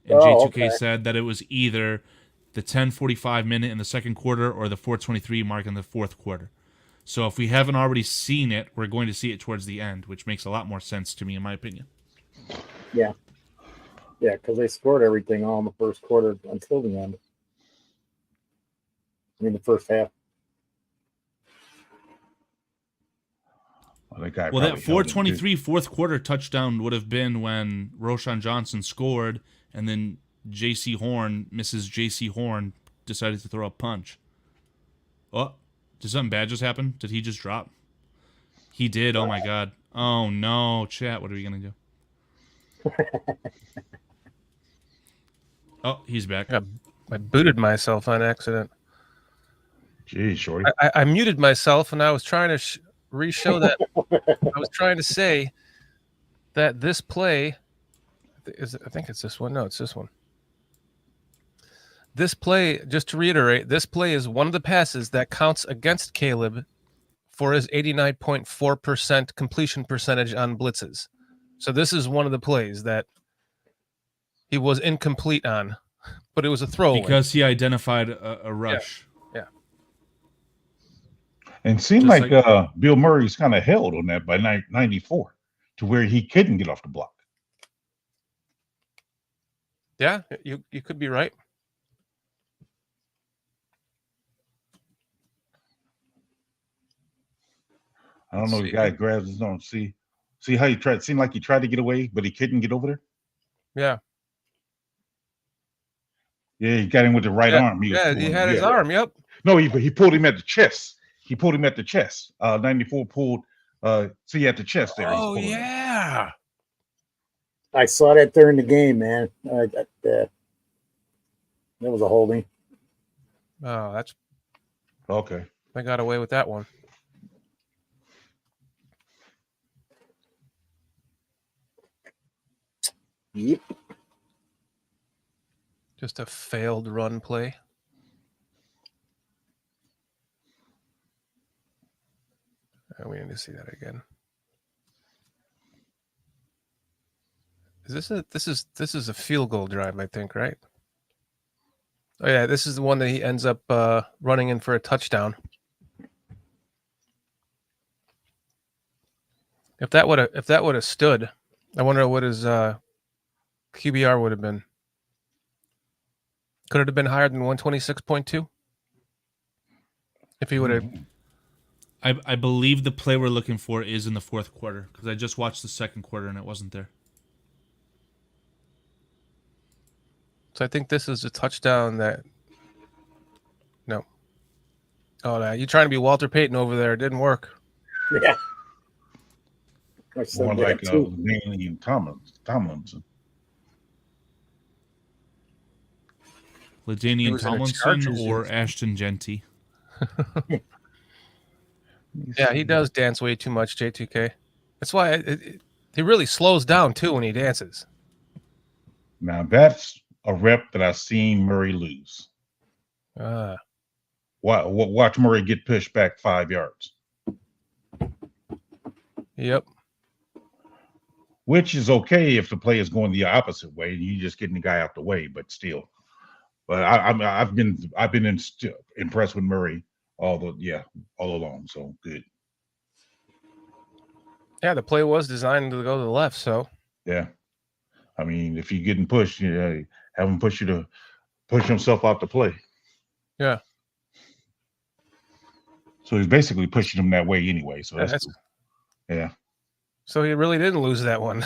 And J2K okay. said that it was either the 10:45 minute in the second quarter or the 4:23 mark in the fourth quarter. So if we haven't already seen it, we're going to see it towards the end, which makes a lot more sense to me, in my opinion. Yeah. Yeah, because they scored everything all in the first quarter until the end. I mean, the first half. Well, that guy Well, that probably held him 4:23 fourth quarter touchdown would have been when Roshan Johnson scored, and then Mrs. J.C. Horn decided to throw a punch. Oh, did something bad just happen? Did he just drop? He did. Oh, my God. Oh, no. Chat, what are we going to do? Oh, he's back. I booted myself on accident. Jeez, Shorty. I muted myself and I was trying to re-show that. I was trying to say that this play I think it's this one. No, it's this one. This play, just to reiterate, this play is one of the passes that counts against Caleb for his 89.4% completion percentage on blitzes. So this is one of the plays that he was incomplete on, but it was a throwaway. Because he identified a rush. Yeah. And it seemed Just like Bill Murray's kind of held on that by 94 to where he couldn't get off the block. Yeah, you could be right. I don't know. The guy grabs his arm. See how he tried. Seemed like he tried to get away, but he couldn't get over there. Yeah. Yeah, he got him with the right arm. He had his arm. Yep. No, he pulled him at the chest. He pulled him at the chest. 94 pulled. See at the chest there. Oh yeah. I saw that during the game, man. That was a holding. Oh, that's okay. I got away with that one. Yep. Just a failed run play. We need to see that again. This is a field goal drive, I think, right? Oh yeah, this is the one that he ends up running in for a touchdown. If that would have stood, I wonder what his QBR would have been. Could it have been higher than 126.2? If he would have. I believe the play we're looking for is in the fourth quarter because I just watched the second quarter and it wasn't there. So I think this is a touchdown that. No. Oh, no, you trying to be Walter Payton over there? It didn't work. Yeah. More like Daniel Tomlinson. LaDainian Tomlinson or Ashton Genty. Yeah, he does dance way too much, J2K. That's why he really slows down too when he dances. Now that's a rep that I've seen Murray lose. Watch Murray get pushed back 5 yards. Yep. Which is okay if the play is going the opposite way and you just getting the guy out the way, but still. But I've been impressed with Murray all along. So good. Yeah, the play was designed to go to the left, so yeah. I mean, if you're getting pushed, have him push himself out the play. Yeah. So he's basically pushing him that way anyway. So that's cool. Yeah. So he really didn't lose that one.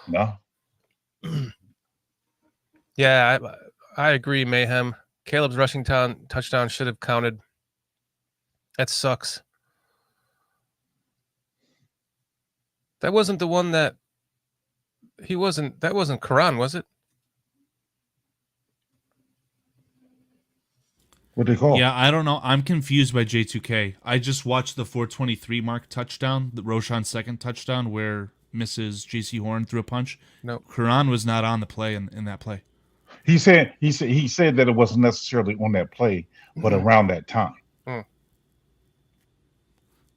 No. Yeah, I agree, Mayhem. Caleb's rushing touchdown should have counted. That sucks. That wasn't the one that that wasn't Quran, was it? What they call? Yeah, I don't know. I'm confused by J2K. I just watched the 423 mark touchdown, the Roshan's second touchdown, where Mrs. JC Horn threw a punch. No, Quran was not on the play in that play. He said that it wasn't necessarily on that play, but around that time.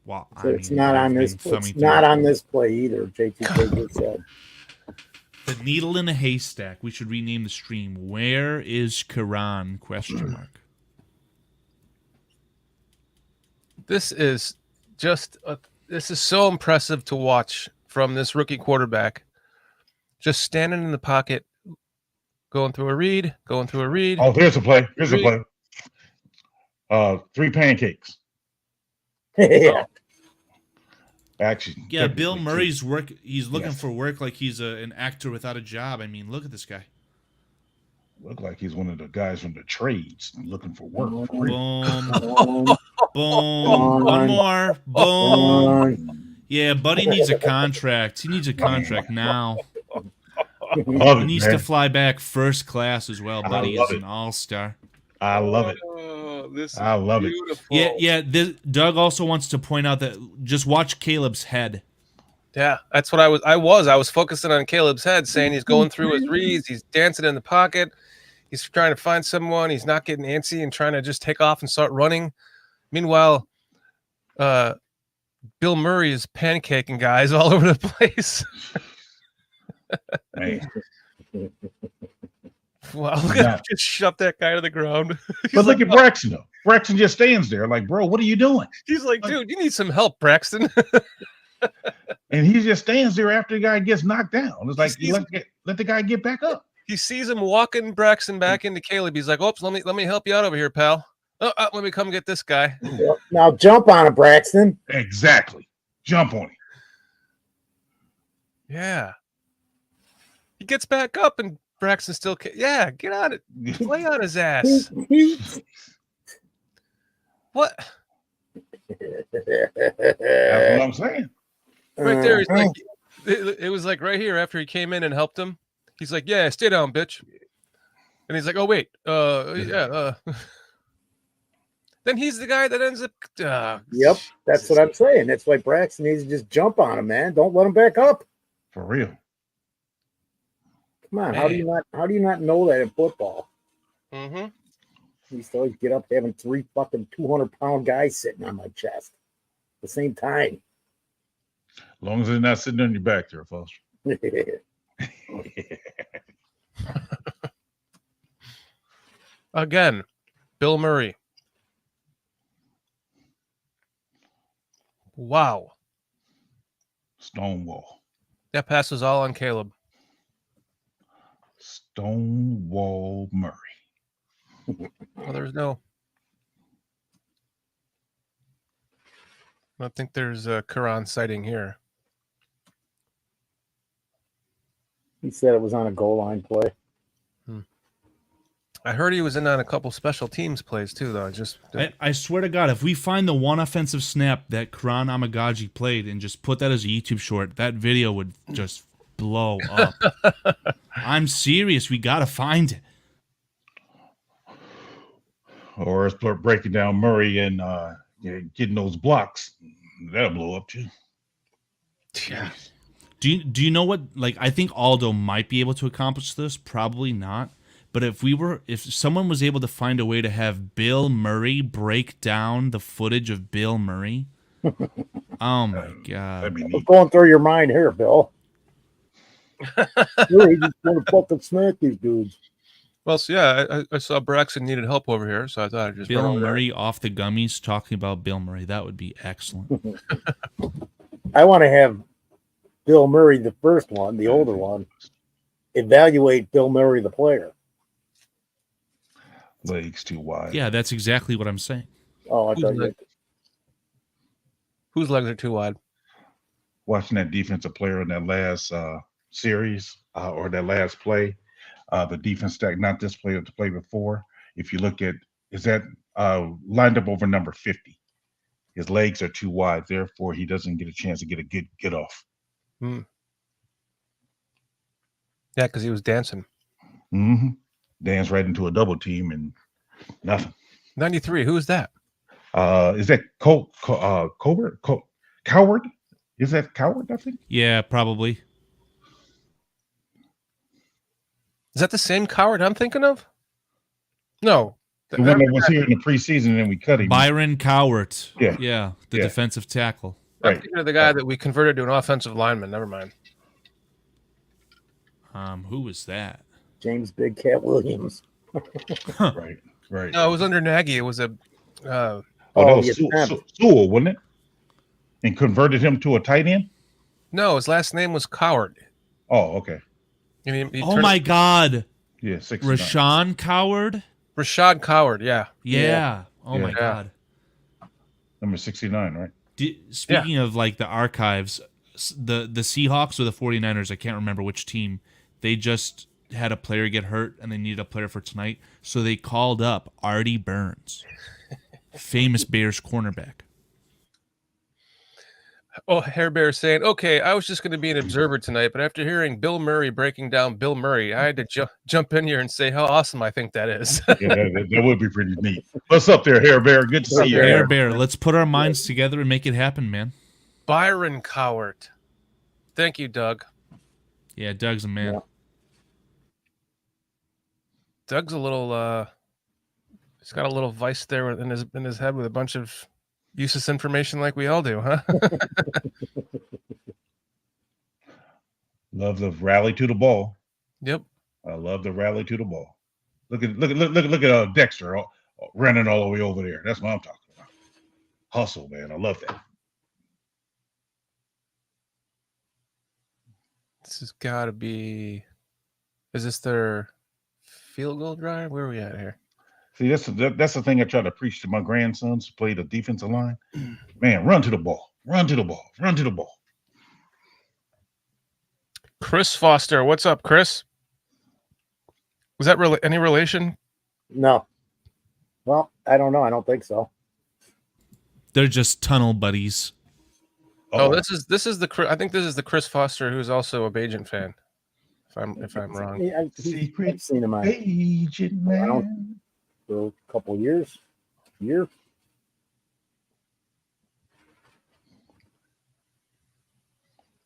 Wow, so it's not on this. It's not on this play either. J2K just said. The needle in a haystack. We should rename the stream. Where is Quran? Question mark. This is so impressive to watch from this rookie quarterback. Just standing in the pocket, going through a read. Oh, here's a play. Here's a play. 3 pancakes. Yeah. Actually, yeah, Bill Murray's work. He's looking for work like he's an actor without a job. I mean, look at this guy. Look like he's one of the guys from the trades looking for work. Boom. Boom. One more. Boom. Yeah, Buddy needs a contract. He needs a contract now. He needs to fly back first class as well. Buddy is an all-star. I love it. I love it. Yeah. Doug also wants to point out that just watch Caleb's head. Yeah, that's what I was focusing on Caleb's head, saying he's going through his reads, he's dancing in the pocket, he's trying to find someone, he's not getting antsy and trying to just take off and start running. Meanwhile, Bill Murray is pancaking guys all over the place. Man. Wow, look at him just shove that guy to the ground. But look at Braxton, though. Braxton just stands there like, bro, what are you doing? He's like, dude, you need some help, Braxton. And he just stands there after the guy gets knocked down. It's like, let the guy get back up. He sees him walking Braxton back into Caleb. He's like, oops, let me help you out over here, pal. Let me come get this guy. Now jump on him, Braxton. Exactly. Jump on him. Yeah. He gets back up and Braxton still get on it. Lay on his ass. What? That's what I'm saying. Right there, he's like, it was like right here after he came in and helped him. He's like, yeah, stay down, bitch. And he's like, oh wait, Then he's the guy that ends up. Yep, that's what I'm saying. That's why Braxton needs to just jump on him, man. Don't let him back up. For real. Come on, how do you not know that in football? Mm-hmm. You used to always get up having 3 fucking 200-pound guys sitting on my chest at the same time. As long as they're not sitting on your back there, Foster. Again, Bill Murray. Wow. Stonewall. That pass was all on Caleb. Stonewall Murray. Well, there's no. I don't think there's a Quran sighting here. He said it was on a goal line play. I heard he was in on a couple special teams plays too, though. I swear to God, if we find the one offensive snap that Karan Amagaji played and just put that as a YouTube short, that video would just blow up. I'm serious. We got to find it. Or it's breaking down Murray and getting those blocks. That'll blow up too. Yeah. Do you know what? Like, I think Aldo might be able to accomplish this. Probably not. But if someone was able to find a way to have Bill Murray break down the footage of Bill Murray, oh my God! What's going through your mind here, Bill? Really, just want to fucking smack these dudes. Well, so yeah, I saw Braxton needed help over here, so I thought I'd just Bill Murray off the gummies talking about Bill Murray. That would be excellent. I want to have Bill Murray, the first one, the older one, evaluate Bill Murray, the player. Legs too wide. Yeah, that's exactly what I'm saying. Oh, I thought you. Whose legs are too wide? Watching that defensive player in that last series or that last play, the defense stack, not this play, but the play before. If you look at, is that lined up over number 50? His legs are too wide, therefore he doesn't get a chance to get a good get off. Yeah, because he was dancing. Mm-hmm. Dance right into a double team and nothing. 93. Who is that? Is that Coward? Is that Coward? I think. Yeah, probably. Is that the same Coward I'm thinking of? No. The one that was here in the preseason and then we cut him. Byron Cowart. Yeah. The defensive tackle. I'm thinking of the guy that we converted to an offensive lineman. Never mind. Who was that? James Big Cat Williams. Right. No, it was under Nagy. It was a. That was Sewell, wasn't it? And converted him to a tight end? No, his last name was Coward. Oh, okay. Oh my God. Yeah, 69. Rashawn Coward? Rashad Coward, yeah. Oh my God. Number 69, right? Speaking of like the archives, the Seahawks or the 49ers, I can't remember which team, they just had a player get hurt and they needed a player for tonight. So they called up Artie Burns, famous Bears cornerback. Oh, Hair Bear saying, okay, I was just going to be an observer tonight, but after hearing Bill Murray breaking down Bill Murray, I had to jump in here and say how awesome I think that is. Yeah, that would be pretty neat. What's up there, Hair Bear? Good to see you. Hair Bear, let's put our minds together and make it happen, man. Byron Cowart. Thank you, Doug. Yeah, Doug's a man. Yeah. Doug's a little. He's got a little vice there in his head with a bunch of useless information, like we all do, huh? Love the rally to the ball. Yep. I love the rally to the ball. Look at Dexter running all the way over there. That's what I'm talking about. Hustle, man. I love that. This has got to be. Is this their field goal drive? Where are we at here? See, that's the thing I try to preach to my grandsons who play the defensive line. Man, run to the ball. Run to the ball. Run to the ball. Chris Foster, what's up, Chris? Was that really any relation? No. Well, I don't know. I don't think so. They're just tunnel buddies. Oh, this is the. I think this is the Chris Foster who's also a Bajan fan. If I'm wrong. Yeah, I've Secret seen him on agent, man. for a couple years. Yeah,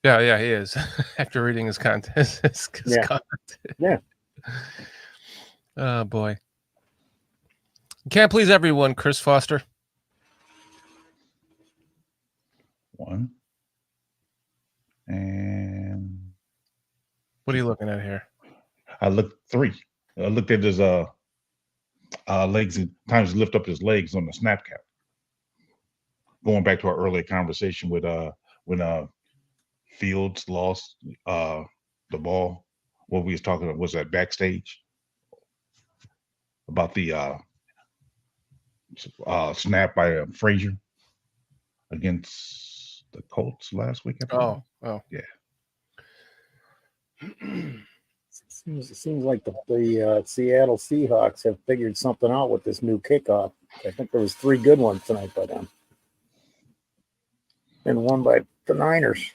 Yeah, he is. After reading his content, his Yeah. comment. Yeah. Oh boy. Can't please everyone, Chris Foster. One. And What are you looking at here? I looked three. I looked at his legs and times lift up his legs on the snap count. Going back to our earlier conversation with when Fields lost the ball. What we was talking about was that backstage about the snap by Frazier against the Colts last week. I believe. Oh. Yeah. Seems like the Seattle Seahawks have figured something out with this new kickoff. I think there was 3 good ones tonight by them, and one by the Niners.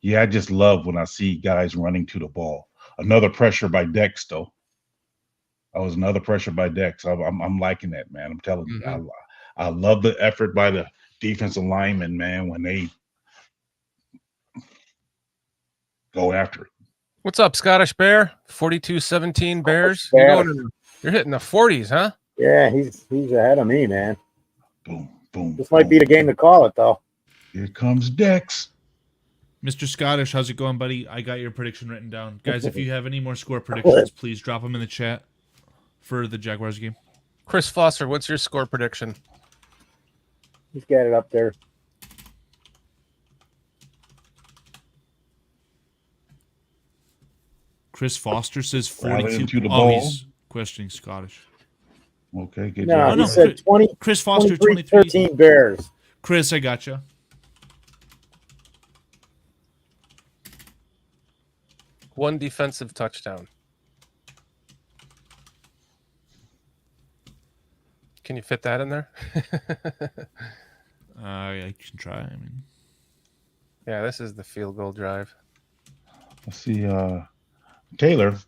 Yeah, I just love when I see guys running to the ball. Another pressure by Dex, though. That was another pressure by Dex. I'm liking that, man. I'm telling you, I love the effort by the defensive linemen, man, when they go after it. What's up, Scottish Bear? 42-17 Bears. Bear. You're hitting the 40s, huh? Yeah, he's ahead of me, man. Boom, boom. This might be the game to call it, though. Here comes Dex. Mr. Scottish, how's it going, buddy? I got your prediction written down. Guys, if you have any more score predictions, please drop them in the chat for the Jaguars game. Chris Foster, what's your score prediction? He's got it up there. Chris Foster says Rally 42. into the Oh, ball. he's questioning Scottish. Okay, good No, job. he no, said 20, Chris Foster, 23, 23. 13 Bears. Chris, I gotcha. One defensive touchdown. Can you fit that in there? I can try. I mean, Yeah, this is the field goal drive. Let's see. Taylor's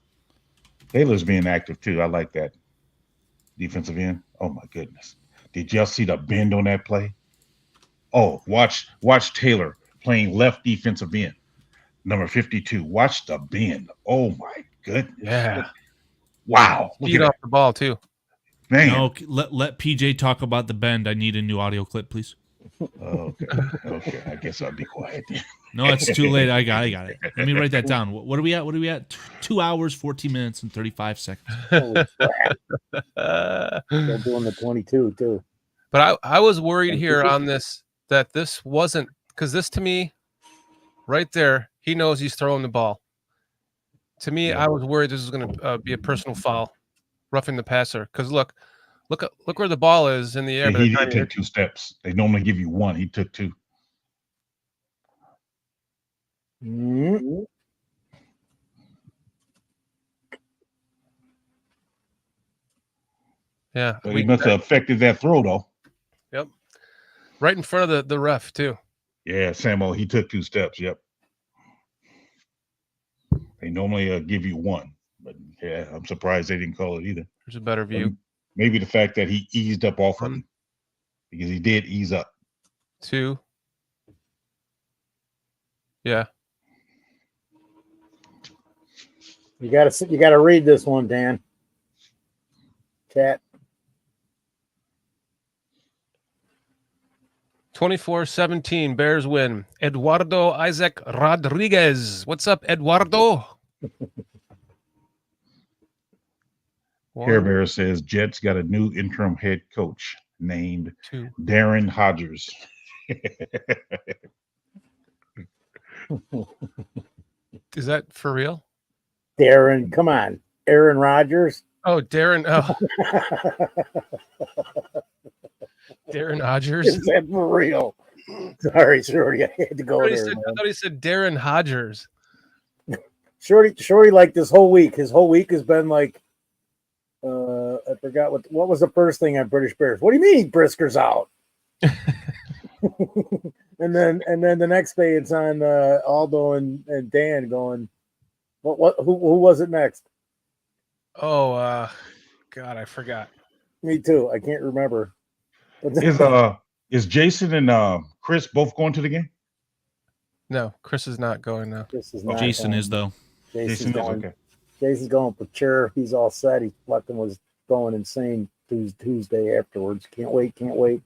being active too. I like that defensive end. Oh my goodness! Did y'all see the bend on that play? Oh, watch Taylor playing left defensive end, number 52. Watch the bend. Oh my goodness! Yeah. Wow. Look Feet at off the ball, too. that. Man. no, let PJ talk about the bend. I need a new audio clip, please. Okay. I guess I'll be quiet then. No, it's too late. I got it. Let me write that down. What are we at? 2 hours, 14 minutes, and 35 seconds. Holy crap. They're doing the 22, too. But I was worried here on this that this wasn't because this to me, right there, he knows he's throwing the ball. To me, Yeah. I was worried this was going to be a personal foul, roughing the passer. Because look where the ball is in the air. And but he they're trying did to take 2 steps. They normally give you 1. He took 2. Mm-hmm. Yeah, But he must have affected that throw though. Yep, right in front of the ref too. Yeah, Samuel, he took 2 steps. Yep. They normally give you 1, but yeah, I'm surprised they didn't call it either. There's a better view. Maybe the fact that he eased up off of him, because he did ease up. 2. Yeah. You gotta read this one, Dan. Chat. 24-17, Bears win. Eduardo Isaac Rodriguez. What's up, Eduardo? Care Bear says Jets got a new interim head coach named 2. Darren Hodgers. Is that for real? Darren, come on. Aaron Rodgers. Oh, Darren. Oh, Darren Hodgers. Is that for real? Sorry, Shorty. I had to go I there. thought he said Darren Hodgers. Shorty, like this whole week. His whole week has been like, I forgot what was the first thing on British Bears. What do you mean Brisker's out? and then the next day it's on Aldo and Dan going, who was it next? Oh, God, I forgot. Me too. I can't remember. Is Jason and Chris both going to the game? No, Chris is not going now. Jason is though. Jason's going. Okay. Jason's going for sure. He's all set. He fucking was going insane Tuesday afterwards. Can't wait.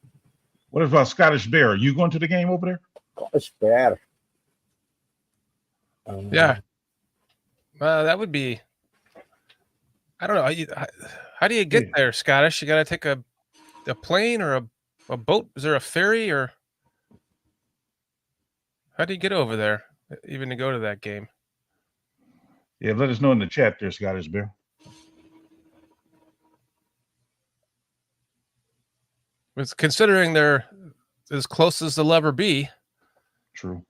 What about Scottish Bear? Are you going to the game over there? Gosh, bad. Yeah. That would be. I don't know. How do you get there, Scottish? You got to take a plane or a boat? Is there a ferry or how do you get over there even to go to that game? Yeah, let us know in the chat there, Scottish Bear. It's considering they're as close as they'll ever be. True.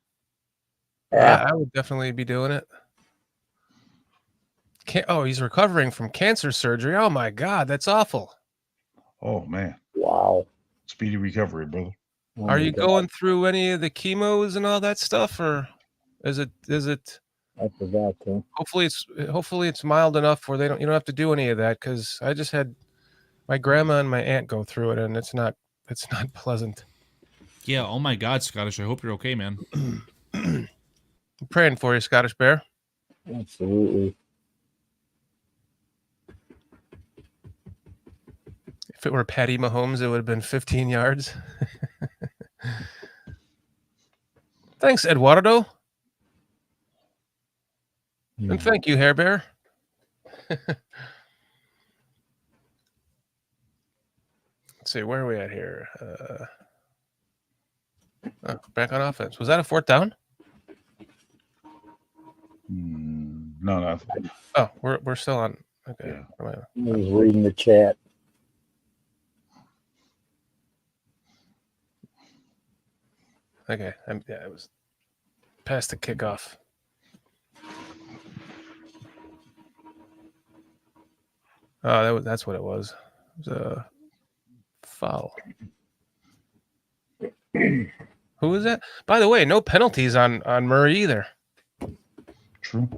Yeah. I would definitely be doing it. He's recovering from cancer surgery. Oh my God, that's awful. Oh man. Wow. Speedy recovery, brother. Oh, Are you going through any of the chemos and all that stuff, or is it? I forgot to. Hopefully it's mild enough where you don't have to do any of that, because I just had my grandma and my aunt go through it, and it's not pleasant. Yeah. Oh my God, Scottish. I hope you're okay, man. I'm praying for you, Scottish Bear. Absolutely. If it were Patty Mahomes, it would have been 15 yards. Thanks, Eduardo. And thank you, Hair Bear. Let's see, where are we at here? Back on offense. Was that a 4th down? No. Oh, we're still on. Okay. Yeah. I was reading the chat. Okay. It was past the kickoff. Oh, that's what it was. It was a foul. Who was that? By the way, no penalties on Murray either. True.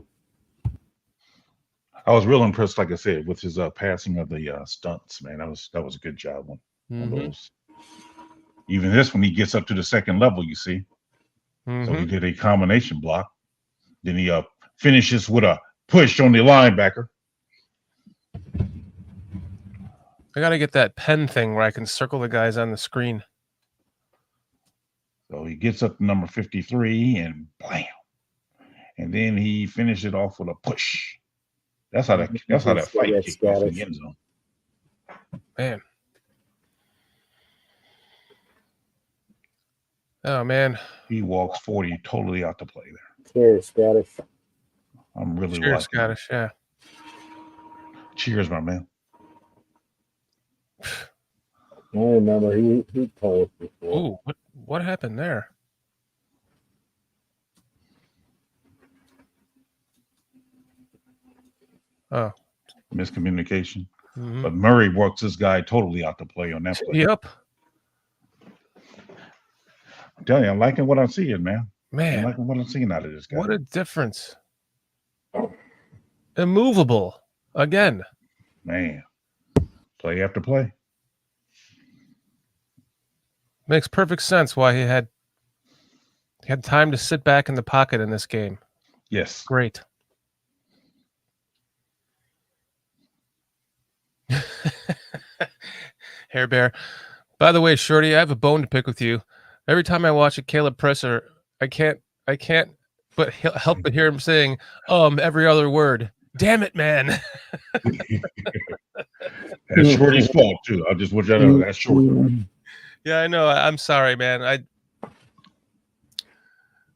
I was real impressed, like I said, with his passing of the stunts, man. That was a good job on those. Even this one, he gets up to the second level, you see. So he did a combination block. Then he finishes with a push on the linebacker. I got to get that pen thing where I can circle the guys on the screen. So he gets up to number 53 and blam. And then he finished it off with a push. That's how that fight kick goes in the end zone. Man. Oh man. He walks 40 totally out to play there. Cheers, Scottish. I'm really Cheers, Scottish, yeah. Cheers, my man. I remember he told us before. Ooh, what happened there? Oh. Miscommunication. But Murray works this guy totally out to play on that play. Yep. I'm telling you, I'm liking what I'm seeing, man. Man. I'm liking what I'm seeing out of this guy. What a difference. Immovable. Again. Man. Play after play. Makes perfect sense why he had He had time to sit back in the pocket in this game. Yes. Great. Hair Bear. By the way, Shorty, I have a bone to pick with you. Every time I watch a Caleb presser, I can't but help but hear him saying every other word. Damn it, man. That's Shorty's fault too. I just want you to know that's Shorty. Yeah, I know. I'm sorry, man.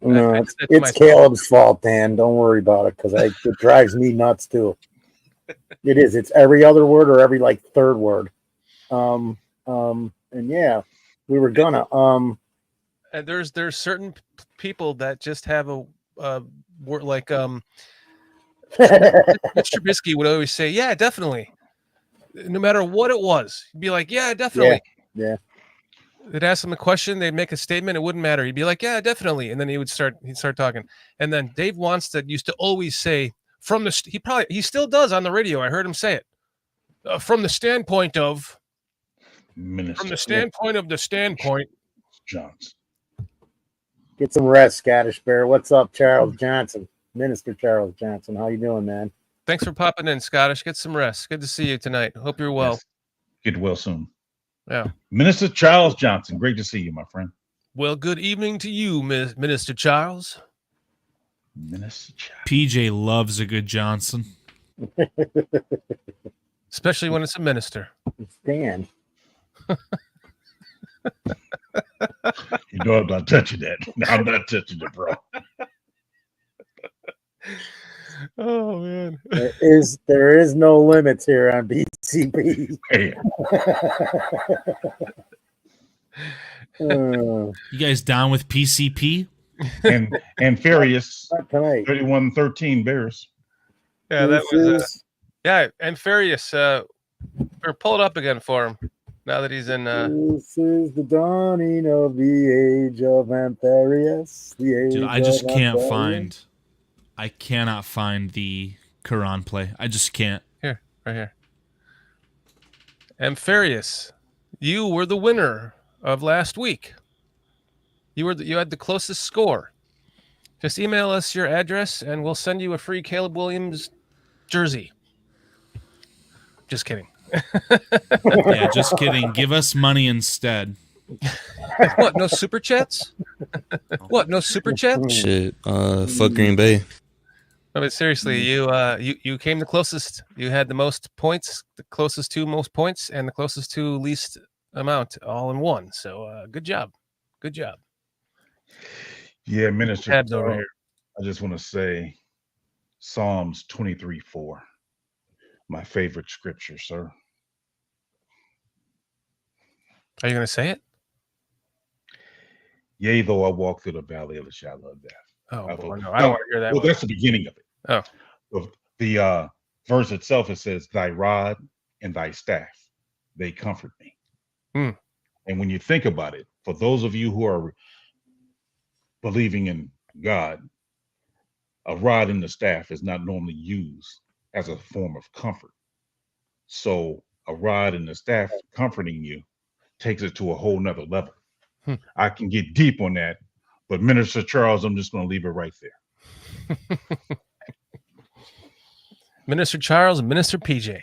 No, I it's, did that to myself. Caleb's fault, Dan. Don't worry about it, because it drives me nuts too. It is. It's every other word or every like third word. And yeah, we were gonna. And there's certain people that just have a word like Mitch Trubisky would always say, "Yeah, definitely." No matter what it was, he'd be like, "Yeah, definitely." Yeah. They'd ask him a question, they'd make a statement, it wouldn't matter. He'd be like, "Yeah, definitely," and then he'd start talking. And then Dave Wanstead used to always say, he still does on the radio. I heard him say it from the standpoint of the standpoint. Johnson. Get some rest, Scottish Bear. What's up, Charles Johnson? Minister Charles Johnson. How you doing, man? Thanks for popping in, Scottish. Get some rest. Good to see you tonight. Hope you're well. Yes. Get well soon. Yeah. Minister Charles Johnson. Great to see you, my friend. Well, good evening to you, Minister Charles. Minister Charles. PJ loves a good Johnson. Especially when it's a minister. It's Dan. You know I'm not touching that. I'm not touching it, bro. Oh man. There is no limits here on BCB. Hey, You guys down with PCP? and Furious not tonight. 31-13 Bears. Yeah, that This was is- yeah, and Farius, or pull it up again for him now that he's in. This is the dawning of the age of Antharius. Dude, I just can't find. I cannot find the Quran play. I just can't. Here, right here. Ampharius, you were the winner of last week. You had the closest score. Just email us your address and we'll send you a free Caleb Williams jersey. Just kidding. Yeah, just kidding. Give us money instead. What? No super chats? What? No super chats? Shit. Fuck Green Bay. No, but seriously, you came the closest. You had the most points, the closest to most points, and the closest to least amount, all in one. So good job. Good job. Yeah, Minister. Tabs over here. I just want to say Psalms 23:4. My favorite scripture, sir. Are you going to say it? Yea, though I walk through the valley of the shadow of death. Oh, I no, I don't want to hear that Well, one. that's the beginning of it. Oh. The verse itself, it says, thy rod and thy staff, they comfort me. And when you think about it, for those of you who are believing in God, a rod and the staff is not normally used as a form of comfort. So a rod and the staff comforting you takes it to a whole nother level. I can get deep on that, but Minister Charles, I'm just going to leave it right there. Minister Charles and Minister PJ.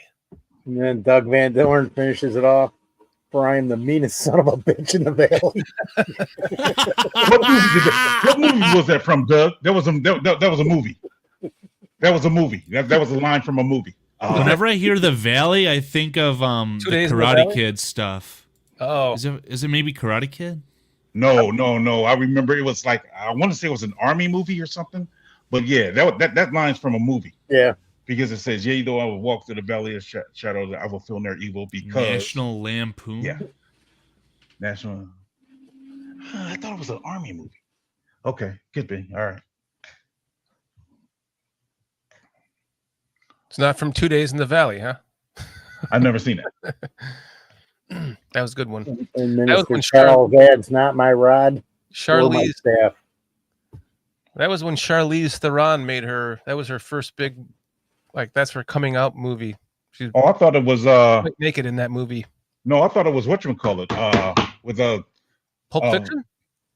And then Doug Van Dorn finishes it off. Brian, the meanest son of a bitch in the valley. What movie was that from, Doug? That was a movie. That was a movie. That was a line from a movie. Whenever I hear the Valley, I think of the Days in the Karate Valley? Kid stuff. Oh, Is it maybe Karate Kid? No. I remember it was like, I want to say it was an army movie or something. But yeah, that line's from a movie. Yeah. Because it says, yea, though I will walk through the valley of shadow, I will feel no evil because National Lampoon. Yeah. National. I thought it was an army movie. Okay, could be. All right. it's not from 2 Days in the Valley, huh? I've never seen it. That was a good one. And That was Minister when Charles adds, not my rod, or my Charlize. staff. That was when Charlize Theron made her. That was her first big, that's her coming out movie. She's Oh, I thought it was naked in that movie. no, I thought it was whatchamacallit, with Pulp Um, Fiction.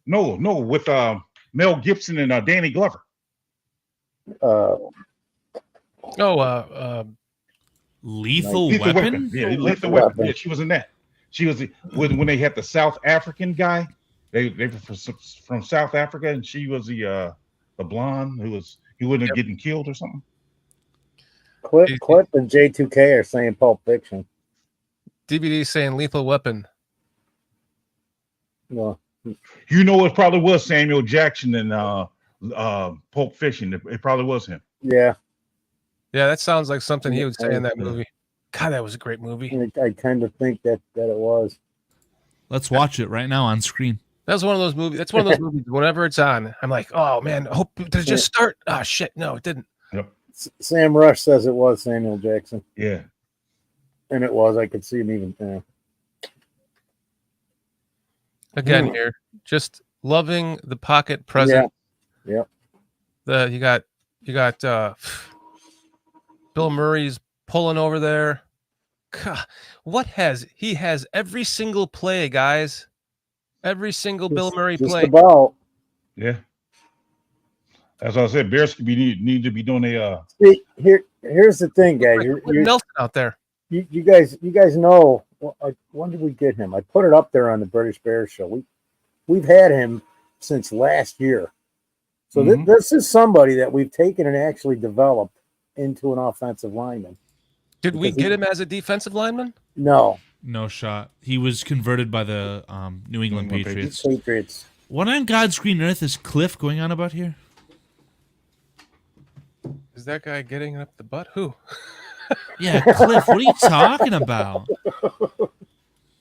no, with Mel Gibson and Danny Glover. Lethal Lethal Weapon? Yeah, Lethal Weapon. Yeah, she was in that. She was when they had the South African guy. They were from South Africa, and she was the blonde who wasn't getting killed or something. Clip and J2K are saying Pulp Fiction. DVD saying Lethal Weapon. Well, you know, it probably was Samuel Jackson in Pulp Fiction. It probably was him. Yeah. Yeah, that sounds like something he would say in that movie. God, that was a great movie. I tend to think that it was. Let's watch it right now on screen. That was one of those movies. That's one of those movies. Whenever it's on, I'm like, oh man, I hope did it just start? Ah, shit, no, it didn't. Yep. Sam Rush says it was Samuel Jackson. Yeah. And it was. I could see him even there. Again, here, just loving the pocket present. Yeah. You got Bill Murray's pulling over there. God, he has every single play, guys. Every single Bill Murray play. About. Yeah. As I said, Bears could need to be doing a. See, here's the thing, guys. You're Nelson out there. You guys know. When did we get him? I put it up there on the British Bears show. We've had him since last year. So this is somebody that we've taken and actually developed into an offensive lineman. Did we get him as a defensive lineman? No. No shot. He was converted by the New England Patriots. What on God's green earth is Cliff going on about here? Is that guy getting up the butt? Who? Yeah, Cliff, what are you talking about?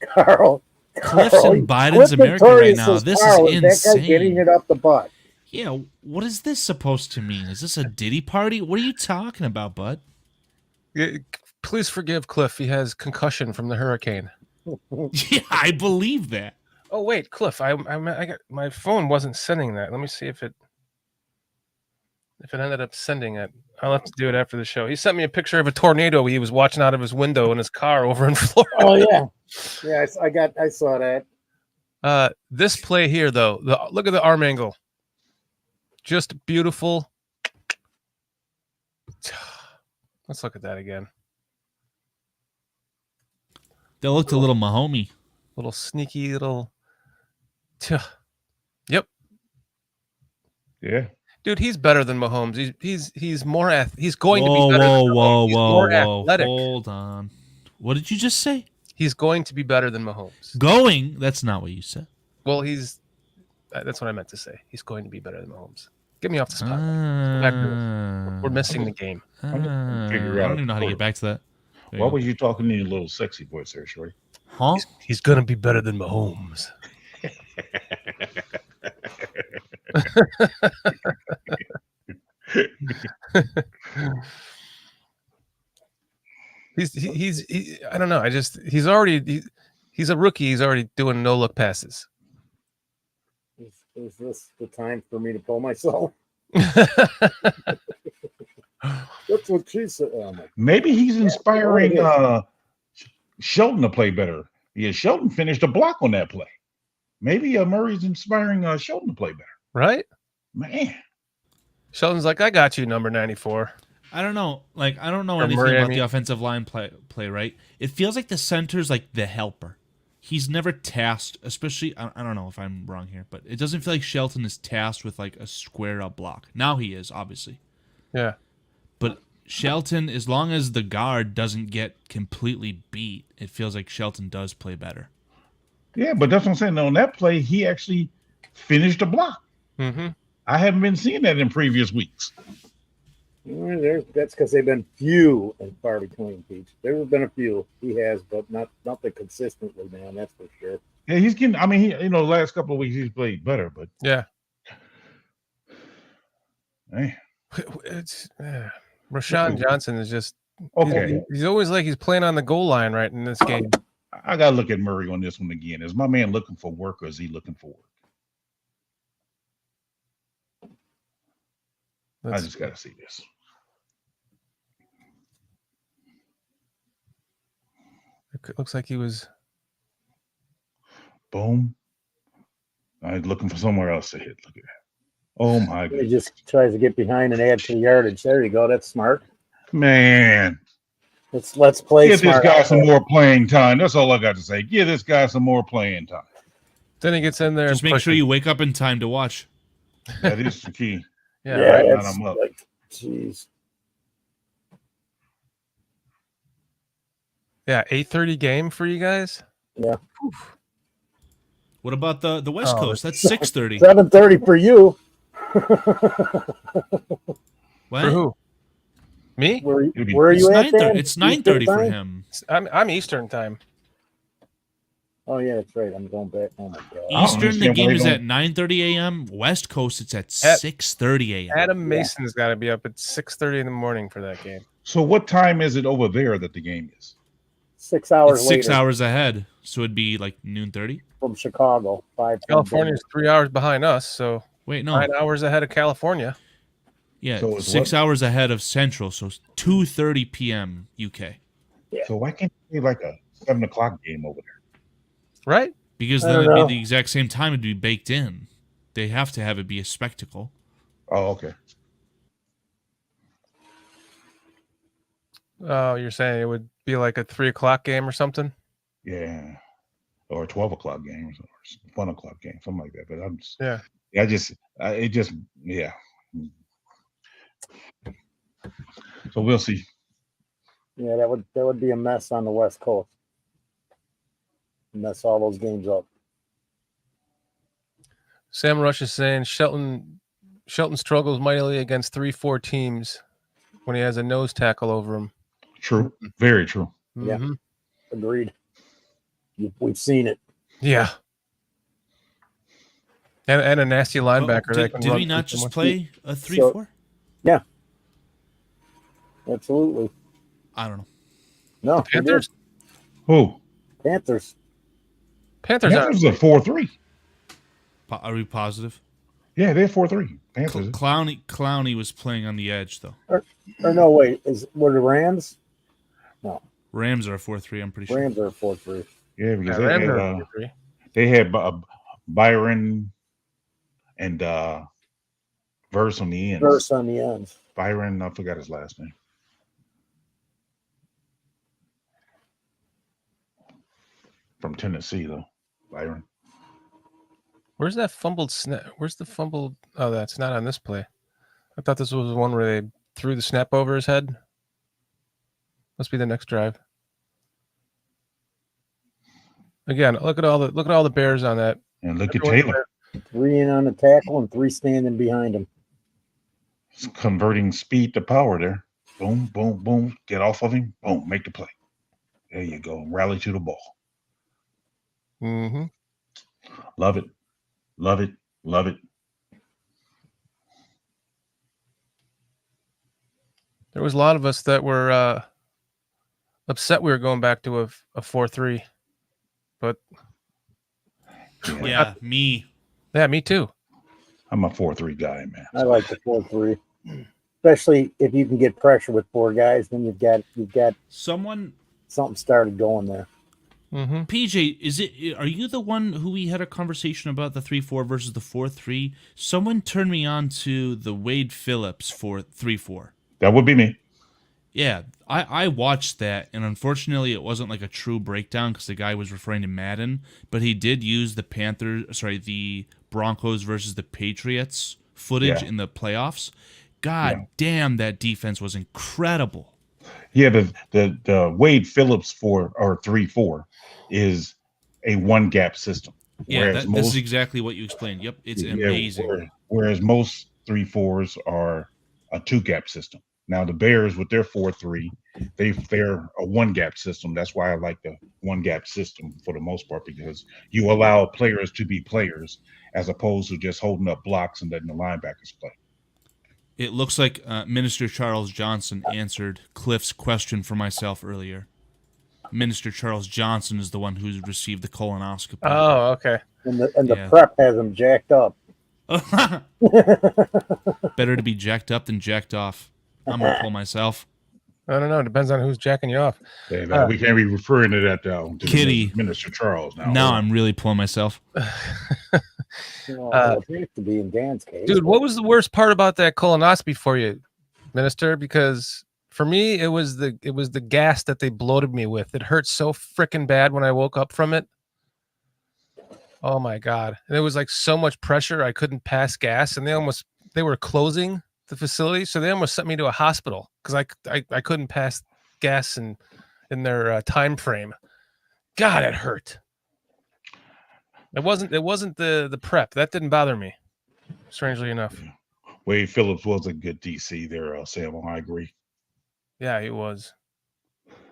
Carl. Cliff's in Biden's America right now. This is insane. That guy getting it up the butt. Yeah, what is this supposed to mean? Is this a Diddy party? What are you talking about, bud? Please forgive Cliff. He has concussion from the hurricane. Yeah, I believe that. Oh wait, Cliff. I got my phone wasn't sending that. Let me see if it ended up sending it. I'll have to do it after the show. He sent me a picture of a tornado he was watching out of his window in his car over in Florida. Oh yeah, yeah. I saw that. This play here, though, look at the arm angle. Just beautiful. Let's look at that again. That looked a little Mahomey. Little sneaky little. Yep. Yeah. Dude, he's better than Mahomes. He's more he's going to be better than Mahomes. He's more athletic. Hold on. What did you just say? He's going to be better than Mahomes. Going? That's not what you said. Well, that's what I meant to say. He's going to be better than Mahomes. Get me off the spot. We're missing the game. I don't even know how to get back to that. What was you talking in your little sexy voice there, Shorty? Huh? He's going to be better than Mahomes. He's I don't know. He's a rookie. He's already doing no look passes. Is this the time for me to pull myself? That's what she said. Oh, maybe he's inspiring Shelton to play better. Yeah, Shelton finished a block on that play. Maybe Murray's inspiring Shelton to play better. Right? Man. Shelton's like, I got you, number 94. I don't know. I don't know anything about the offensive line play, right? It feels like the center's like the helper. He's never tasked, especially, I don't know if I'm wrong here, but it doesn't feel like Shelton is tasked with like a square up block. Now he is, obviously. Yeah. But Shelton, as long as the guard doesn't get completely beat, it feels like Shelton does play better. Yeah, but that's what I'm saying. On that play, he actually finished a block. Mm-hmm. I haven't been seeing that in previous weeks. That's because they've been few and far between, Pete. There have been a few. He has, but nothing consistently, man. That's for sure. Yeah, he's getting. I mean, the last couple of weeks he's played better, but yeah. Man. It's Rashawn Johnson is just okay. He's always like he's playing on the goal line right in this game. I gotta look at Murray on this one again. Is my man looking for work or is he looking for work? I just gotta see this. It looks like he was. Boom. I'm looking for somewhere else to hit. Look at that. Oh my He goodness, just tries to get behind and add to the yardage. There you go. That's smart. man! Let's play Give this smart. guy some more playing time. That's all I got to say. Give this guy some more playing time. Then he gets in there Just and make sure pushes. you wake up in time to watch. That is the key. Yeah, Yeah, right. that's I'm up. like, jeez. Yeah, 8:30 game for you guys. Yeah, What about the West Oh, Coast? That's 6:30. 7:30 for you. What? For who? Me? Where It'll be- are It's you at? 9:30. Dan? It's 9:30 for Eastern time? him. I'm Eastern time. Oh yeah, that's right. I'm going back. Oh my god. don't Eastern, the understand why game they is don't- at 9:30 a.m. West Coast, it's at At- 6:30 a.m. Adam Mason's got to be up at 6:30 in the morning for that game. So what time is it over there that the game is? 6 hours It's 6 later hours ahead, so it'd be like noon 30. from Chicago. 5. California's 3 hours behind us, so Wait, no, 9 hours ahead of California. yeah, So it's 6 what? hours ahead of Central, so 2:30 p.m. UK. So why can't it be like a 7:00 game over there? Right? Because I then don't it'd know. be the exact same time. It'd be baked in. They have to have it be a spectacle. Oh, okay. Oh, you're saying it would be like a 3 o'clock game or something? Yeah. Or a 12:00 game or 1:00 game, something like that. But I'm just, Yeah. it just, yeah. So we'll see. Yeah, that would be a mess on the West Coast. Mess all those games up. Sam Rush is saying Shelton struggles mightily against 3-4 teams when he has a nose tackle over him. True. Very true. Yeah. Mhm. Agreed. We've seen it. Yeah. And a nasty linebacker. Oh, that can did run we not through just someone. play a 3-4? Absolutely. I don't know. No, we Panthers? did. Who? Panthers. Panthers are Panthers are 4-3. Are we positive? Yeah, they're 4-3. Panthers. Clowney was playing on the edge though. Or no, wait. Were the Rams? Rams are a 4-3. I'm pretty sure. Rams are 4-3. Yeah, because Yeah, they Rams had, are 3. they had Byron and Verse on the ends. Verse on the ends. Byron, I forgot his last name. From Tennessee, though. Byron. Where's that fumbled snap? Where's the fumbled? Oh, that's not on this play. I thought this was the one where they threw the snap over his head. Must be the next drive. Again, look at all the Bears on that. And look at Everyone's Taylor. 3 in on the tackle and 3 standing behind him. It's converting speed to power there. Boom, boom, boom. Get off of him. Boom, make the play. There you go. Rally to the ball. Mm-hmm. Love it. Love it. Love it. There was a lot of us that were upset we were going back to a 4-3, but Yeah, me. yeah, me too. I'm a 4-3 guy, man. I like the 4-3. Especially if you can get pressure with 4 guys, then you've got Someone, something started going there. Mm-hmm. PJ, are you the one who we had a conversation about the 3-4 versus the 4-3? Someone turned me on to the Wade Phillips 3-4. That would be me. Yeah, I watched that, and unfortunately, it wasn't like a true breakdown because the guy was referring to Madden, but he did use the Broncos versus the Patriots footage in the playoffs. God damn, that defense was incredible. Yeah, the Wade Phillips 3-4 is a one gap system. Yeah, this is exactly what you explained. Yep, it's amazing. Whereas most 3-4s are a 2-gap system. Now the Bears with their 4-3, they're a 1-gap system. That's why I like the 1-gap system for the most part, because you allow players to be players as opposed to just holding up blocks and letting the linebackers play. It looks like Minister Charles Johnson answered Cliff's question for myself earlier. Minister Charles Johnson is the one who's received the colonoscopy. Oh, okay. And the prep has them jacked up. Better to be jacked up than jacked off. I'm gonna pull myself. I don't know. It depends on who's jacking you off. And, we can't be referring to that to Kitty. Minister Charles now. Now I'm really pulling myself. It has to be in Dan's case. Dude, what was the worst part about that colonoscopy for you, Minister? Because for me, it was the gas that they bloated me with. It hurt so freaking bad when I woke up from it. Oh my God. And it was like so much pressure. I couldn't pass gas, and they were closing the facility. So they almost sent me to a hospital because I couldn't pass gas in their time frame. God, it hurt. It wasn't the prep. That didn't bother me, strangely enough. Wade Phillips was a good DC there, Sam. I agree. Yeah, he was.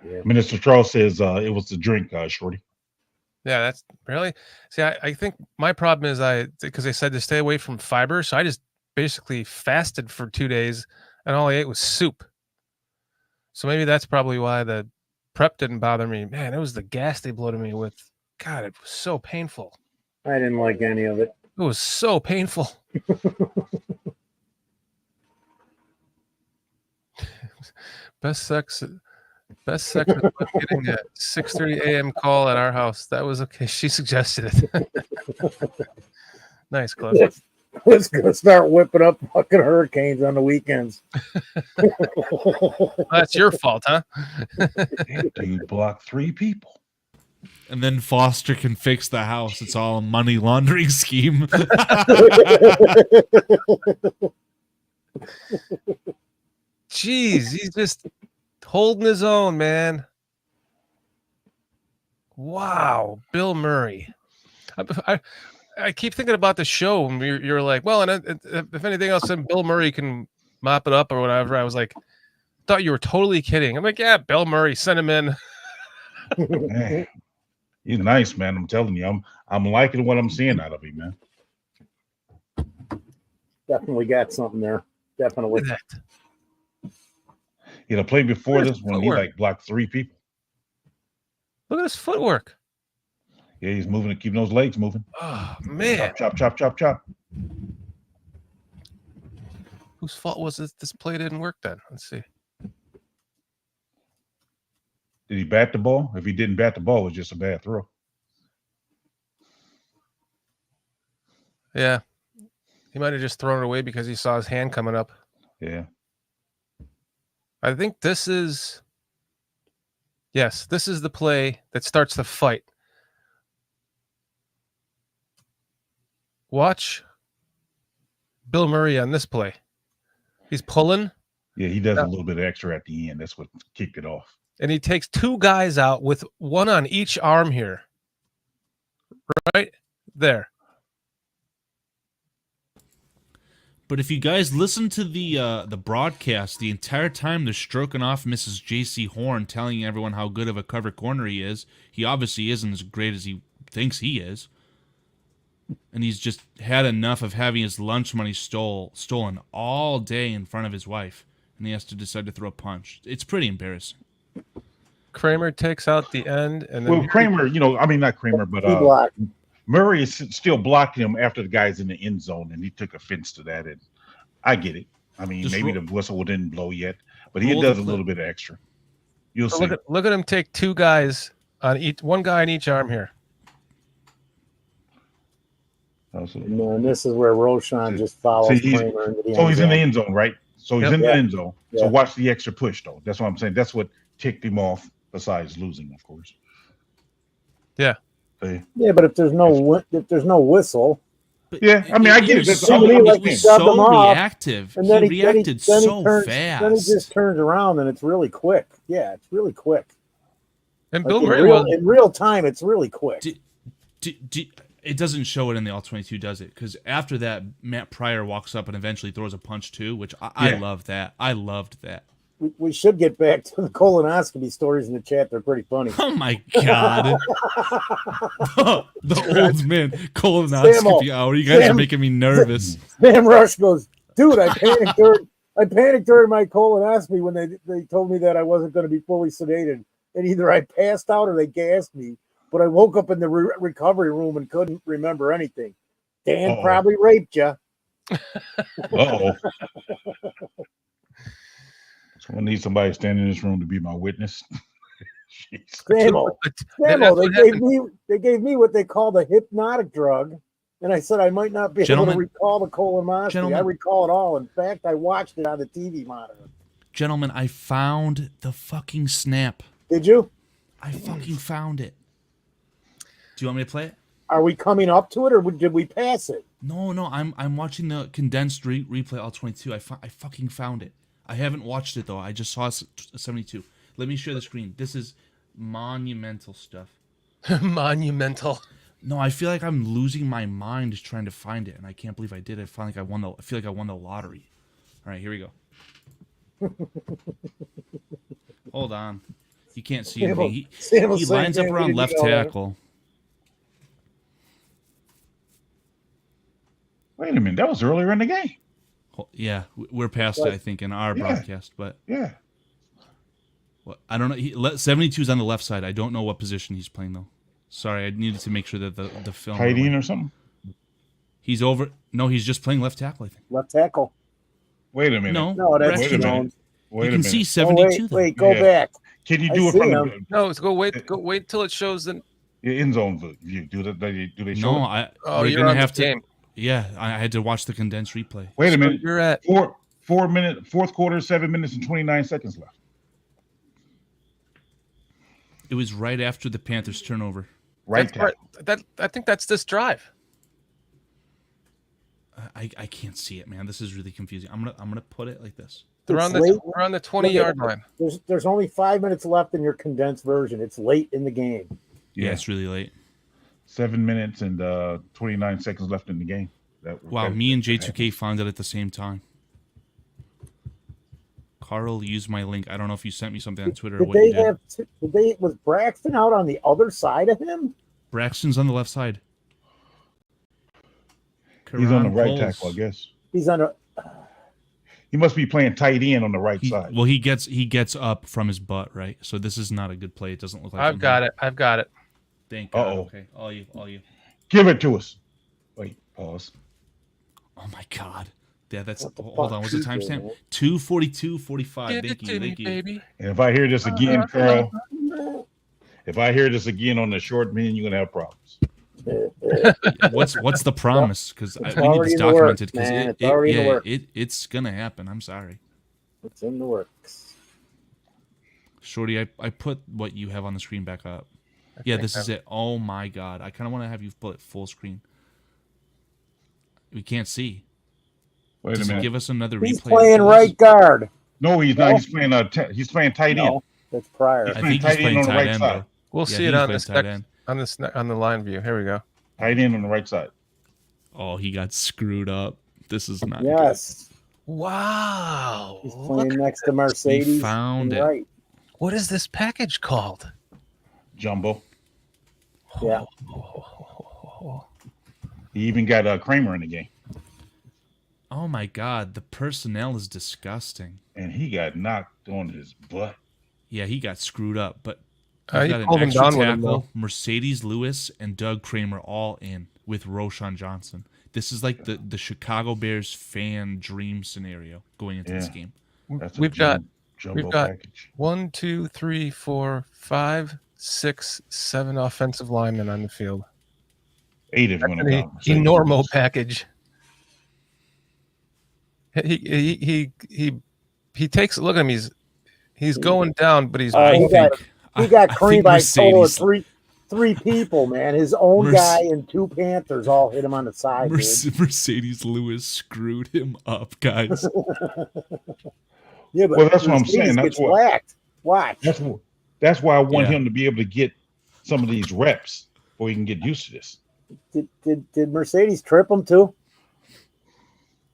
Yeah. Minister Charles says it was the drink, Shorty. Yeah, that's really. See, I think my problem is because they said to stay away from fiber, so I just basically fasted for 2 days, and all I ate was soup. So maybe that's probably why the prep didn't bother me. Man, it was the gas they bloated me with. God, it was so painful. I didn't like any of it. It was so painful. Best sex was getting a 6:30 a.m. call at our house. That was okay. She suggested it. Nice, Cliff. Let's go start whipping up fucking hurricanes on the weekends. That's your fault, huh? You blocked 3 people. And then Foster can fix the house. It's all a money laundering scheme. Jeez, he's just holding his own, man. Wow, Bill Murray. I keep thinking about the show, and you're like, well, and if anything else, then Bill Murray can mop it up or whatever. I was like, thought you were totally kidding. I'm like, yeah, Bill Murray, send him in. Man, he's nice, man. I'm telling you, I'm liking what I'm seeing out of him, man. Definitely got something there. Definitely. Look at that. You know, played before Where's this when he footwork? like blocked 3 people. Look at his footwork. Yeah, he's moving, keeping those legs moving. Oh man, Chop, chop, chop, chop, chop. whose fault was it? This play didn't work then. Let's see. Did he bat the ball? If he didn't bat the ball, it was just a bad throw. Yeah, he might have just thrown it away because he saw his hand coming up. Yeah. I think this is the play that starts the fight. Watch Bill Murray on this play. He's pulling, Yeah, he does a little bit extra at the end. That's what kicked it off. and he takes 2 guys out with one on each arm here. Right there. But if you guys listen to the broadcast, the entire time they're stroking off Mrs. J.C. Horn, telling everyone how good of a cover corner he is. He obviously isn't as great as he thinks he is. And he's just had enough of having his lunch money stolen all day in front of his wife. And he has to decide to throw a punch. It's pretty embarrassing. Kramer takes out the end, and then Well, Kramer, not Kramer, but He blocked. Murray is still blocking him after the guy's in the end zone, and he took offense to that. And I get it. I mean, Just maybe roll- the whistle didn't blow yet, but he roll does the a little bit of extra. You'll So see. look at him take 2 guys on each, one guy on each arm here. And this is where Roshan just follows See, he's- Kramer into the So he's in the zone. end zone, right? So he's Yep. in the end zone. So Yeah. watch the extra push, though. That's what I'm saying. That's what ticked him off, besides losing, of course. Yeah. See? Yeah, but if there's no whistle, But Yeah, I mean, I get it. That's all he I'm was saying. so Shoved him off, reactive. and then he he reacted so turns, fast. then he just turns around, and it's really quick. Yeah, it's really quick. And Like Bill in Murray real, was in real time, it's really quick. It doesn't show it in the all-22, does it? Because after that, Matt Pryor walks up and eventually throws a punch too, which I Yeah. love that. I loved that. We should get back to the colonoscopy stories in the chat. They're pretty funny. Oh my god. The old man colonoscopy hour. You guys are making me nervous. Sam Rush goes, dude, I panicked during my colonoscopy when they told me that I wasn't going to be fully sedated. And either I passed out or they gassed me. But I woke up in the recovery room and couldn't remember anything. Dan probably raped you. Uh-oh. So I need somebody standing in this room to be my witness. Samo, That's what they gave me what they call the hypnotic drug. And I said I might not be able Gentlemen- to recall the colonoscopy. I Gentlemen- recall it all. In fact, I watched it on the TV monitor. Gentlemen, I found the fucking snap. Did you? I fucking found it. Do you want me to play it? Are we coming up to it, or did we pass it? No, I'm watching the condensed replay all-22. I fucking found it. I haven't watched it though. I just saw 72. Let me share the screen. This is monumental stuff. Monumental. No, I feel like I'm losing my mind just trying to find it, and I can't believe I did. I feel like I won the lottery. All right, here we go. Hold on. You can't see anything. He lines up around left tackle. Wait a minute, that was earlier in the game. Yeah, we're past it, I think, in our broadcast. But Yeah. well, I don't know. 72 is on the left side. I don't know what position he's playing, though. Sorry, I needed to make sure that the film... Tight end or something? He's over... No, he's just playing left tackle, I think. Left tackle. Wait a minute. No, that's Wait a minute. Jones. Wait You a can minute. see 72, though. Wait, go Yeah. back. Can you I do it see from him. the No, it's go wait till it shows the. end zone view? Do they show No, it? Oh, we're you're gonna on have the to... game. Yeah, I had to watch the condensed replay. Wait a minute. You're at. 4 minute, fourth quarter, 7 minutes and 29 seconds left. It was right after the Panthers turnover. Right That's tackle. I think that's this drive. I can't see it, man. This is really confusing. I'm gonna put it like this. They're It's on the late. we're on the 20-yard line. There's only 5 minutes left in your condensed version. It's late in the game. Yeah, it's really late. 7 minutes and 29 seconds left in the game. Wow, me and J2K found it at the same time. Carl used my link. I don't know if you sent me something on Twitter or Did what you they did. was Braxton out on the other side of him? Braxton's on the left side. He's on the Karan right Coles. tackle, I guess. He's on a He must be playing tight end on the right He, side. well, he gets up from his butt, right? So this is not a good play. It doesn't look like I've got it. I've got it. Thank God. Uh-oh. Okay, all you. Give it to us. Wait, pause. Oh my God. Yeah, that's What the hold fuck on. What's the is it, timestamp? man? 2:42:45. Give Thank it you. to me, Thank you. baby. And if I hear this again, Carl, if I hear this again on the short meeting, you're gonna have problems. What's the promise? Because It's we need already this in the works, documented. Because man. It's already in the works. it's gonna happen. I'm sorry, It's in the works. Shorty. I put what you have on the screen back up. Yeah, this is it. Oh my God. I kind of want to have you put it full screen. We can't see. Wait a Does it minute. give us another He's replay? playing after right this? guard. No, he's not. He's playing tight end. No, that's prior. He's I playing think he's tight end playing on the tight right end, side. though. We'll Yeah, see it he's on playing this tight end. on the line view. Here we go. Tight end on the right side. Oh, he got screwed up. This is not. Yes. Wow. He's playing next to Mercedes. found and it. Right. What is this package called? Jumbo. Yeah. He even got Kramer in the game, Oh my God, the personnel is disgusting. and he got knocked on his butt. Yeah, he got screwed up, but He he's got an pulled him extra down with him, tackle. though. Mercedes Lewis and Doug Kramer all in with Roshan Johnson. This is like the Chicago Bears fan dream scenario going into this Yeah. game. That's We've got jumbo got- package. 1, 2, 3, 4, 5, 6, 7 offensive linemen on the field. 8 if you want to An count. enormo package. He takes a look at him. He's going down, but he's I he got- think He got I creamed think by a total of Mercedes- three people, man. His own Merce- guy and 2 Panthers all hit him on the side, dude. Mercedes Lewis screwed him up, guys. Yeah, but Well, that's what I'm Mercedes saying. That's gets what- whacked. Watch. That's why I want Yeah. him to be able to get some of these reps before he can get used to this. Did Mercedes trip him too?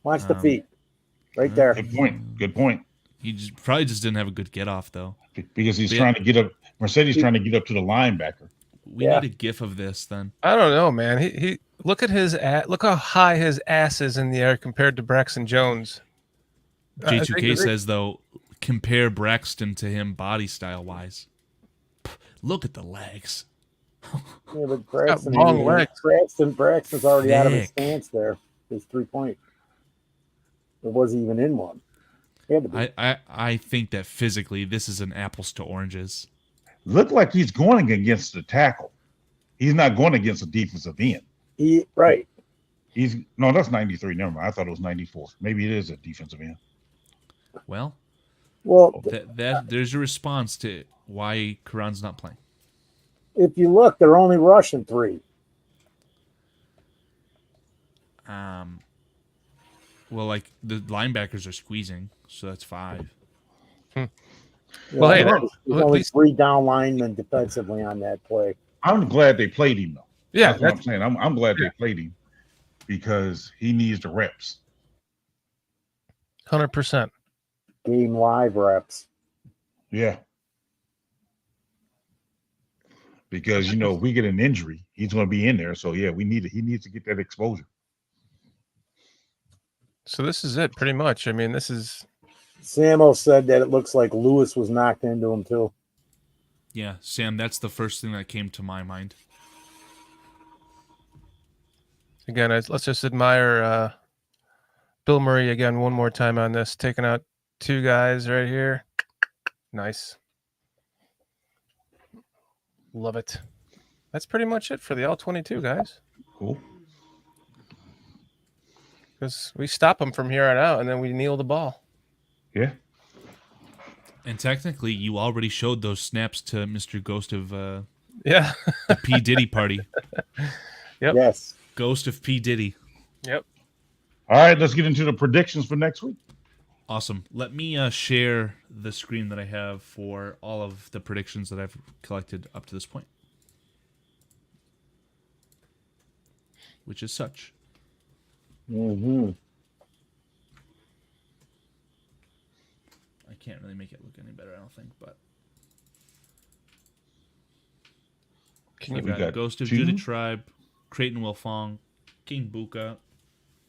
Watch the feet. Right there. Good point. Good point. He probably just didn't have a good get off though. Because he's Yeah. trying to get up. Mercedes trying to get up to the linebacker. We Yeah. need a gif of this then. I don't know, man. He look at look how high his ass is in the air compared to Braxton Jones. J2K says though, compare Braxton to him body style wise. Look at the legs. Yeah, but Braxton, long legs. Braxton's already out of his Thick. stance there. His 3-point. It wasn't even in one. He had to be. I think that physically this is an apples to oranges. Look like he's going against the tackle. He's not going against the defensive end. Right. No, that's 93. Never mind. I thought it was 94. Maybe it is a defensive end. Well, Well, there's a response to why Karan's not playing. if you look, they're only rushing 3. Well, like the linebackers are squeezing, so that's 5. Well, hey, there's at only least- 3 down linemen defensively on that play. I'm glad they played him though. Yeah, That's what I'm saying. I'm glad they played him because he needs the reps. 100%. Game live reps. Yeah. Because if we get an injury, he's going to be in there. So yeah, he needs to get that exposure. So this is it, pretty much. I mean, this is. Samo said that it looks like Lewis was knocked into him too. Yeah, Sam, that's the first thing that came to my mind. Again, let's just admire Bill Murray again one more time on this, taking out 2 guys right here. Nice. Love it. That's pretty much it for the ALL-22, guys. Cool. Because we stop them from here on out, and then we kneel the ball. Yeah. And technically, you already showed those snaps to Mr. Ghost of Yeah. the P. Diddy party. Yep. Yes. Ghost of P. Diddy. Yep. All right, let's get into the predictions for next week. Awesome. Let me share the screen that I have for all of the predictions that I've collected up to this point. Which is such. Mm-hmm. I can't really make it look any better, I don't think, but Can we've you? got got Ghost of 2? Judah Tribe, Creighton Wilfong, King Buka,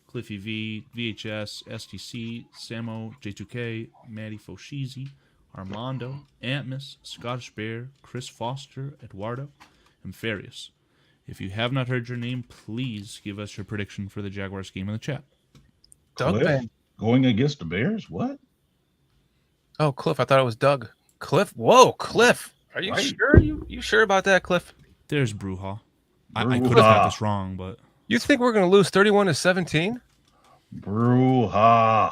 Cliffy V, VHS, STC, Samo, J2K, Maddie Foshizi, Armando, Antmus, Scottish Bear, Chris Foster, Eduardo, and Farius. If you have not heard your name, please give us your prediction for the Jaguars game in the chat. Doug Cliff fan. going against the Bears? What? Oh, Cliff. I thought it was Doug. Cliff. Whoa, Cliff. Are you Right. sure? You sure about that, Cliff? There's Bruja. I could have got this wrong, but You think we're going to lose 31-17? Bruja.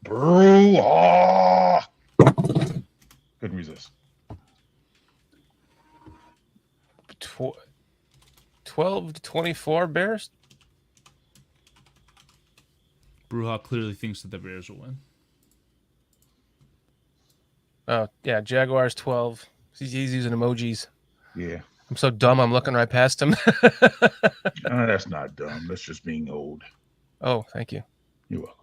Bruja. Couldn't resist. 12-24 Bears? Bruja clearly thinks that the Bears will win. Oh, yeah. Jaguars 12. He's using emojis. Yeah. I'm so dumb. I'm looking right past him. That's not dumb. That's just being old. Oh, thank you. You're welcome.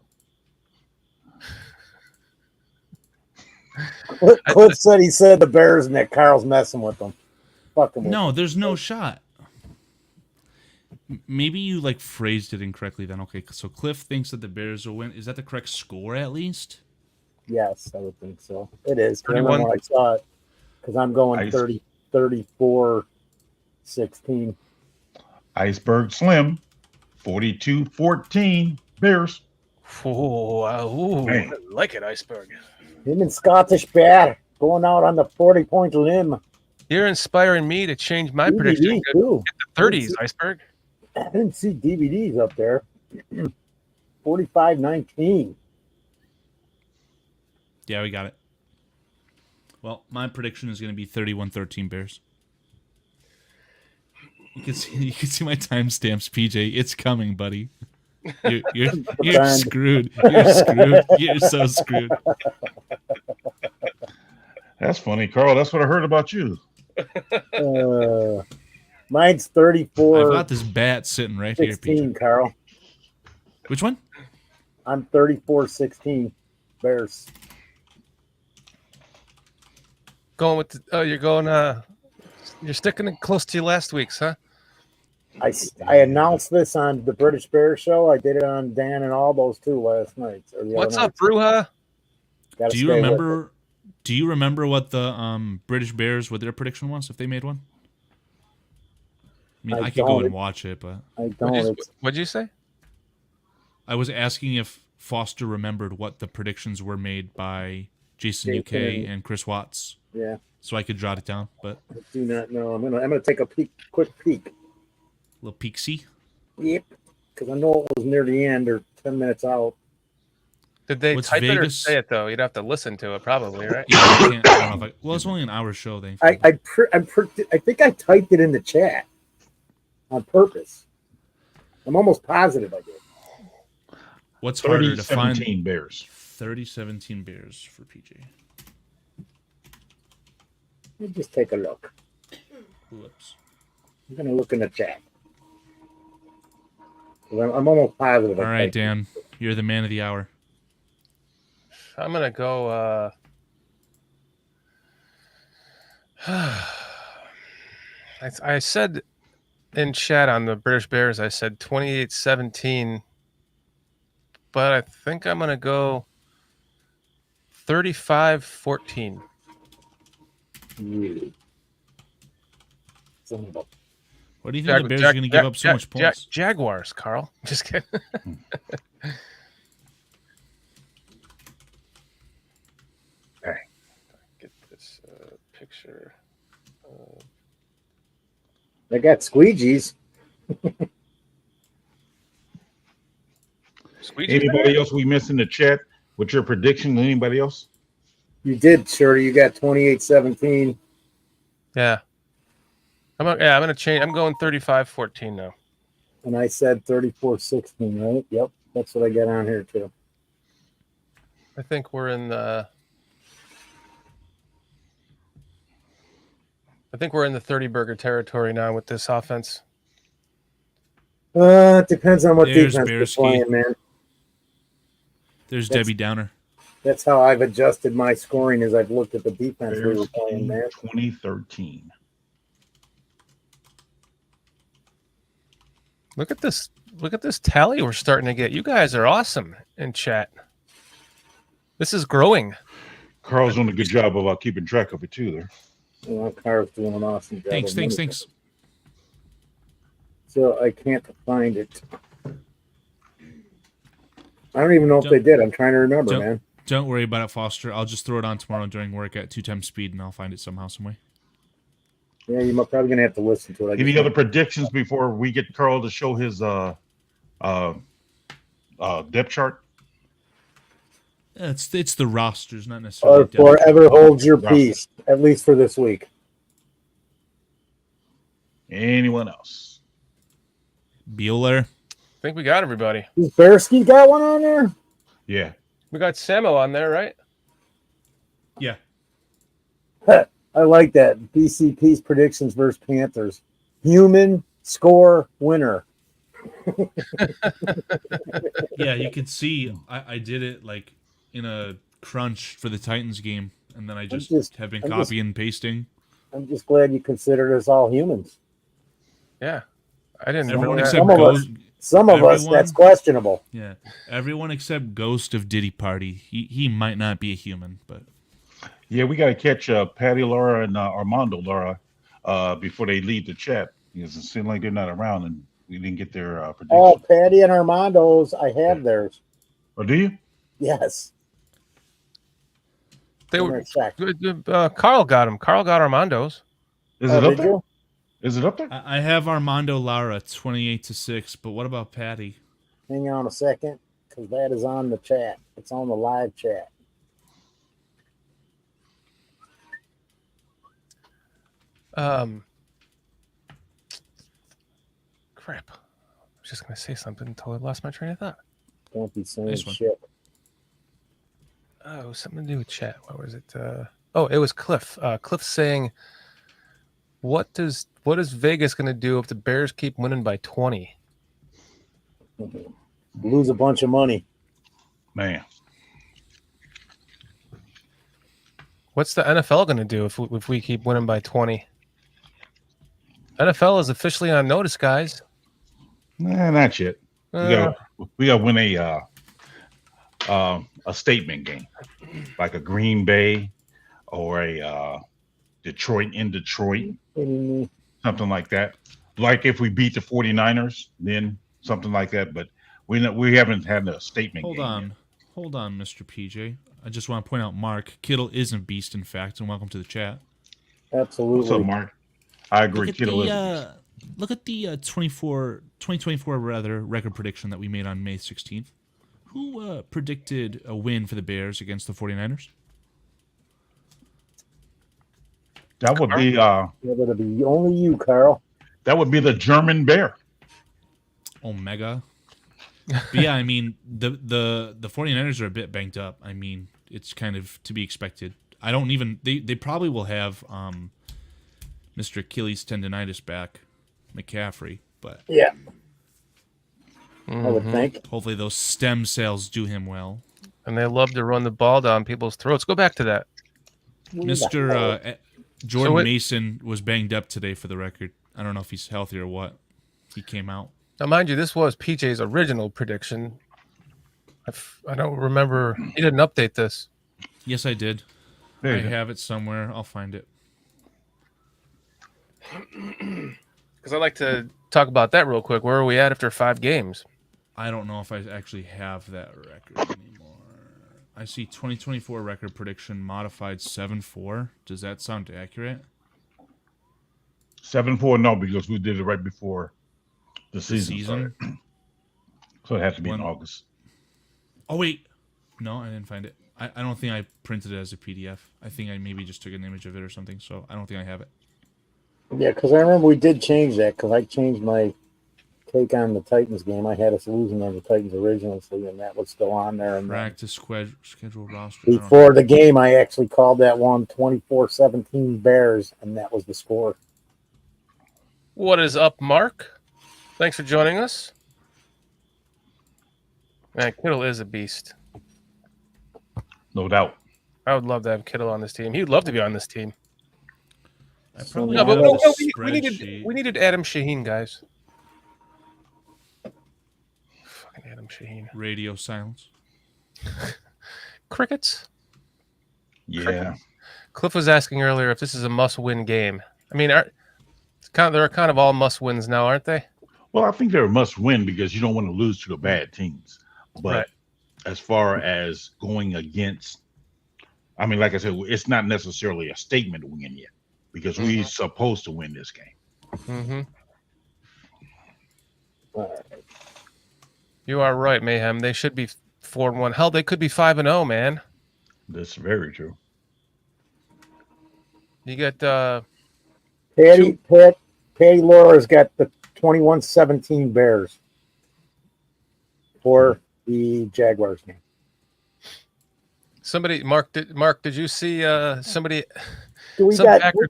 Cliff said he said the Bears and that Carl's messing with them. Fucking with No, there's no shot. Maybe you phrased it incorrectly then. Okay, so Cliff thinks that the Bears will win. Is that the correct score at least? Yes, I would think so. It is. I 31. remember when I saw it because I'm going Ice. 34-16. Iceberg Slim, 42-14 Bears. Ooh, Man. I like it, Iceberg. Him and Scottish Bear going out on the 40-point limb. You're inspiring me to change my prediction. DVD too. The 30s, Iceberg. I didn't see DVDs up there. 45-19. Yeah, we got it. Well, my prediction is going to be 31-13 Bears. You can see my timestamps, PJ. It's coming, buddy. You're screwed. You're screwed. You're so screwed. That's funny, Carl. That's what I heard about you. Mine's 34. I've got this bat sitting right here, 16, PJ. Carl. Which one? I'm 34-16 Bears. Going with you're sticking it close to your last week's, huh? I announced this on the British Bear Show. I did it on Dan and all those too last night. What's up, Bruja? Do you remember what the British Bears, what their prediction was if they made one? I mean, I could go and watch it, but I don't. What'd you say? I was asking if Foster remembered what the predictions were made by Jason UK and Chris Watts. Yeah. So I could jot it down, but I do not know. I'm gonna take a quick peek. little peek-see. Yep. because I know it was near the end or 10 minutes out. Did they What's type it or Vegas? say it though? You'd have to listen to it probably, right? Yeah, I can't. I don't know if I. Well, it's only an hour show. Thankfully. I think I typed it in the chat on purpose. I'm almost positive I did. What's harder to 30-17 find? Bears. 30-17 Bears for PJ. Let me just take a look. Whoops. I'm going to look in the chat. I'm almost positive. All right, Dan, you're the man of the hour. I'm gonna go. I said in chat on the British Bears, I said 28-17, but I think I'm gonna go 35-14. What do you think the Bears are going to give up so much points? Jaguars, Carl. Just kidding. Okay. Get this picture. I got squeegees. Anybody else we missed in the chat? What's your prediction? Anybody else? You did, Shorty. You got 28-17. Yeah. I'm gonna change. I'm going 35-14 now. And I said 34-16, right? Yep. That's what I got on here, too. I think we're in the 30 burger territory now with this offense. It depends on what There's defense you're Bearski. playing, man. There's That's- Debbie Downer. That's how I've adjusted my scoring as I've looked at the defense we were playing, man. 2013. Look at this tally we're starting to get. You guys are awesome in chat. This is growing. Carl's doing a good job of keeping track of it too. There. Well, Carr's doing an awesome job. Thanks. So I can't find it. I don't even know if they did. I'm trying to remember, man. Don't worry about it, Foster. I'll just throw it on tomorrow during work at 2 times speed, and I'll find it somehow, some way. Yeah, you're probably gonna have to listen to it. Any other predictions before we get Carl to show his depth chart? It's the rosters, not necessarily. Forever hold your peace, at least for this week. Anyone else? Bueller. I think we got everybody. Does Bearski got one on there? Yeah. We got Samo on there, right? Yeah. I like that. BCP's predictions versus Panthers. Human score winner. Yeah, you could see I did it like in a crunch for the Titans game, and then I just have been copying and pasting. I'm just glad you considered us all humans. Yeah. I didn't Everyone know that. except Some of us, that's questionable. Yeah. Everyone except Ghost of Diddy Party. He might not be a human, but Yeah, we got to catch Patty Laura and Armando Laura before they leave the chat because it seems like they're not around and we didn't get their predictions. Oh, Patty and Armando's, I have theirs. Oh, do you? Yes. They were. Carl got him. Carl got Armando's. Is it up there? Is it up there? I have Armando Lara 28-6, but what about Patty? Hang on a second, because that is on the chat. It's on the live chat. Crap. I was just gonna say something until I lost my train of thought. Don't be saying Nice one. shit. Oh, something to do with chat. What was it? It was Cliff. Cliff saying, "What is Vegas going to do if the Bears keep winning by 20?" Lose a bunch of money. Man. What's the NFL going to do if we keep winning by 20? NFL is officially on notice, guys. Nah, not yet. We got to win a statement game, like a Green Bay or a Detroit in Detroit, something like that. Like if we beat the 49ers, then something like that. But we haven't had a statement game. Hold on, Mr. PJ. I just want to point out Mark Kittle is a beast, in fact, and welcome to the chat. Absolutely. What's up, Mark? I agree. Look at Kittle the look at the 2024 record prediction that we made on May 16th. Who predicted a win for the Bears against the 49ers? That would be Yeah, that'll be only you, Carl. the German Bear. Omega. But yeah, I mean, the 49ers are a bit banged up. I mean, it's kind of to be expected. I don't even they probably will have Mr. Achilles tendonitis back, McCaffrey, but Yeah. I would think. hopefully those stem cells do him well. And they love to run the ball down people's throats. Go back to that. Mr. Jordan So Mason was banged up today for the record. I don't know if he's healthy or what. He came out. Now, mind you, this was PJ's original prediction. I don't remember. He didn't update this. Yes, I did. There I you go. have it somewhere. I'll find it. Because I'd like to talk about that real quick. Where are we at after 5 games? I don't know if I actually have that record anymore. I see 2024 record prediction modified 7-4. Does that sound accurate? 7-4, no, because we did it right before the season Season? started. So it has to be in When- August. Oh, wait. No, I didn't find it. I don't think I printed it as a PDF. I think I maybe just took an image of it or something, so I don't think I have it. Yeah, because I remember we did change that because I changed my take on the Titans game. I had us losing on the Titans originally, and that was still on there. And then Practice schedule roster. I don't know. before the game, I actually called that one 24-17 Bears, and that was the score. What is up, Mark? Thanks for joining us. Man, Kittle is a beast. No doubt. I would love to have Kittle on this team. He would love to be on this team. I probably No, have but the we spreadsheet. needed Adam Shaheen, guys. Fucking Adam Shaheen. Radio silence. Crickets? Yeah. Cliff was asking earlier if this is a must-win game. I mean, they're kind of all must-wins now, aren't they? Well, I think they're a must win because you don't want to lose to the bad teams. But Right. as far as going against, I mean, like I said, it's not necessarily a statement win yet because we're supposed to win this game. Mm-hmm. All right. You are right, Mayhem. They should be 4-1. Hell, they could be 5-0, man. That's very true. You get Patty Laura's got the 21-17 Bears for the Jaguars game. somebody. Mark, did you see somebody? Do we Some got Packer-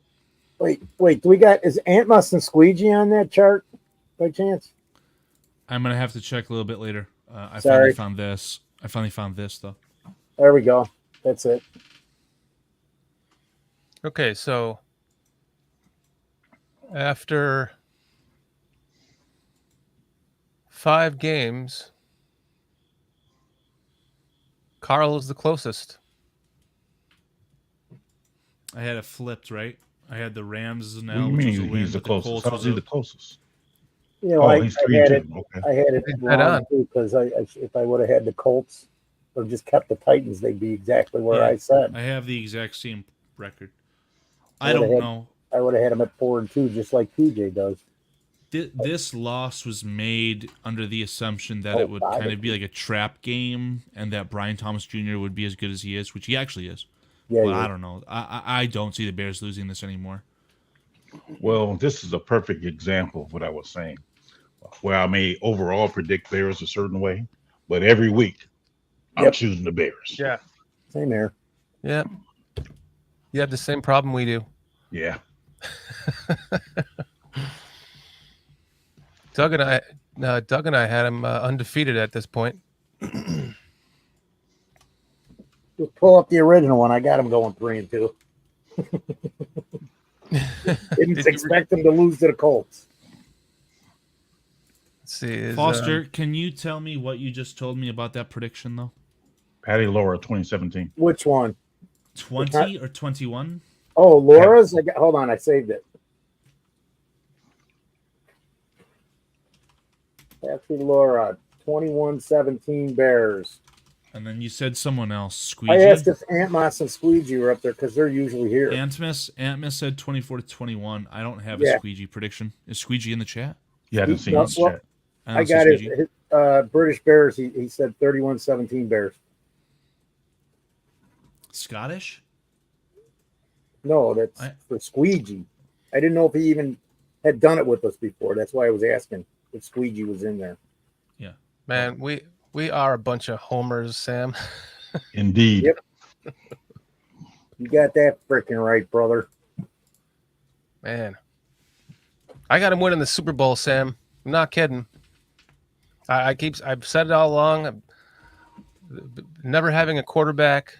wait? Do we got is Ant Mus and Squeegee on that chart by chance? I'm gonna have to check a little bit later. I Sorry. finally found this though. There we go. That's it. Okay, so after 5 games, Carl is the closest. I had it flipped, right? I had the Rams What now, do you which was a mean win, he's the but the closest? Colts How's was he a- the closest? You know, Oh, I he's had 3-2. it. Okay. I had it Right wrong on. too because if I would have had the Colts or just kept the Titans, they'd be exactly where Yeah. I said. I have the exact same record. I I don't would've had- know. I would have had them at 4-2, just like PJ does. This loss was made under the assumption that Oh, it would God. kind of be like a trap game and that Brian Thomas Jr. would be as good as he is, which he actually is. Yeah, But yeah. I don't know. I don't see the Bears losing this anymore. Well, this is a perfect example of what I was saying, where I may overall predict Bears a certain way, but every week I'm Yep. choosing the Bears. Yeah. Same here. Yeah. You have the same problem we do. Yeah. Doug and I had him undefeated at this point. Just pull up the original one. I got them going 3-2. Didn't Did you- expect them to lose to the Colts. Let's see. Is, Foster, can you tell me what you just told me about that prediction, though? Patty Laura 2017. Which one? 20 or 21? Oh, Laura's. Hold on, I saved it. Happy Laura, 21-17 Bears. And then you said someone else. I Squeegee. asked if Ant Moss and Squeegee were up there because they're usually here. Antmas said 24-21. I don't have a Yeah. Squeegee prediction. Is Squeegee in the chat? You haven't seen No, this well, chat. I don't see got Squeegee. his British Bears. He said 31-17 Bears. Scottish? No, that's for Squeegee. I didn't know if he even had done it with us before. That's why I was asking if Squeegee was in there. Yeah. Man, we are a bunch of homers, Sam. Indeed. Yep. You got that freaking right, brother. Man, I got him winning the Super Bowl, Sam. I'm not kidding. I've said it all along. Never having a quarterback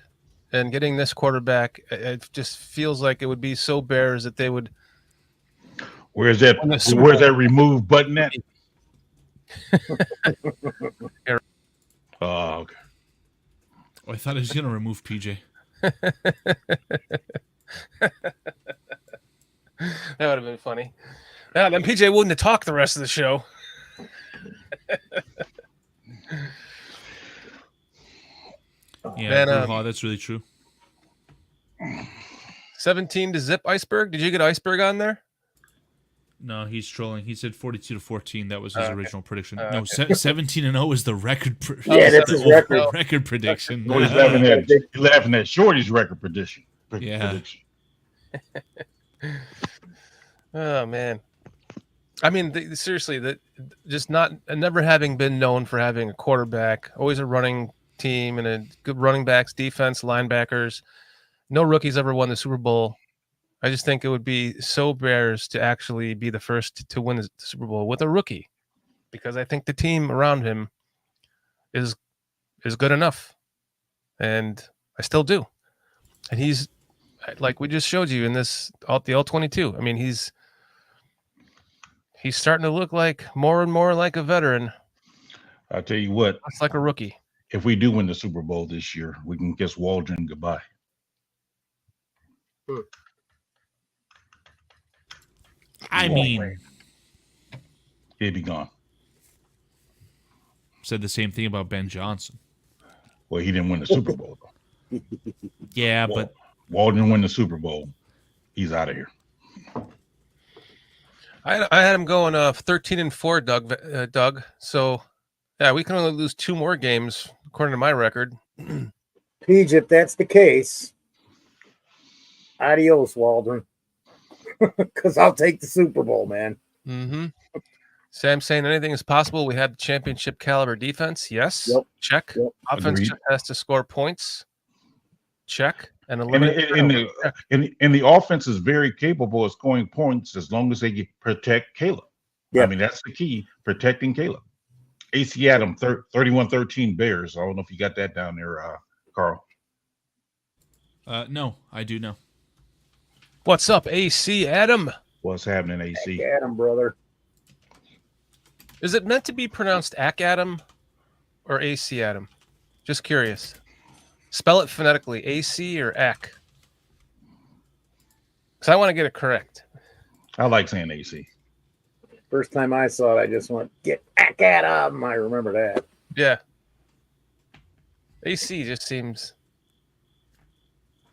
and getting this quarterback, it just feels like it would be so Bears that they would. Where's that remove button at? Oh, okay. Oh, I thought he was going to remove PJ. That would have been funny. Yeah, then PJ wouldn't have talked the rest of the show. Yeah, Man, that's really true. 17 to zip Iceberg. Did you get Iceberg on there? No, he's trolling. He said 42-14. That was his Okay. original prediction. Okay. No, 17-0 is the record. Yeah, that's his record. Record prediction. No, he's laughing at Shorty's record prediction. Yeah. Oh man, I mean, seriously, just never having been known for having a quarterback, always a running team and a good running backs, defense, linebackers. No rookies ever won the Super Bowl. I just think it would be so Bears to actually be the first to win the Super Bowl with a rookie, because I think the team around him is good enough, and I still do. And he's, like we just showed you in the ALL-22. I mean, he's starting to look like more and more like a veteran. I'll tell you what, It's like a rookie. if we do win the Super Bowl this year, we can kiss Waldron goodbye. I mean, He'd be gone. said the same thing about Ben Johnson. Well, he didn't win the Super Bowl, though. Yeah, but Waldron win the Super Bowl. He's out of here. I had him going 13-4, Doug. So yeah, we can only lose 2 more games according to my record. Peach, if that's the case, adios, Waldron. Because I'll take the Super Bowl, man. Mm-hmm. Sam saying anything is possible. We have the championship caliber defense. Yes. Yep. Check. Yep. Offense Agreed. just has to score points. Check. And And eliminate. the offense is very capable of scoring points as long as they protect Caleb. Yeah. I mean, that's the key, protecting Caleb. AC Adam, 31-13 Bears. I don't know if you got that down there, Carl. no, I do know. What's up, AC Adam? What's happening, AC? Adam, brother. Is it meant to be pronounced Ac Adam or AC Adam? Just curious. Spell it phonetically, AC or Ac? Because I want to get it correct. I like saying AC. First time I saw it, I just went, get back at him. I remember that. Yeah. AC just seems,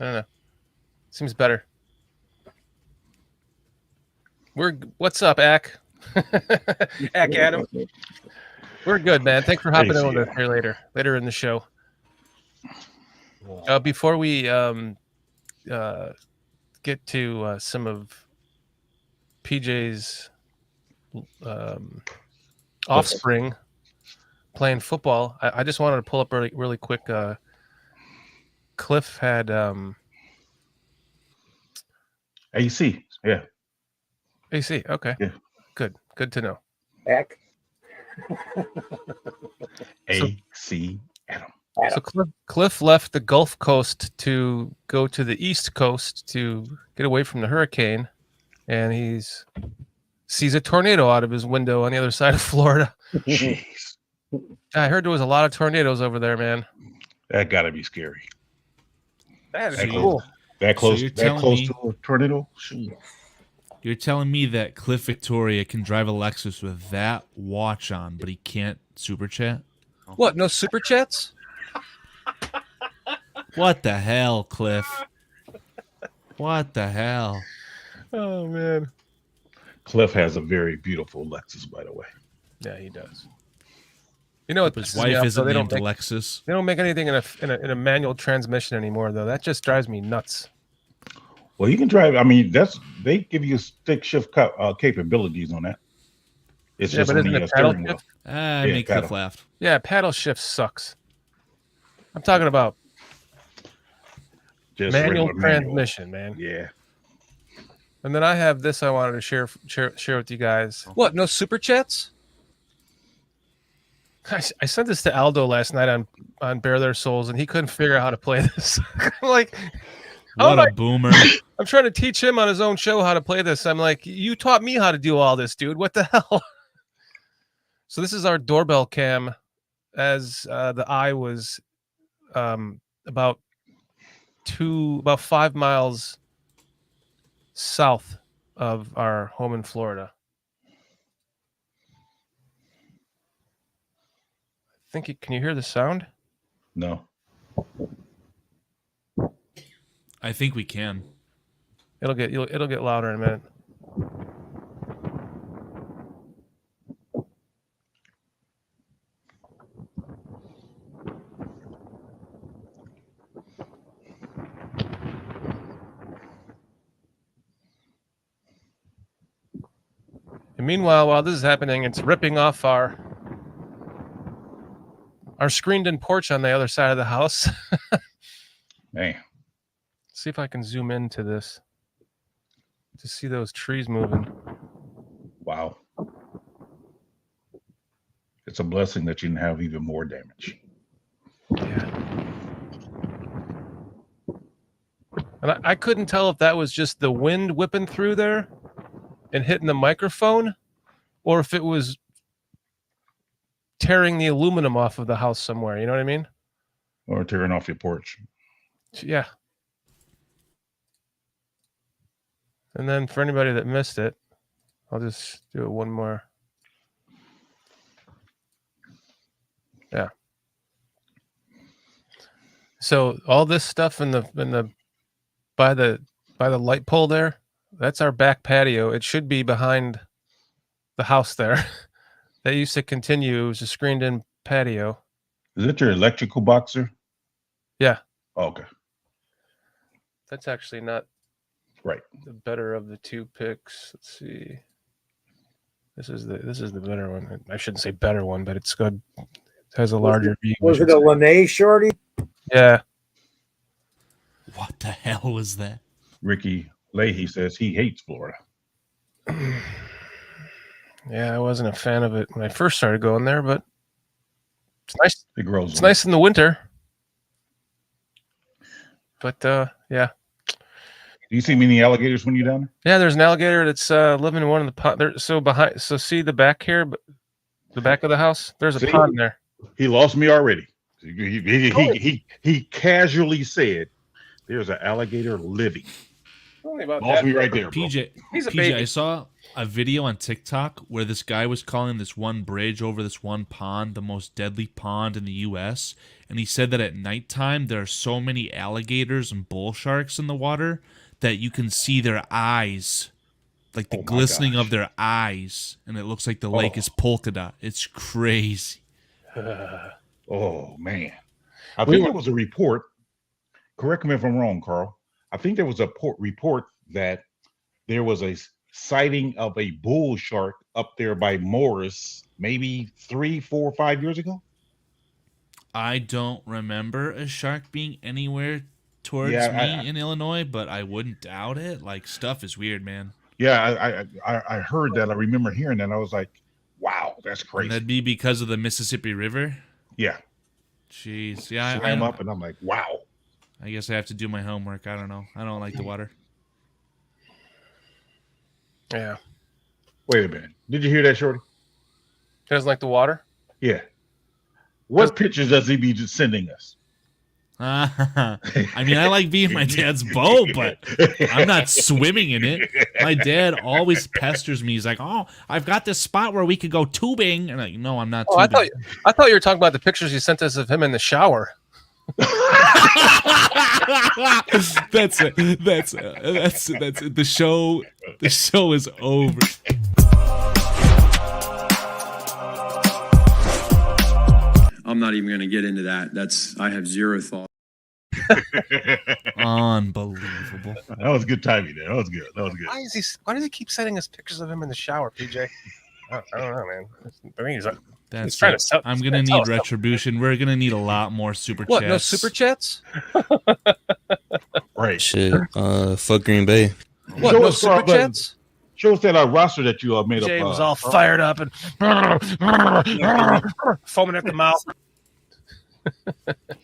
I don't know, seems better. What's up, Ac? Ac Adam. We're good, man. Thanks for hopping in with us here later in the show. Before we get to some of PJ's offspring playing football, I just wanted to pull up really quick. Cliff had AC, yeah. AC. Okay. Yeah. Good to know. Back. AC Adam. So Cliff left the Gulf Coast to go to the East Coast to get away from the hurricane, and sees a tornado out of his window on the other side of Florida. Jeez. I heard there was a lot of tornadoes over there, man. That gotta be scary. That is That cool. That close, you're that telling close me- to a tornado? Shoot. You're telling me that Cliff Victoria can drive a Lexus with that watch on, but he can't super chat? What? No super chats? What the hell, Cliff? What the hell? Oh man. Cliff has a very beautiful Lexus, by the way. Yeah, he does. You know what? His pisses me wife off, isn't though? named Alexis. They don't make anything in a manual transmission anymore, though. That just drives me nuts. Well, you can drive. I mean, they give you stick shift capabilities on that. It's just but on isn't the it paddle steering wheel. shift? I Yeah, make Cliff paddle. laugh. Yeah, paddle shift sucks. I'm talking about Just manual regular manual. transmission, man. Yeah. And then I have this I wanted to share with you guys. What? No super chats? I sent this to Aldo last night on Bare Their Souls, and he couldn't figure out how to play this. I'm like, What a boomer. I'm trying to teach him on his own show how to play this. I'm like, you taught me how to do all this, dude. What the hell? So this is our doorbell cam as the eye was about 5 miles south of our home in Florida. Can you hear the sound? No. I think we can. It'll get louder in a minute. And meanwhile, while this is happening, it's ripping off our screened-in porch on the other side of the house. Man. See if I can zoom into this to see those trees moving. Wow. It's a blessing that you didn't have even more damage. Yeah. And I couldn't tell if that was just the wind whipping through there and hitting the microphone, or if it was tearing the aluminum off of the house somewhere. You know what I mean? Or tearing off your porch. Yeah. And then for anybody that missed it, I'll just do it one more. Yeah. So all this stuff in the by the light pole there, that's our back patio. It should be behind the house there. That used to continue. It was a screened-in patio. Is it your electrical boxer? Yeah. Oh, okay. That's actually not Right. the better of the two picks. Let's see. This is the better one. I shouldn't say better one, but it's good. It has a larger view. Was it a Lene shorty? Yeah. What the hell was that? Ricky Leahy says he hates Florida. Yeah, I wasn't a fan of it when I first started going there, but it's nice. It grows. It's nice in the winter. But yeah. Do you see many alligators when you're down there? Yeah, there's an alligator that's living in one of the pond. There, so see the back here, but the back of the house. There's a pond there. He lost me already. He casually said, "There's an alligator living." Only about Lost that. me right there, bro. PJ, He's a PJ, baby. I saw a video on TikTok where this guy was calling this one bridge over this one pond the most deadly pond in the U.S. And he said that at nighttime there are so many alligators and bull sharks in the water that you can see their eyes, like the glistening of their eyes, and it looks like the lake is polka dot. It's crazy. Oh man, I think there was a report. Correct me if I'm wrong, Carl. I think there was a report that there was a sighting of a bull shark up there by Morris, maybe 3, 4, 5 years ago. I don't remember a shark being anywhere towards me in Illinois, but I wouldn't doubt it. Like, stuff is weird, man. Yeah, I heard that. I remember hearing that. I was like, wow, that's crazy. And that'd be because of the Mississippi River? Yeah. Jeez. Yeah, Swam up, and I'm like, wow. I guess I have to do my homework. I don't know. I don't like the water. Yeah. Wait a minute. Did you hear that, Shorty? Doesn't like the water? Yeah. What pictures does he be just sending us? I mean, I like being my dad's boat, but I'm not swimming in it. My dad always pesters me. He's like, "Oh, I've got this spot where we could go tubing," and I'm like, "No, I'm not tubing." I thought you were talking about the pictures you sent us of him in the shower. That's it. That's it. The show is over. I'm not even going to get into that. I have zero thought. Unbelievable. That was good timing there. That was good. Why does he keep sending us pictures of him in the shower, PJ? I don't know, man. I mean, That's trying it. to sell- I'm he's gonna trying to tell need us retribution. We're gonna need a lot more super what? chats. No super chats? Right. Shit. Fuck Green Bay. What? Show No us, super but chats? Show us that roster that you made PJ up. was all fired up and foaming at the mouth.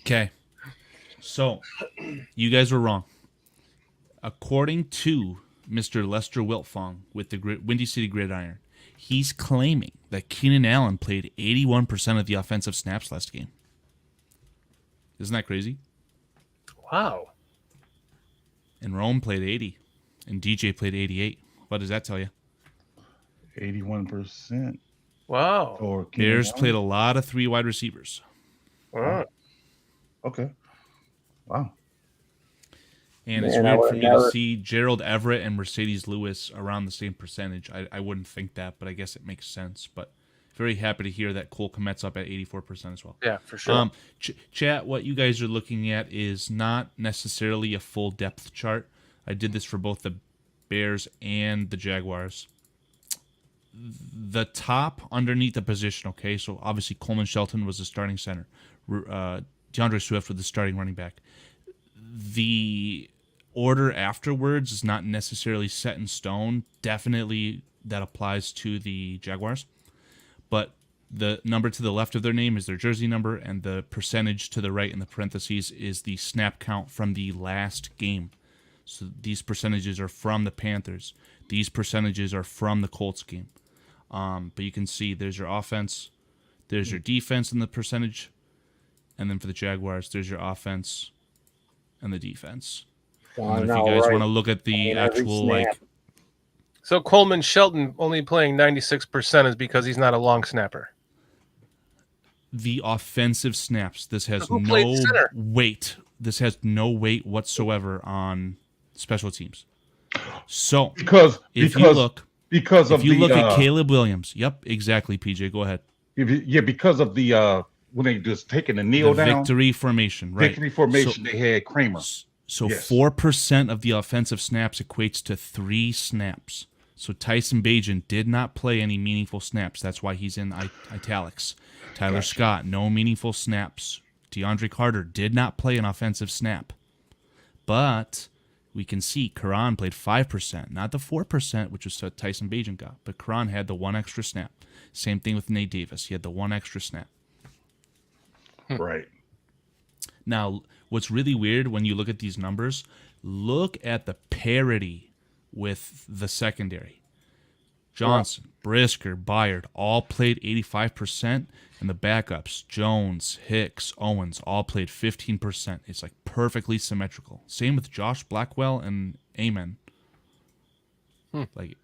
Okay. So, you guys were wrong. According to Mr. Lester Wiltfong with the Windy City Gridiron, he's claiming that Keenan Allen played 81% of the offensive snaps last game. Isn't that crazy? Wow. And Rome played 80, and DJ played 88. What does that tell you? 81%. Wow. Or Bears played a lot of 3 wide receivers. Wow. Okay. Wow. And it's Man, I weird would for me never- to see Gerald Everett and Mercedes Lewis around the same percentage. I wouldn't think that, but I guess it makes sense. But very happy to hear that Cole Kmet's up at 84% as well. Yeah, for sure. Chat, what you guys are looking at is not necessarily a full depth chart. I did this for both the Bears and the Jaguars. The top underneath the position, okay? So obviously Coleman Shelton was the starting center. DeAndre Swift was the starting running back. The order afterwards is not necessarily set in stone. Definitely that applies to the Jaguars. But the number to the left of their name is their jersey number, and the percentage to the right in the parentheses is the snap count from the last game. So these percentages are from the Panthers. These percentages are from the Colts game. But you can see there's your offense, there's your defense in the percentage, and then for the Jaguars, there's your offense and the defense. And if you guys want to look at the actual, like, So Coleman Shelton only playing 96% is because he's not a long snapper. the offensive snaps, this has Who played no center? weight. This has no weight whatsoever on special teams. So Because if you look the at Caleb Williams, yep, exactly. PJ, go ahead. because of the when they just taking the kneel The down victory formation, right? victory formation, they had Kramer. So Yes. 4% of the offensive snaps equates to 3 snaps. So Tyson Bagent did not play any meaningful snaps. That's why he's in italics. Tyler Scott, no meaningful snaps. DeAndre Carter did not play an offensive snap. But we can see Karan played 5%, not the 4%, which was what Tyson Bagent got. But Karan had the 1 extra snap. Same thing with Nate Davis. He had the 1 extra snap. Right. Now, what's really weird when you look at these numbers, look at the parity with the secondary. Johnson, Brisker, Byard all played 85%, and the backups, Jones, Hicks, Owens, all played 15%. It's like perfectly symmetrical. Same with Josh Blackwell and Amen. Like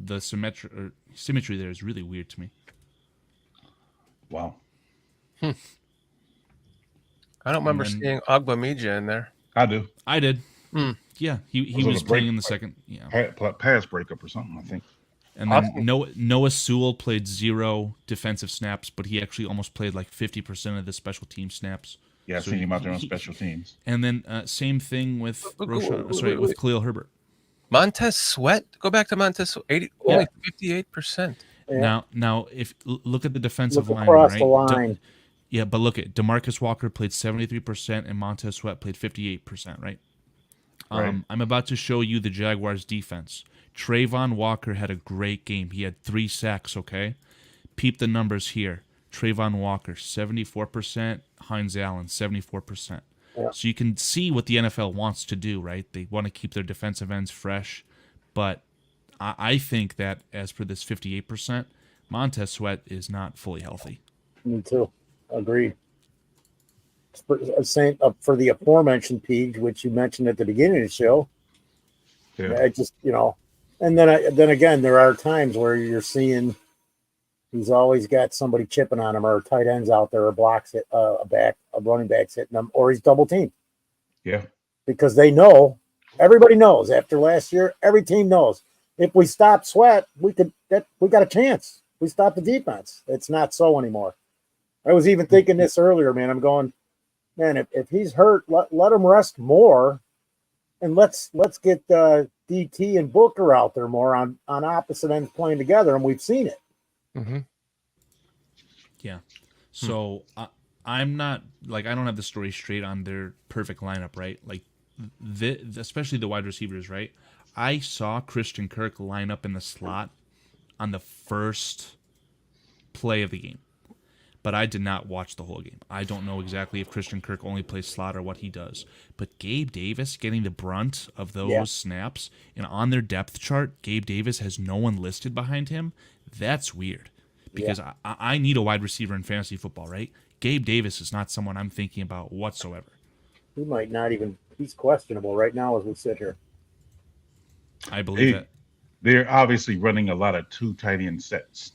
the symmetry there is really weird to me. Wow. I don't remember seeing Ogbamija in there. I do. I did. Yeah, he Was it was a playing break? in the second. Yeah. Pass breakup or something, I think. And then Noah Sewell played 0 defensive snaps, but he actually almost played like 50% of the special team snaps. Yeah, I've So seen him out he- there on he- special teams. And then same thing with with Khalil Herbert. Montez Sweat? Go back to Montez Sweat. Only 58%. Yeah. Now if look at the defensive Look line, across right? the line. Yeah, but look at DeMarcus Walker played 73% and Montez Sweat played 58%, right? Right. I'm about to show you the Jaguars defense. Trayvon Walker had a great game. He had 3 sacks, okay? Peep the numbers here. Trayvon Walker, 74%. Hines Allen, 74%. Yeah. So you can see what the NFL wants to do, right? They want to keep their defensive ends fresh. But I think that as per this 58%, Montez Sweat is not fully healthy. Me too. Agreed. Same for the aforementioned Peach, which you mentioned at the beginning of the show. Yeah. I just, and then again, there are times where you're seeing He's always got somebody chipping on him, or tight ends out there, or blocks it, a running back's hitting him, or he's double teamed. Yeah. Because they know, everybody knows after last year, every team knows if we stop Sweat, we got a chance. We stop the defense. It's not so anymore. I was even thinking this earlier, man. I'm going, man, if he's hurt, let him rest more, and let's get DT and Booker out there more on opposite ends playing together, and we've seen it. Mm-hmm. Yeah. So I'm not I don't have the story straight on their perfect lineup, right? Like, especially the wide receivers, right? I saw Christian Kirk line up in the slot on the first play of the game, but I did not watch the whole game. I don't know exactly if Christian Kirk only plays slot or what he does. But Gabe Davis getting the brunt of those snaps, and on their depth chart, Gabe Davis has no one listed behind him. That's weird, because I need a wide receiver in fantasy football, right? Gabe Davis is not someone I'm thinking about whatsoever. He might not even. He's questionable right now as we sit here. I believe it. They're obviously running a lot of 2 tight end sets.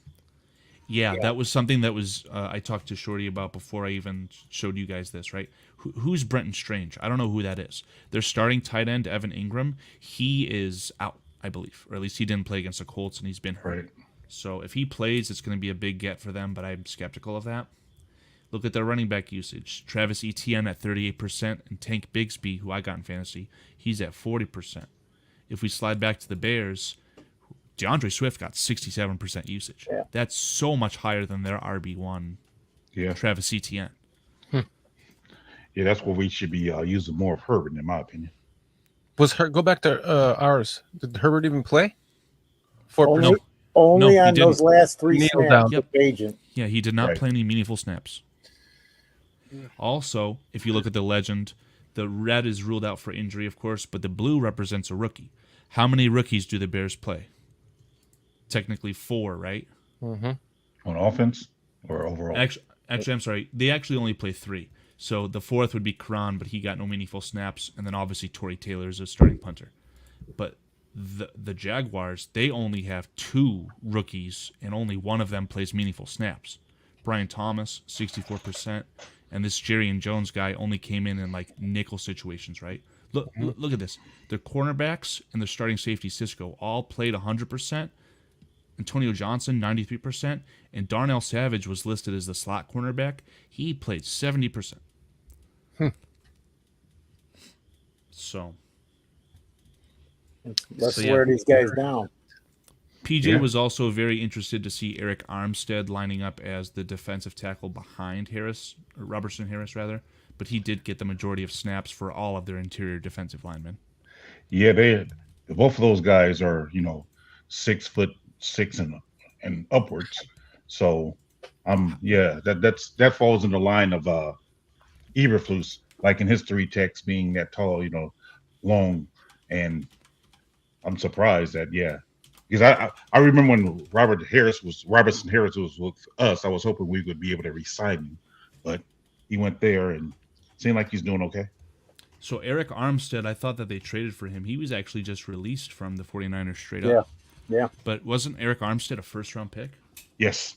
Yeah, that was something that was I talked to Shorty about before I even showed you guys this, right? Who's Brenton Strange? I don't know who that is. Their starting tight end, Evan Ingram, he is out, I believe. Or at least he didn't play against the Colts, and he's been hurt. Right. So if he plays, it's going to be a big get for them, but I'm skeptical of that. Look at their running back usage. Travis Etienne at 38%, and Tank Bigsby, who I got in fantasy, he's at 40%. If we slide back to the Bears, DeAndre Swift got 67% usage. Yeah. That's so much higher than their RB1, Travis Etienne. Yeah, that's where we should be using more of Herbert, in my opinion. Go back to ours. Did Herbert even play? 4%. Only No, on he those didn't. last 3 Kneel snaps down. with Agent. Yeah, he did not Right. play any meaningful snaps. Also, if you look at the legend, the red is ruled out for injury, of course, but the blue represents a rookie. How many rookies do the Bears play? Technically 4, right? Mm-hmm. On offense or overall? Actually, I'm sorry. They actually only play 3. So the 4th would be Karan, but he got no meaningful snaps. And then obviously Torrey Taylor is a starting punter. But the Jaguars, they only have 2 rookies, and only one of them plays meaningful snaps. Brian Thomas, 64%. And this Jerry Jones guy only came in nickel situations, right? Look at this. Their cornerbacks and their starting safety, Cisco, all played 100%. Antonio Johnson, 93%. And Darnell Savage was listed as the slot cornerback. He played 70%. So Let's wear these guys down. PJ was also very interested to see Eric Armstead lining up as the defensive tackle behind Robertson Harris, but he did get the majority of snaps for all of their interior defensive linemen. Yeah, both of those guys are 6'6" and upwards. So that falls in the line of Eberflus, like in his 3 techs being that tall, long, and I'm surprised that because I remember when Robertson Harris was with us, I was hoping we would be able to re-sign him, but he went there and seemed like he's doing okay. So Eric Armstead, I thought that they traded for him. He was actually just released from the 49ers straight up. Yeah. But wasn't Eric Armstead a first-round pick? Yes.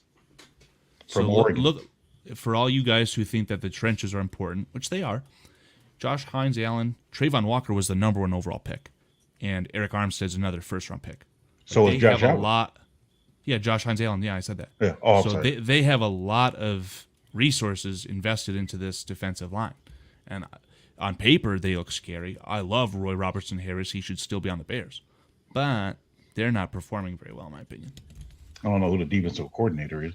So From Oregon. look, for all you guys who think that the trenches are important, which they are, Josh Hines-Allen, Trayvon Walker was the number 1 overall pick, and Eric Armstead's another first-round pick. So is Josh Allen. Yeah, Josh Hines-Allen. Yeah, I said that. Yeah. Oh, so they have a lot of resources invested into this defensive line, and on paper they look scary. I love Roy Robertson Harris. He should still be on the Bears, but they're not performing very well, in my opinion. I don't know who the defensive coordinator is.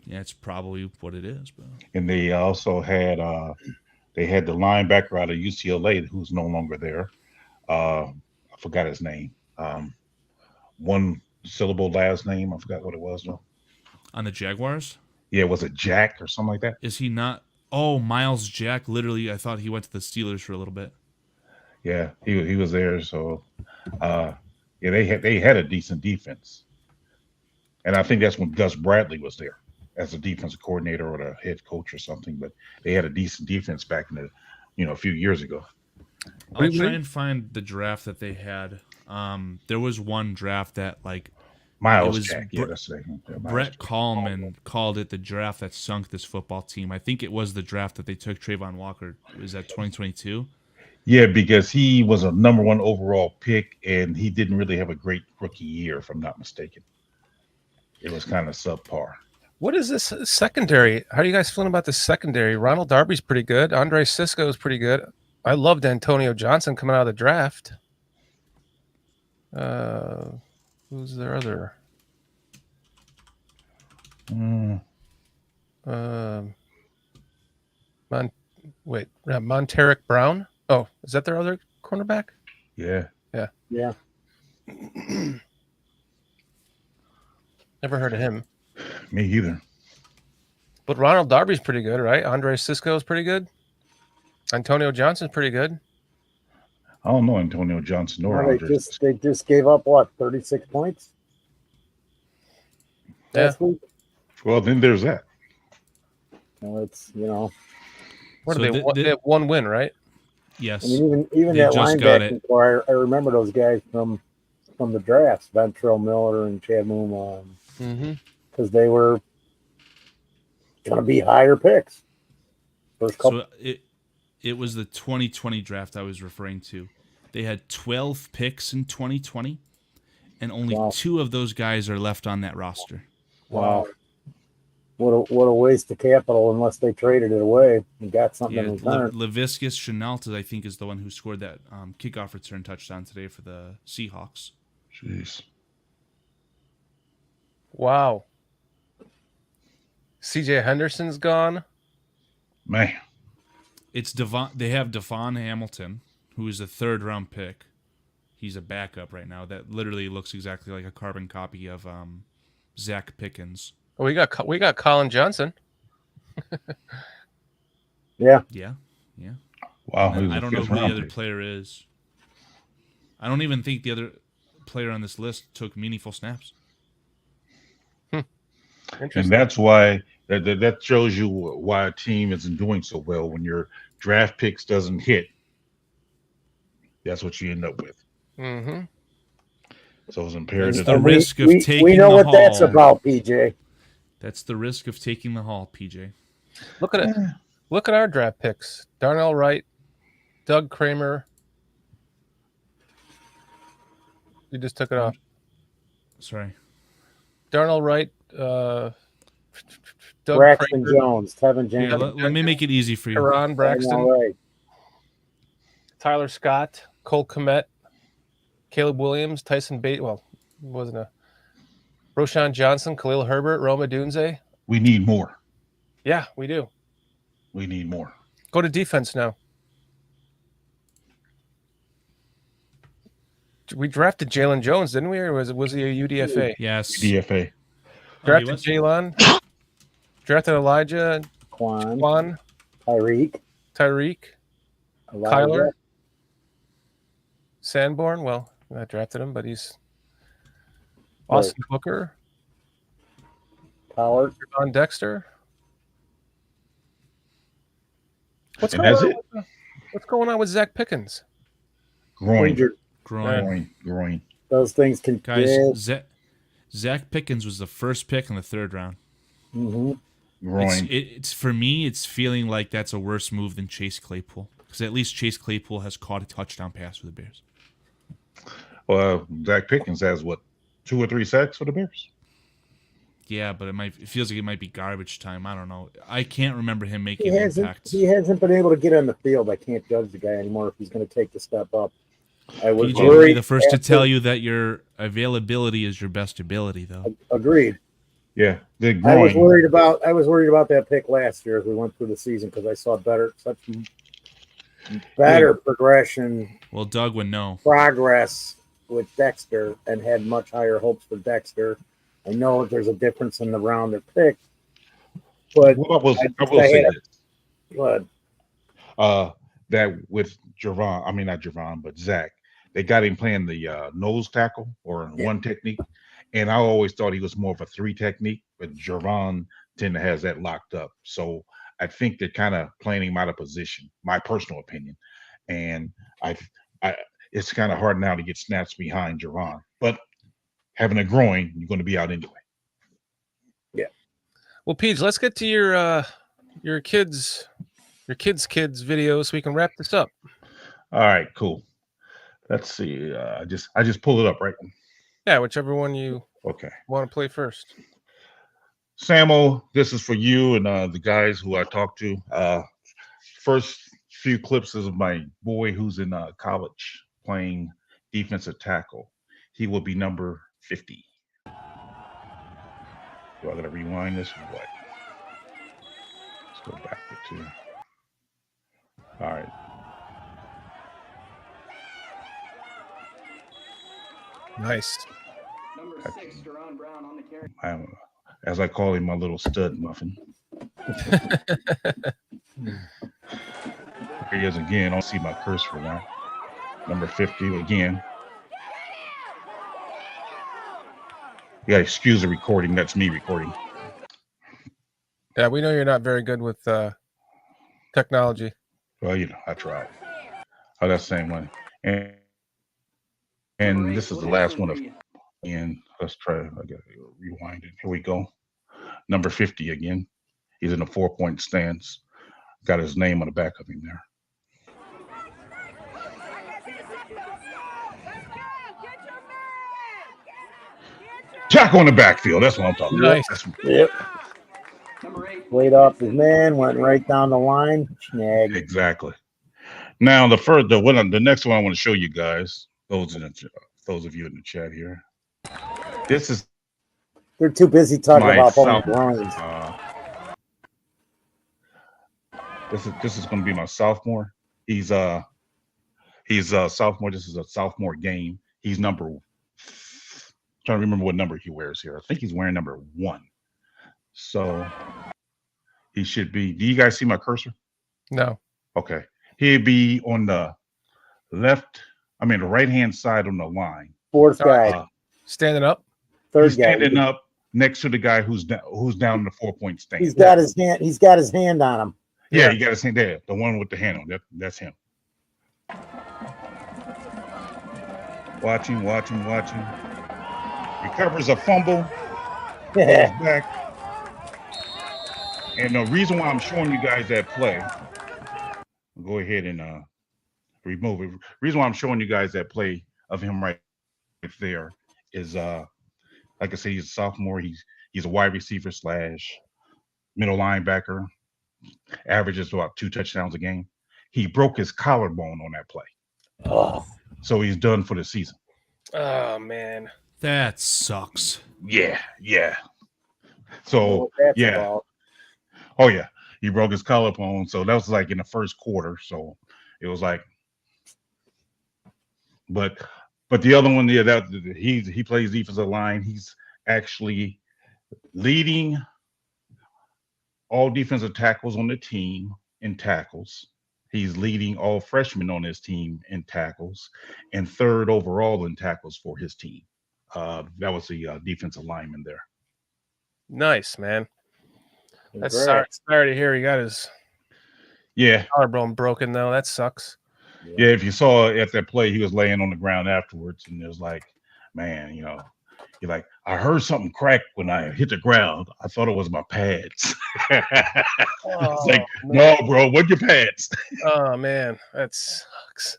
Yeah, it's probably what it is. But And they also had the linebacker out of UCLA who's no longer there. I forgot his name. 1 syllable last name. I forgot what it was though. on the Jaguars, Yeah, was it Jack or something like that? is he not? Oh, Miles Jack. Literally, I thought he went to the Steelers for a little bit. Yeah, he was there. So they had a decent defense. And I think that's when Gus Bradley was there as a defensive coordinator or the head coach or something. But they had a decent defense back in a few years ago. I'll try and find the draft that they had. There was one draft that Miles was Jack. Yeah, that's the name. Yeah, Miles Brett Jack. Kallman called it the draft that sunk this football team. I think it was the draft that they took Trayvon Walker. Was that 2022? Yeah, because he was a #1 overall pick, and he didn't really have a great rookie year, if I'm not mistaken. It was kind of subpar. What is this secondary? How are you guys feeling about the secondary? Ronald Darby's pretty good. Andre Cisco is pretty good. I loved Antonio Johnson coming out of the draft. Who's their other? Monteric Brown. Oh, is that their other cornerback? Yeah. Yeah. Never heard of him. Me either. But Ronald Darby's pretty good, right? Andre Cisco is pretty good. Antonio Johnson's pretty good. I don't know Antonio Johnson or Well, Andre. they just gave up what, 36 points? Yeah. Last week? Well, then there's that. Well, it's What So are they? They have one win, right? Yes. I mean, even They that just got linebacking it. core, I remember those guys from the drafts, Ventrell Miller and Chad Muma, Mm-hmm. because they were going to be higher picks. First couple. So it was the 2020 draft I was referring to. They had 12 picks in 2020, and only Wow. 2 of those guys are left on that roster. Wow. What a waste of capital unless they traded it away and got something Yeah, in return. Laviscus Chenault, I think, is the one who scored that kickoff return touchdown today for the Seahawks. Jeez. Wow. CJ Henderson's gone. Man. It's Devon. They have Devon Hamilton, who is a 3rd-round pick. He's a backup right now. That literally looks exactly like a carbon copy of Zach Pickens. Oh, we got Colin Johnson. Yeah. Yeah. Wow. And I don't know who the 5th-round other pick. player is. I don't even think the other player on this list took meaningful snaps. And Interesting. that's why that shows you why a team isn't doing so well when your draft picks doesn't hit. That's what you end up with. Mm-hmm. So it's That's imperative. the And risk of taking we know the what hall. that's about, PJ. That's the risk of taking the hall, PJ. Look at it. Look at our draft picks: Darnell Wright, Doug Kramer. You just took it off. Sorry. Darnell Wright, Doug Braxton Kramer, Jones, Tevin Here, James. let me make it easy for you. Aaron Braxton, All right. Tyler Scott, Cole Kmet, Caleb Williams, Tyson Bate. Well, it wasn't a Roshan Johnson, Khalil Herbert, Roma Dunze. We need more. Yeah, we do. We need more. Go to defense now. We drafted Jalen Jones, didn't we? Or was he a UDFA? Yes. DFA. Drafted was? Jalen. Drafted Elijah, Quan, Juan, Tyreek, Tyreek, Elijah, Kyler, Sanborn. Well, I drafted him, but he's Austin Booker, Pollard. Javon Dexter. What's And going that's on? it. What's going on with Zach Pickens? Groin. Injured. Groin. Those things can Guys, yeah. Zach Pickens was the first pick in the 3rd round. Mhm. Groin. It's for me, it's feeling like that's a worse move than Chase Claypool. Because at least Chase Claypool has caught a touchdown pass for the Bears. Well, Zach Pickens has what, 2 or 3 sacks for the Bears? Yeah, but it feels like it might be garbage time. I don't know. I can't remember him making He an hasn't impact. he hasn't been able to get on the field. I can't judge the guy anymore if he's going to take the step up. I was PJ will be worried. the first to after- tell you that your availability is your best ability, though. Agreed. Yeah, the I was groin. worried about that pick last year as we went through the season because I saw such better progression, Well, Doug would know. progress with Dexter, and had much higher hopes for Dexter. I know there's a difference in the round they're picked, but Well, I will I say had- this. but That with Javon, I mean not Javon, but Zach, they got him playing the nose tackle or one technique, and I always thought he was more of a 3 technique, but Javon tend to has that locked up. So I think they're kind of playing him out of position, my personal opinion, and I it's kind of hard now to get snaps behind Javon, but having a groin, you're going to be out anyway. Well, Peach, let's get to your kids' video so we can wrap this up. All right, cool. Let's see. I just pulled it up, right? Yeah, whichever one you Okay. want to play first. Samo, this is for you and the guys who I talked to. First few clips is of my boy who's in college playing defensive tackle. He will be number 50. Do I gotta rewind this or what? Let's go back to 2. All right. Nice. As I call him, my little stud muffin. Here he is again. I don't see my cursor now. Number 50 again. You gotta excuse the recording. That's me recording. Yeah, we know you're not very good with technology. Well, I tried. Oh, that's the same one. And this is the last one of. And let's try. I gotta rewind it. Here we go. Number 50 again. He's in a 4-point stance. Got his name on the back of him there. Jack on the backfield. That's what I'm talking Nice. about. Yep. Played off his man, went right down the line. Snag. Exactly. Now the next one I want to show you guys, those of you in the chat here. This is They're too busy talking my about South- groins. This is going to be my sophomore. He's a sophomore. This is a sophomore game. He's trying to remember what number he wears here. I think he's wearing number 1. So he should be. Do you guys see my cursor? No. Okay. He'd be on the the right-hand side on the line. Fourth guy, Standing up. third He's guy. standing up next to the guy who's down in the 4-point stance. He's got his hand. He's got his hand on him. Yeah, you got his hand there. The one with the hand on. That's him. Watching. Recovers a fumble. Goes back. And the reason why I'm showing you guys that play, I'll go ahead and remove it. Reason why I'm showing you guys that play of him right there is like I said, he's a sophomore. He's a wide receiver / middle linebacker. Averages about 2 touchdowns a game. He broke his collarbone on that play. Oh, So he's done for the season. Oh man. That sucks. Yeah. know So what that's yeah. about. Oh yeah, he broke his collarbone. So that was like in the first quarter. So it was like, but the other one, yeah, he plays defensive line. He's actually leading all defensive tackles on the team in tackles. He's leading all freshmen on his team in tackles, and 3rd overall in tackles for his team. That was the defensive lineman there. Nice, man. That's Congrats. sorry to hear he got his Yeah. collarbone broken though. That sucks. Yeah, if you saw at that play, he was laying on the ground afterwards, and it was like, man, you're like, I heard something crack when I hit the ground. I thought it was my pads. It's like, no, bro, what your pads? Oh man, that sucks.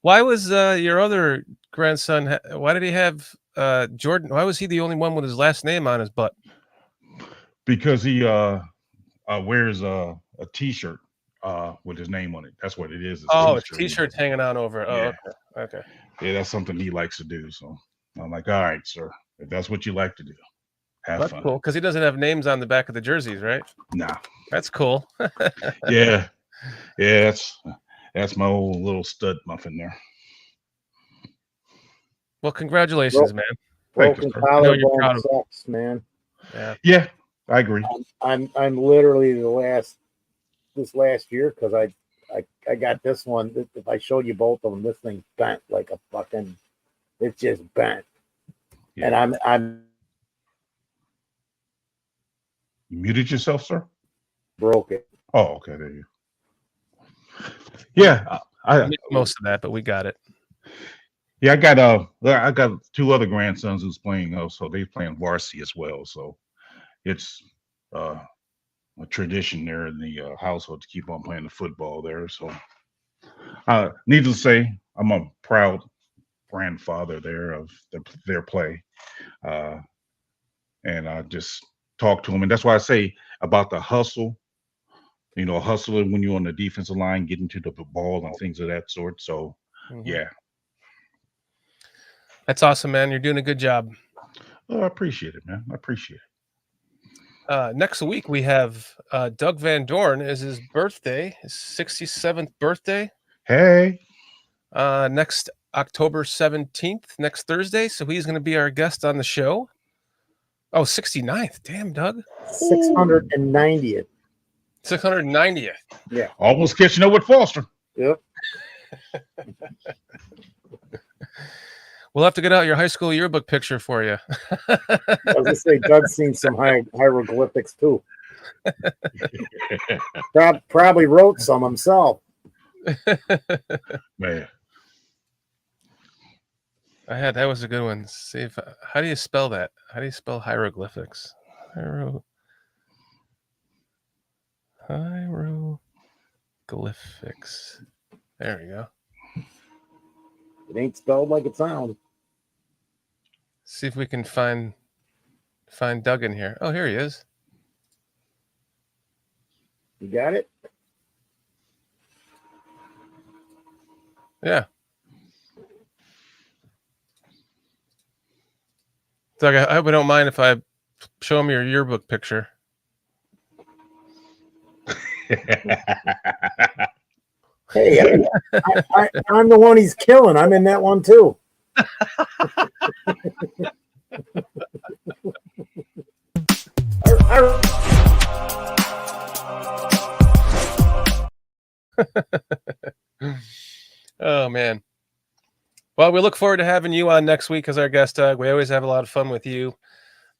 Why was your other grandson? Why did he have Jordan? Why was he the only one with his last name on his butt? Because he wears a T-shirt with his name on it. That's what it is. Oh, a T-shirt's hanging on over. Oh, Yeah. okay. Yeah, that's something he likes to do. So I'm like, all right, sir, if that's what you like to do, have That's fun. cool because he doesn't have names on the back of the jerseys, right? Nah. That's cool. Yeah. That's my old little stud muffin there. Well, congratulations, man. Thank you, Broken sir. I know you're proud collarbone of sucks, man. Yeah, I agree. I'm literally this last year because I got this one. If I showed you both of them, this thing bent like a fucking. It's just bent, Yeah. and I'm You muted yourself, sir? broke it. Oh, okay. There you go. Yeah, I missed most of that, but we got it. Yeah, I got two other grandsons who's playing. So they playing varsity as well. So it's a tradition there in the household to keep on playing the football there. So, needless to say, I'm a proud grandfather there of their play, uh, and I just talk to them, and that's why I say about the hustle. Hustling when you're on the defensive line, getting to the ball and things of that sort. So, yeah, That's awesome, man. You're doing a good job. I appreciate it, man. I appreciate it. Next week we have Doug Van Dorn is his birthday, his 67th birthday. Hey, Next October 17th, next Thursday. So he's going to be our guest on the show. Oh, 69th. Damn, Doug. 690th. 690th. Yeah. Almost catching up with Foster. Yep. We'll have to get out your high school yearbook picture for you. I was going to say, Doug's seen some hieroglyphics too. Probably wrote some himself. Man. That was a good one. See how do you spell that? How do you spell hieroglyphics? Hieroglyphics. There we go. It ain't spelled like it sounds. See if we can find Doug in here. Oh, here he is. You got it? Yeah. Doug, I hope you don't mind if I show him your yearbook picture. Hey, I'm the one he's killing. I'm in that one too. Oh, man. Well, we look forward to having you on next week as our guest, Doug. We always have a lot of fun with you.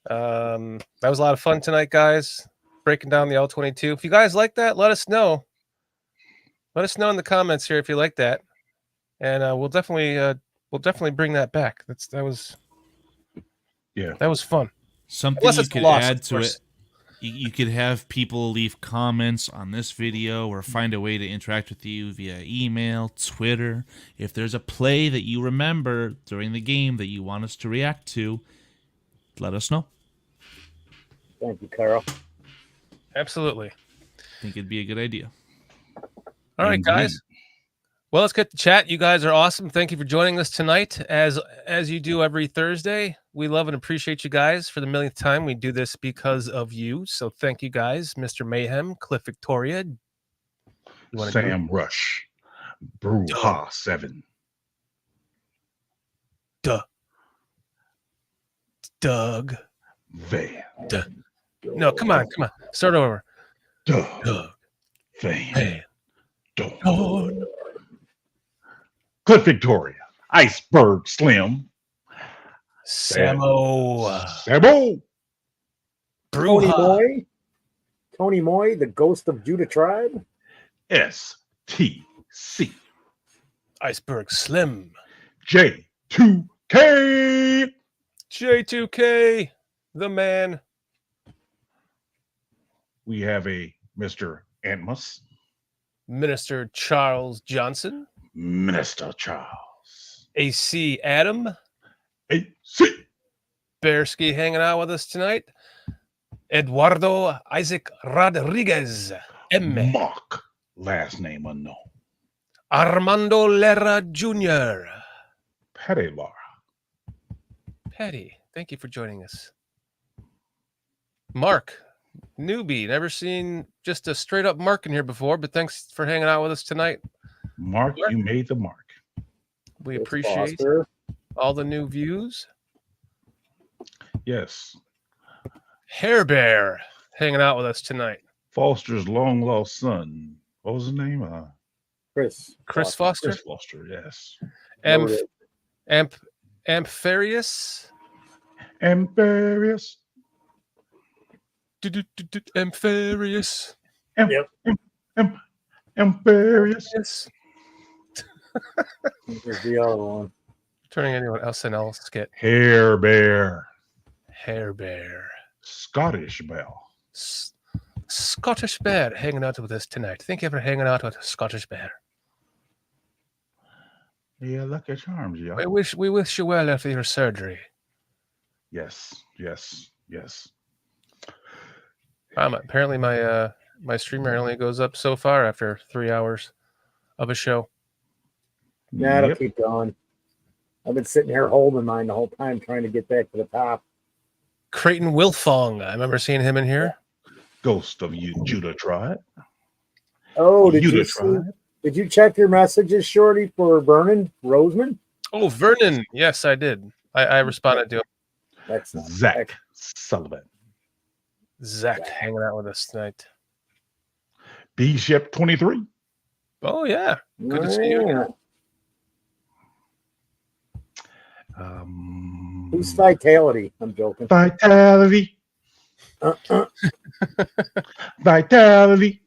That was a lot of fun tonight, guys, breaking down the ALL-22. If you guys like that, let us know. Let us know in the comments here if you like that, and we'll definitely bring that back. That was fun. Something Unless you it's could lost, add of to course. it. You could have people leave comments on this video or find a way to interact with you via email, Twitter. If there's a play that you remember during the game that you want us to react to, let us know. Thank you, Carl. Absolutely. I think it'd be a good idea. All right, Indeed. guys. Well, let's get to chat. You guys are awesome. Thank you for joining us tonight, as you do every Thursday. We love and appreciate you guys. For the millionth time, we do this because of you. So thank you guys, Mr. Mayhem, Cliff Victoria, Sam Rush, Brewha 7. Doug. Van. No, come on. Start over. Doug. Van. Dorn. Cliff Victoria. Iceberg Slim. Samo. Sabo. Brewha. Tony Moy, the ghost of Judah tribe. STC. Iceberg Slim. J2K. J2K. The man. We have a Mr. Antmus. Minister Charles Johnson. Minister Charles. AC Adam. AC. Bearski hanging out with us tonight. Eduardo Isaac Rodriguez. M. Mark. Last name unknown. Armando Lera Jr. Petty Laura. Patty, thank you for joining us. Mark, newbie. Never seen just a straight up Mark in here before, but thanks for hanging out with us tonight. Mark, you made the mark. We It's appreciate Foster. all the new views. Yes. Hair Bear hanging out with us tonight. Foster's long lost son. What was his name? Chris Foster. Chris Foster, yes. Ampharius. Ampharius. Ampharius. Ampharius. Yes. There's the other one. Turning into an SNL skit. Hair Bear. Hair Bear. Scottish Belle. Scottish Bear hanging out with us tonight. Thank you for hanging out with Scottish Bear. Yeah, Lucky Charms, y'all. We wish you well after your surgery. Yes. Apparently my streamer only goes up so far after 3 hours of a show. Yeah, it'll Yep. keep going. I've been sitting here holding mine the whole time, trying to get back to the top. Creighton Wilfong. I remember seeing him in here. Ghost of you, Judah tribe. Oh, did Judah you see? tribe. Did you check your messages, Shorty, for Vernon Roseman? Oh, Vernon. Yes, I did. I responded to him. That's not Zach Sullivan. Zach hanging out with us tonight. B Ship 23. Oh, yeah. Good to see you again. Who's Vitality? I'm joking. Vitality. Vitality.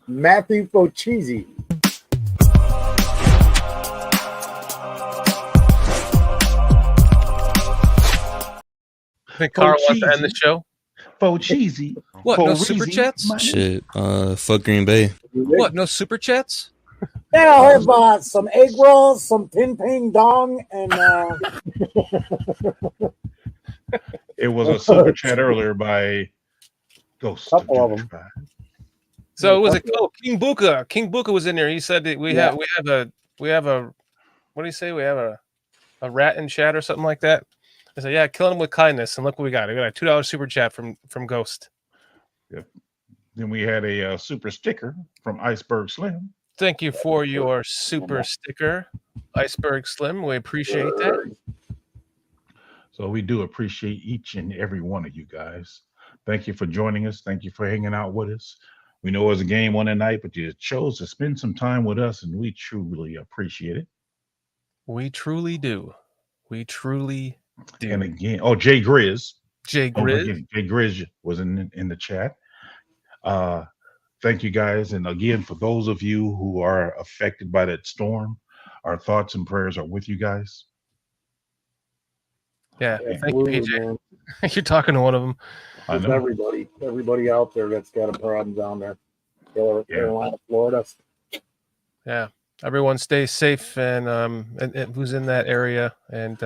Matthew Fochese. I think Carl wants to end the show. Fochese. What? No super chats? Shit. Fuck Green Bay. What? No super chats? Yeah, I'll have some egg rolls, some tin ping dong, and It was a super chat earlier by Ghost of Couple of Judah them. tribe. So was it? Oh, King Buka. King Buka was in there. He said that we have a what do you say? We have a rat in chat or something like that. I said, yeah, killing him with kindness. And look what we got. We got a $2 super chat from Ghost. Yep. Then we had a super sticker from Iceberg Slim. Thank you for your super sticker, Iceberg Slim. We appreciate that. So we do appreciate each and every one of you guys. Thank you for joining us. Thank you for hanging out with us. We know it was a game one night, but you chose to spend some time with us, and we truly appreciate it. We truly do. We truly do. And again, Jay Grizz. Jay Don't Grizz. forget, Jay Grizz was in the chat. Thank you guys. And again, for those of you who are affected by that storm, our thoughts and prayers are with you guys. Yeah. Thank you, absolutely, PJ. man. You're talking to one of them. I There's know. everybody out there that's got a problem down there. Carolina, Florida. Yeah. Everyone stay safe and who's in that area. And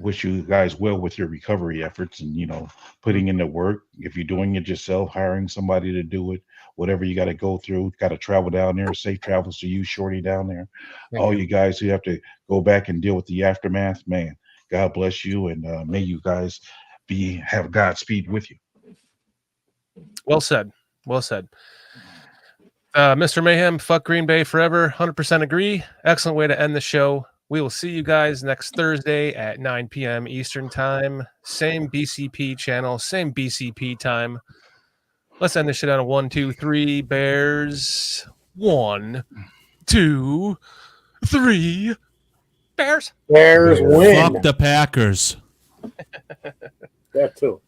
Wish you guys well with your recovery efforts and, putting in the work. If you're doing it yourself, hiring somebody to do it, whatever you got to go through, got to travel down there. Safe travels to you, Shorty, down there. All you guys who have to go back and deal with the aftermath, man, God bless you. And may you guys have Godspeed with you. well said. Well said. Mr. Mayhem, fuck Green Bay forever. 100% agree. Excellent way to end the show. We will see you guys next Thursday at 9 p.m. Eastern time. Same BCP channel, same BCP time. Let's end this shit on a 1, 2, 3. Bears. 1, 2, 3. Bears. Bears win. Fuck the Packers. That too.